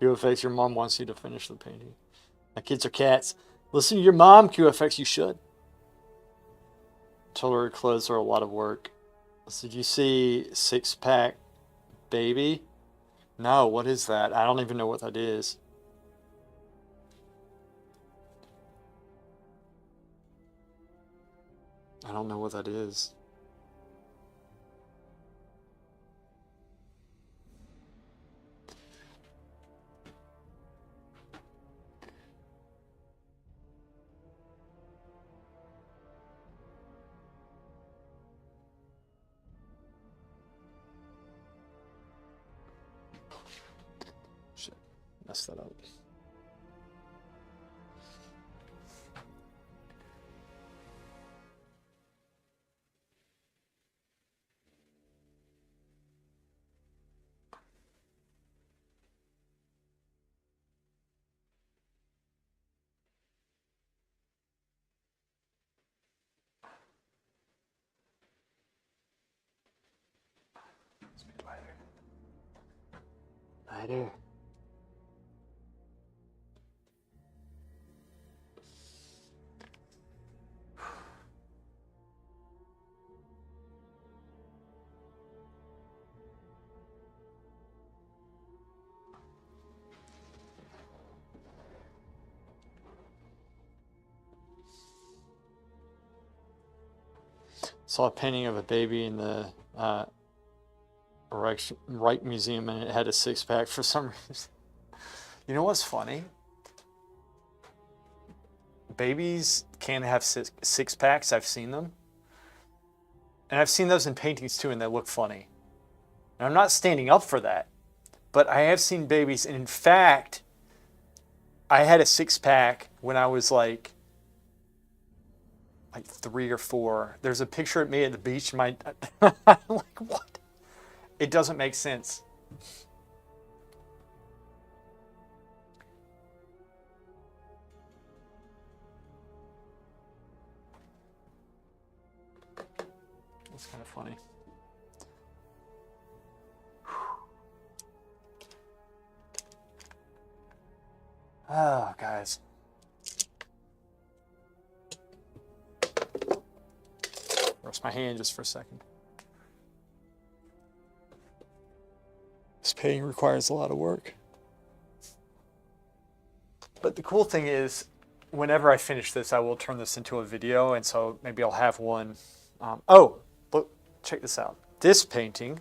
QFX, your mom wants you to finish the painting. My kids are cats. Listen to your mom, QFX, you should. Told her clothes are a lot of work. So did you see Six Pack Baby? No, what is that? I don't even know what that is. I don't know what that is. Shit, messed that up. Speak lighter. Lighter. Saw a painting of a baby in the Reich Museum, and it had a six-pack for some reason. You know what's funny? Babies can have six-packs. I've seen them. And I've seen those in paintings too, and they look funny. And I'm not standing up for that, but I have seen babies, and in fact, I had a six-pack when I was like 3 or 4. There's a picture of me at the beach. I'm like, what? It doesn't make sense. That's kind of funny. Oh, guys. Rest my hand just for a second. This painting requires a lot of work. But the cool thing is, whenever I finish this, I will turn this into a video, and so maybe I'll have one. Oh, look, check this out. This painting,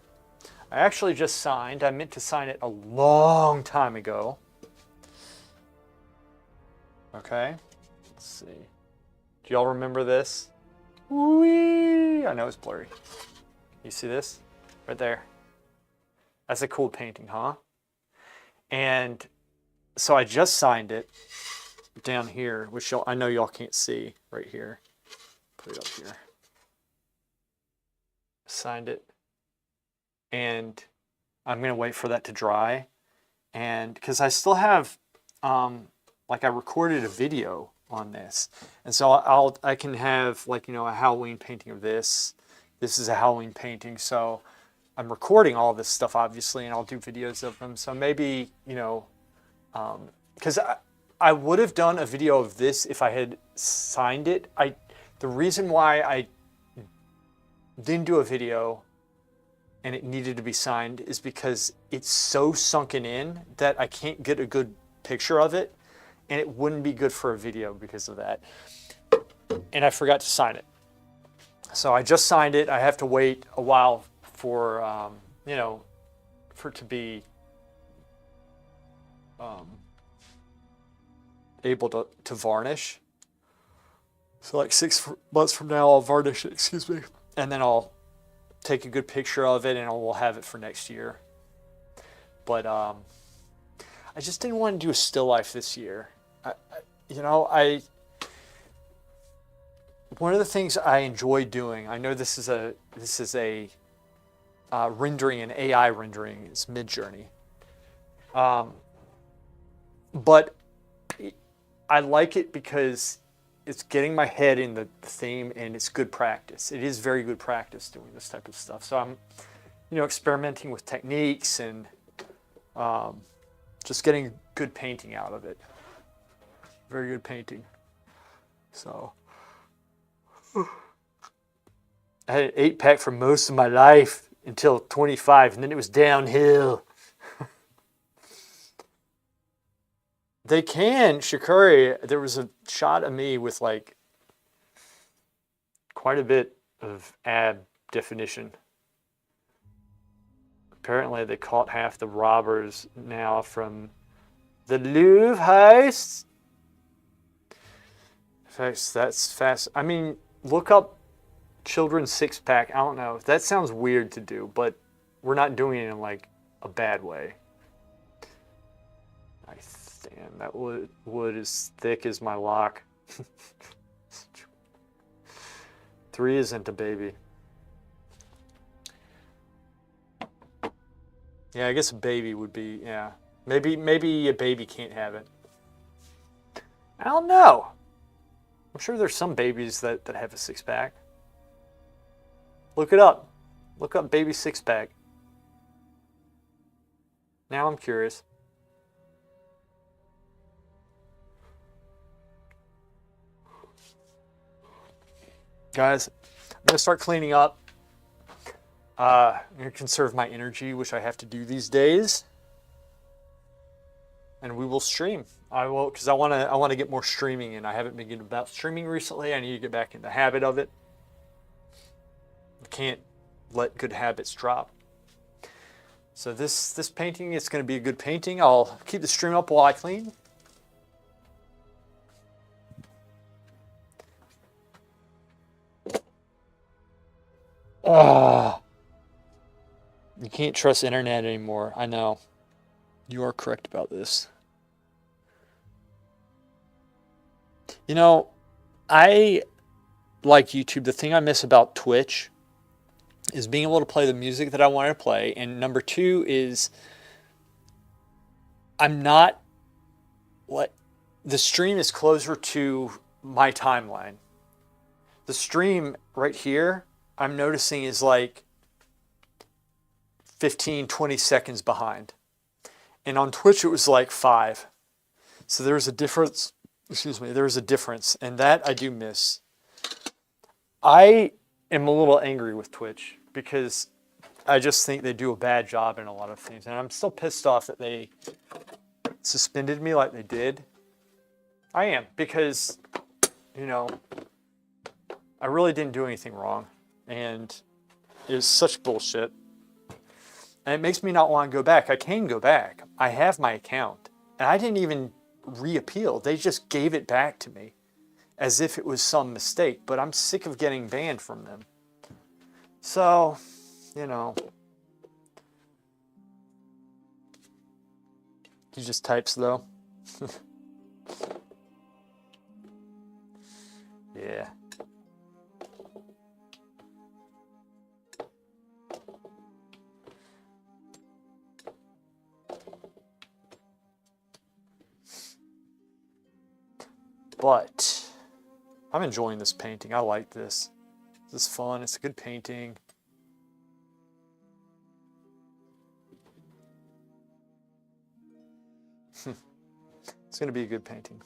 I actually just signed. I meant to sign it a long time ago. Okay, let's see. Do y'all remember this? Whee! I know it's blurry. You see this? Right there. That's a cool painting, huh? And so I just signed it down here, which I know y'all can't see right here. Put it up here. Signed it. And I'm going to wait for that to dry. And because I still have, like I recorded a video on this. And so I can have like, you know, a Halloween painting of this. This is a Halloween painting. So I'm recording all this stuff, obviously, and I'll do videos of them. So maybe, you know, because I would have done a video of this if I had signed it. The reason why I didn't do a video and it needed to be signed is because it's so sunken in that I can't get a good picture of it, and it wouldn't be good for a video because of that. And I forgot to sign it. So I just signed it. I have to wait a while for, you know, for it to be able to varnish. So like 6 months from now, I'll varnish it, excuse me. And then I'll take a good picture of it and we'll have it for next year. But I just didn't want to do a still life this year. One of the things I enjoy doing, I know this is a rendering, an AI rendering, it's Midjourney. But I like it because it's getting my head in the theme and it's good practice. It is very good practice doing this type of stuff. So I'm, you know, experimenting with techniques and just getting good painting out of it. Very good painting. So I had an 8-pack for most of my life until 25, and then it was downhill. They can, Shikari, there was a shot of me with like quite a bit of ab definition. Apparently they caught half the robbers now from the Louvre heist. That's fast. I mean, look up children's 6-pack. I don't know. That sounds weird to do, but we're not doing it in like a bad way. Damn, that wood is thick as my lock. 3 isn't a baby. Yeah, I guess a baby would be, yeah. Maybe a baby can't have it. I don't know. I'm sure there's some babies that have a 6-pack. Look it up. Look up baby 6-pack. Now I'm curious. Guys, I'm going to start cleaning up. I'm going to conserve my energy, which I have to do these days. And we will stream. I will, because I want to get more streaming in. I haven't been getting about streaming recently. I need to get back in the habit of it. I can't let good habits drop. So this painting is going to be a good painting. I'll keep the stream up while I clean. You can't trust internet anymore. I know. You are correct about this. You know, I like YouTube. The thing I miss about Twitch is being able to play the music that I wanted to play. And number two is I'm not what the stream is closer to my timeline. The stream right here, I'm noticing is like 15, 20 seconds behind. And on Twitch, it was like 5. So there's a difference. Excuse me. There's a difference. And that I do miss. I am a little angry with Twitch because I just think they do a bad job in a lot of things. And I'm still pissed off that they suspended me like they did. I am, because, you know, I really didn't do anything wrong. And it's such bullshit. And it makes me not want to go back. I can go back. I have my account. And I didn't even reappeal. They just gave it back to me as if it was some mistake. But I'm sick of getting banned from them. So, you know. He just types though. Yeah. But I'm enjoying this painting. I like this. This is fun. It's a good painting. It's going to be a good painting.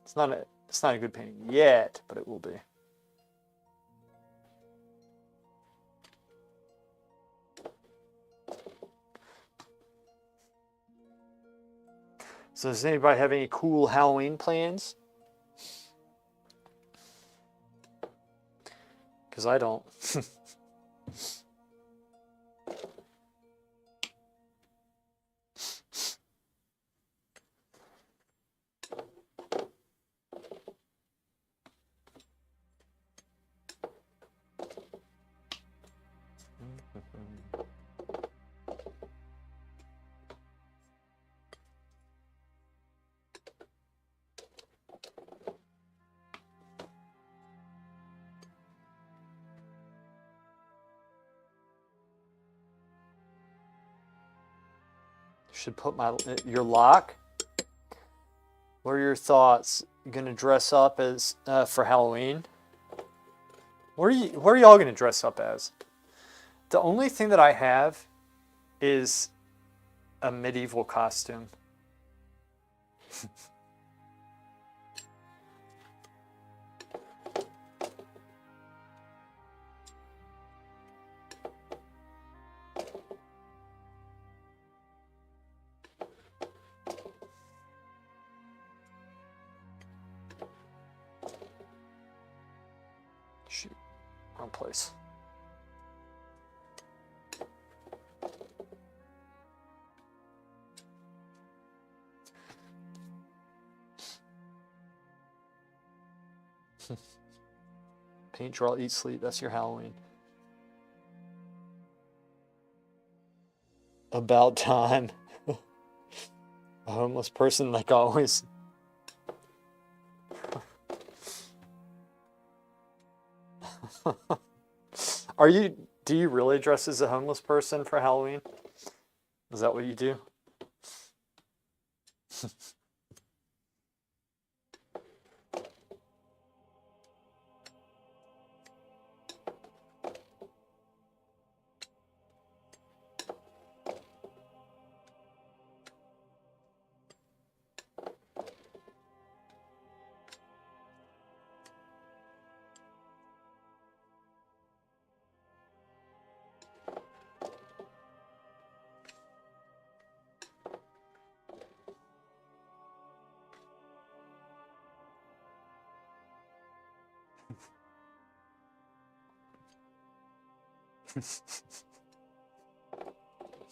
It's not a good painting yet, but it will be. So does anybody have any cool Halloween plans? Because I don't. Should put your lock. What are your thoughts? You gonna dress up as for Halloween? What are y'all gonna dress up as? The only thing that I have is a medieval costume. Shoot, wrong place. Paint, draw, eat, sleep. That's your Halloween. About time. A homeless person like always. Do you really dress as a homeless person for Halloween? Is that what you do?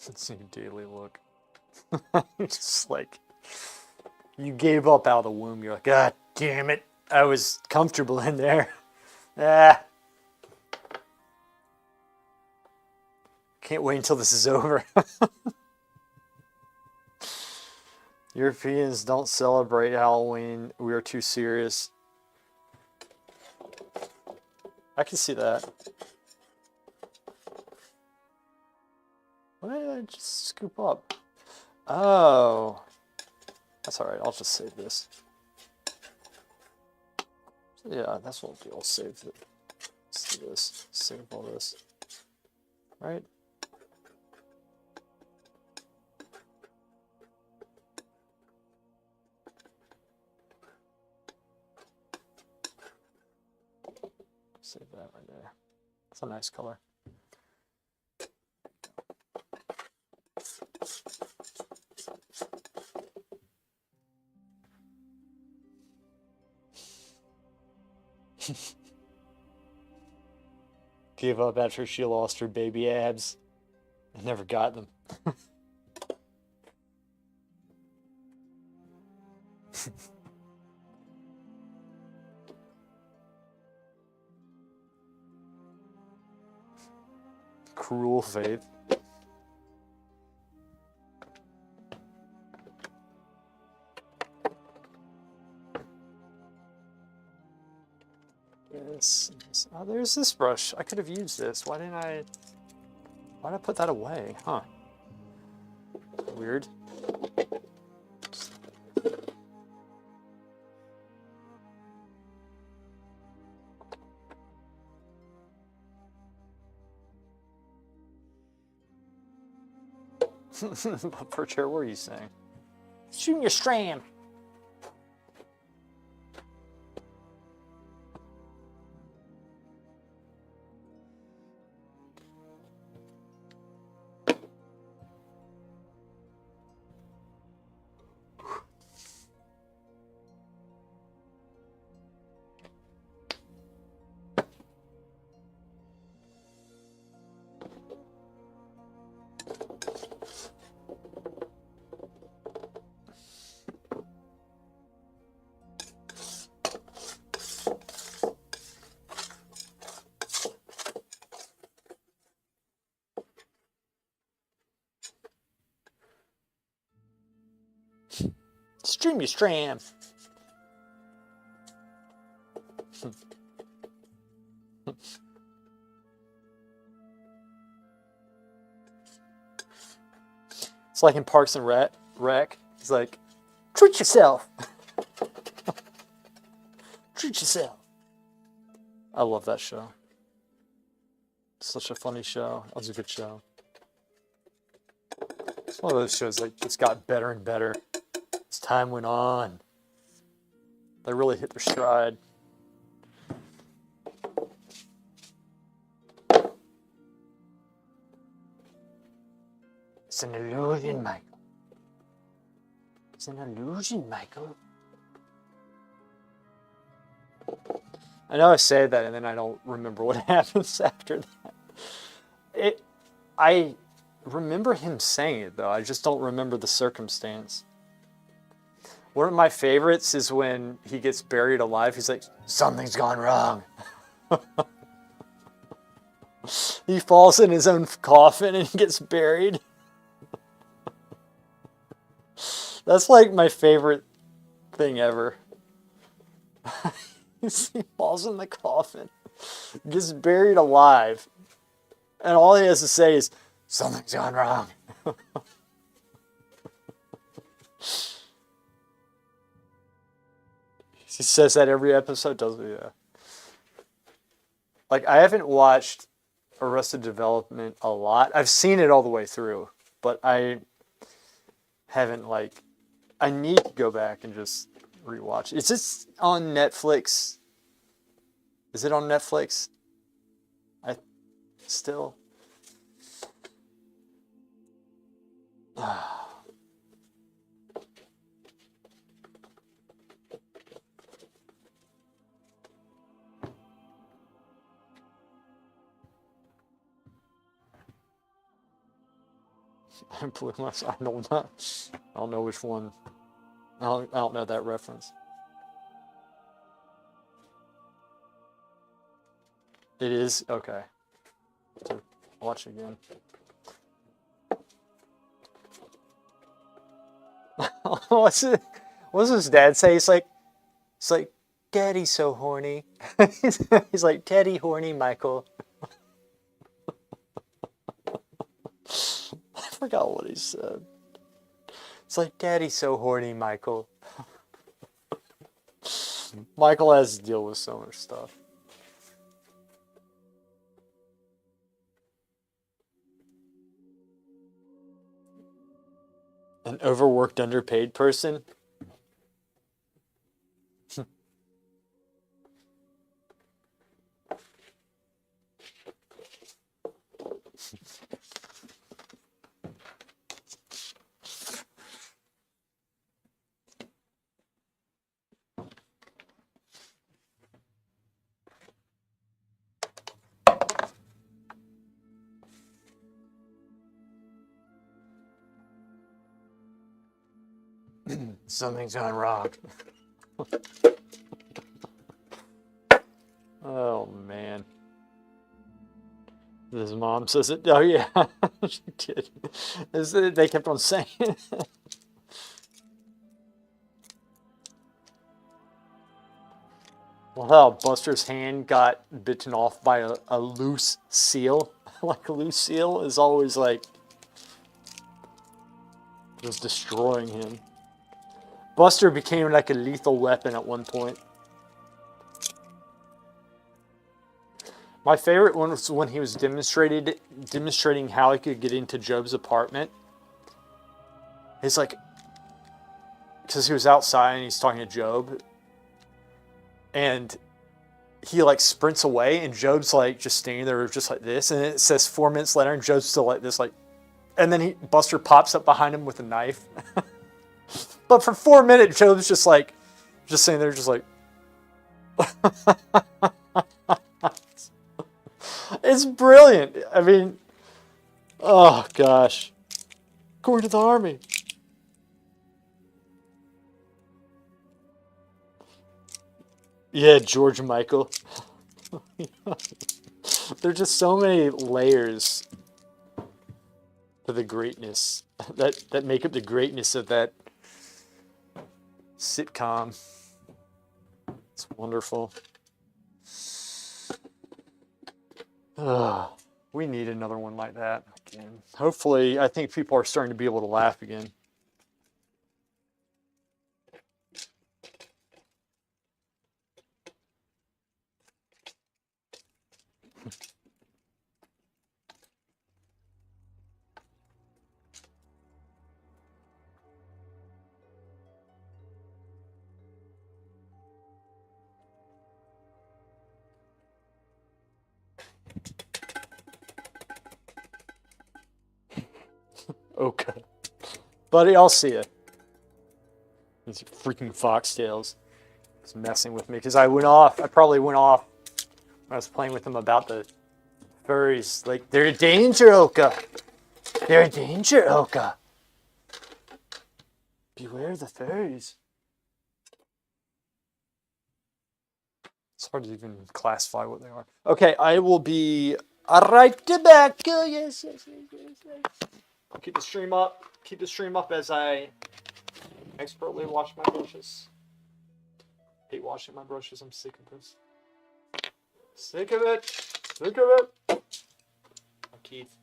It's your daily look. Just like you gave up out of the womb. You're like, God damn it! I was comfortable in there. Ah, can't wait until this is over. Europeans don't celebrate Halloween. We are too serious. I can see that. What did I just scoop up? Oh. That's alright, I'll just save this. Yeah, that's what I'll do. I'll save it. Let's do this. Save all this. Right? Save that right there. That's a nice color. Gave up after she lost her baby abs. I never got them. Cruel faith. Yes. Oh, there's this brush. I could have used this. Why did I put that away? Huh. Weird. For sure, what were you saying? Shoot your stram. Stream your stram. It's like in Parks and Rec. It's like, treat yourself. Treat yourself. I love that show. Such a funny show. That was a good show. It's one of those shows that just got better and better as time went on. They really hit their stride. It's an illusion, Michael. It's an illusion, Michael. I know I say that and then I don't remember what happens after that. I remember him saying it though. I just don't remember the circumstance. One of my favorites is when he gets buried alive. He's like, something's gone wrong. He falls in his own coffin and he gets buried. That's like my favorite thing ever. He falls in the coffin, gets buried alive, and all he has to say is, something's gone wrong. He says that every episode, doesn't he? Yeah. Like, I haven't watched Arrested Development a lot. I've seen it all the way through, but I haven't, like, I need to go back and just rewatch. Is this on Netflix? Is it on Netflix? Still. I don't know which one. I don't know that reference. It is? Okay. So watch it again. What's his dad say? He's like, Daddy's so horny. He's like, Daddy horny, Michael. forgot what he said. It's like, Daddy's so horny, Michael. Michael has to deal with so much stuff. An overworked, underpaid person? Something's gone wrong. Oh, man. His mom says it. Oh, yeah. She did. They kept on saying it. Well, how Buster's hand got bitten off by a loose seal. Like a loose seal is always like just destroying him. Buster became like a lethal weapon at one point. My favorite one was when he was demonstrating how he could get into Job's apartment. He's like, because he was outside and he's talking to Job, and he like sprints away, and Job's like just standing there just like this, and it says 4 minutes later, and Job's still like this, like, and then Buster pops up behind him with a knife. But for 4 minutes, Job's just like, just sitting there, just like. It's brilliant. I mean, oh gosh. Going to the army. Yeah, George Michael. There's just so many layers to the greatness that make up the greatness of that sitcom. It's wonderful. We need another one like that again. Hopefully, I think people are starting to be able to laugh again. Okay. Buddy, I'll see you. These freaking foxtails. It's messing with me because I probably went off when I was playing with them about the furries. Like, they're a danger, Oka. They're a danger, Oka. Beware the furries. It's hard to even classify what they are. Okay, I will be right back. Yes. I'll keep the stream up. Keep the stream up as I expertly wash my brushes. Hate washing my brushes. I'm sick of this. Sick of it. Sick of it. Oh, Keith.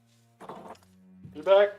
You back?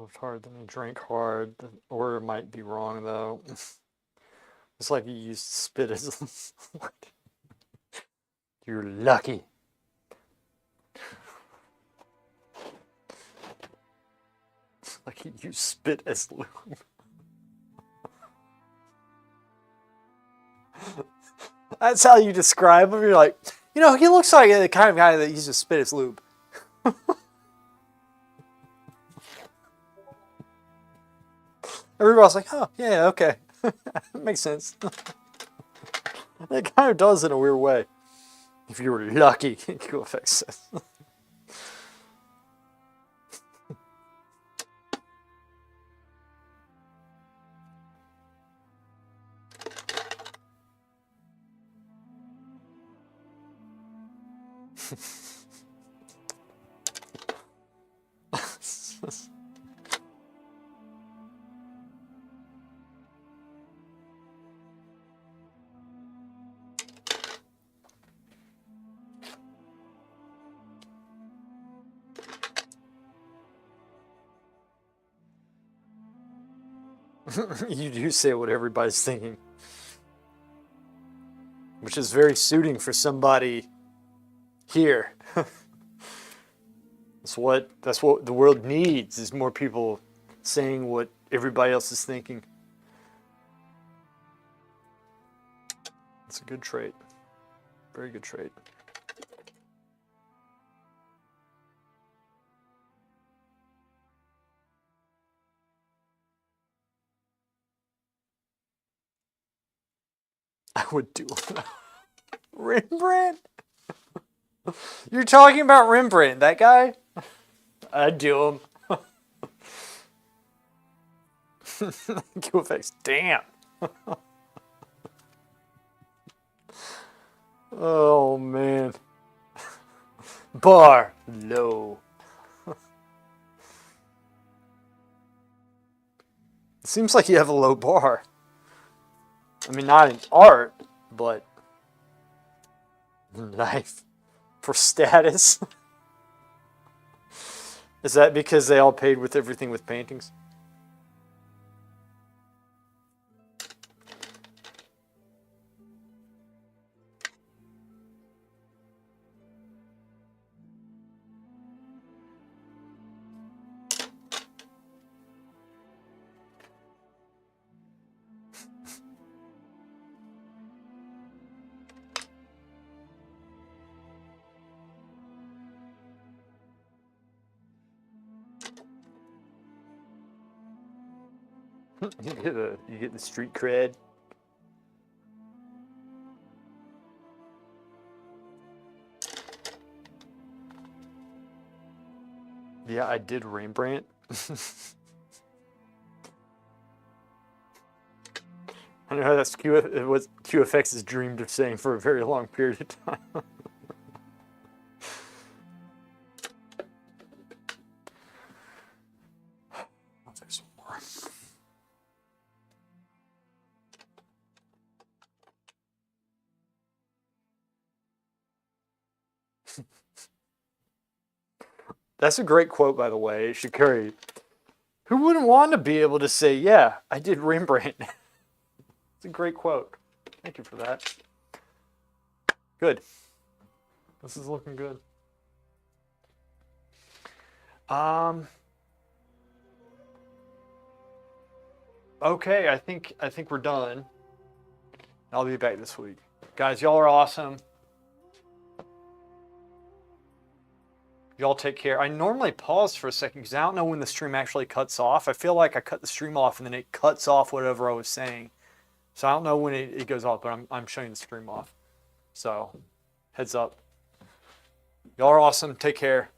Lived hard, then he drank hard. The order might be wrong, though. It's like you used spit as... What? You're lucky. Like he used spit as lube. That's how you describe him. You're like, you know, he looks like the kind of guy that uses spit as lube. Everybody's like, oh, yeah, okay. Makes sense. It kind of does in a weird way. If you were lucky, QFX says. You do say what everybody's thinking, which is very suiting for somebody here. That's what the world needs, is more people saying what everybody else is thinking. It's a good trait. Very good trait. I would do Rembrandt? You're talking about Rembrandt, that guy? I'd do him. QFX, damn. Oh, man. Bar low. It seems like you have a low bar. I mean, not in art, but in life. For status. Is that because they all paid with everything with paintings? You get the street cred. Yeah, I did Rembrandt. I know that's what QFX has dreamed of saying for a very long period of time. I'll take some more. That's a great quote, by the way, Shikari. Who wouldn't want to be able to say, yeah, I did Rembrandt? It's a great quote. Thank you for that. Good. This is looking good. Okay, I think we're done. I'll be back this week. Guys, y'all are awesome. Y'all take care. I normally pause for a second because I don't know when the stream actually cuts off. I feel like I cut the stream off and then it cuts off whatever I was saying. So I don't know when it goes off, but I'm shutting the stream off. So, heads up. Y'all are awesome. Take care.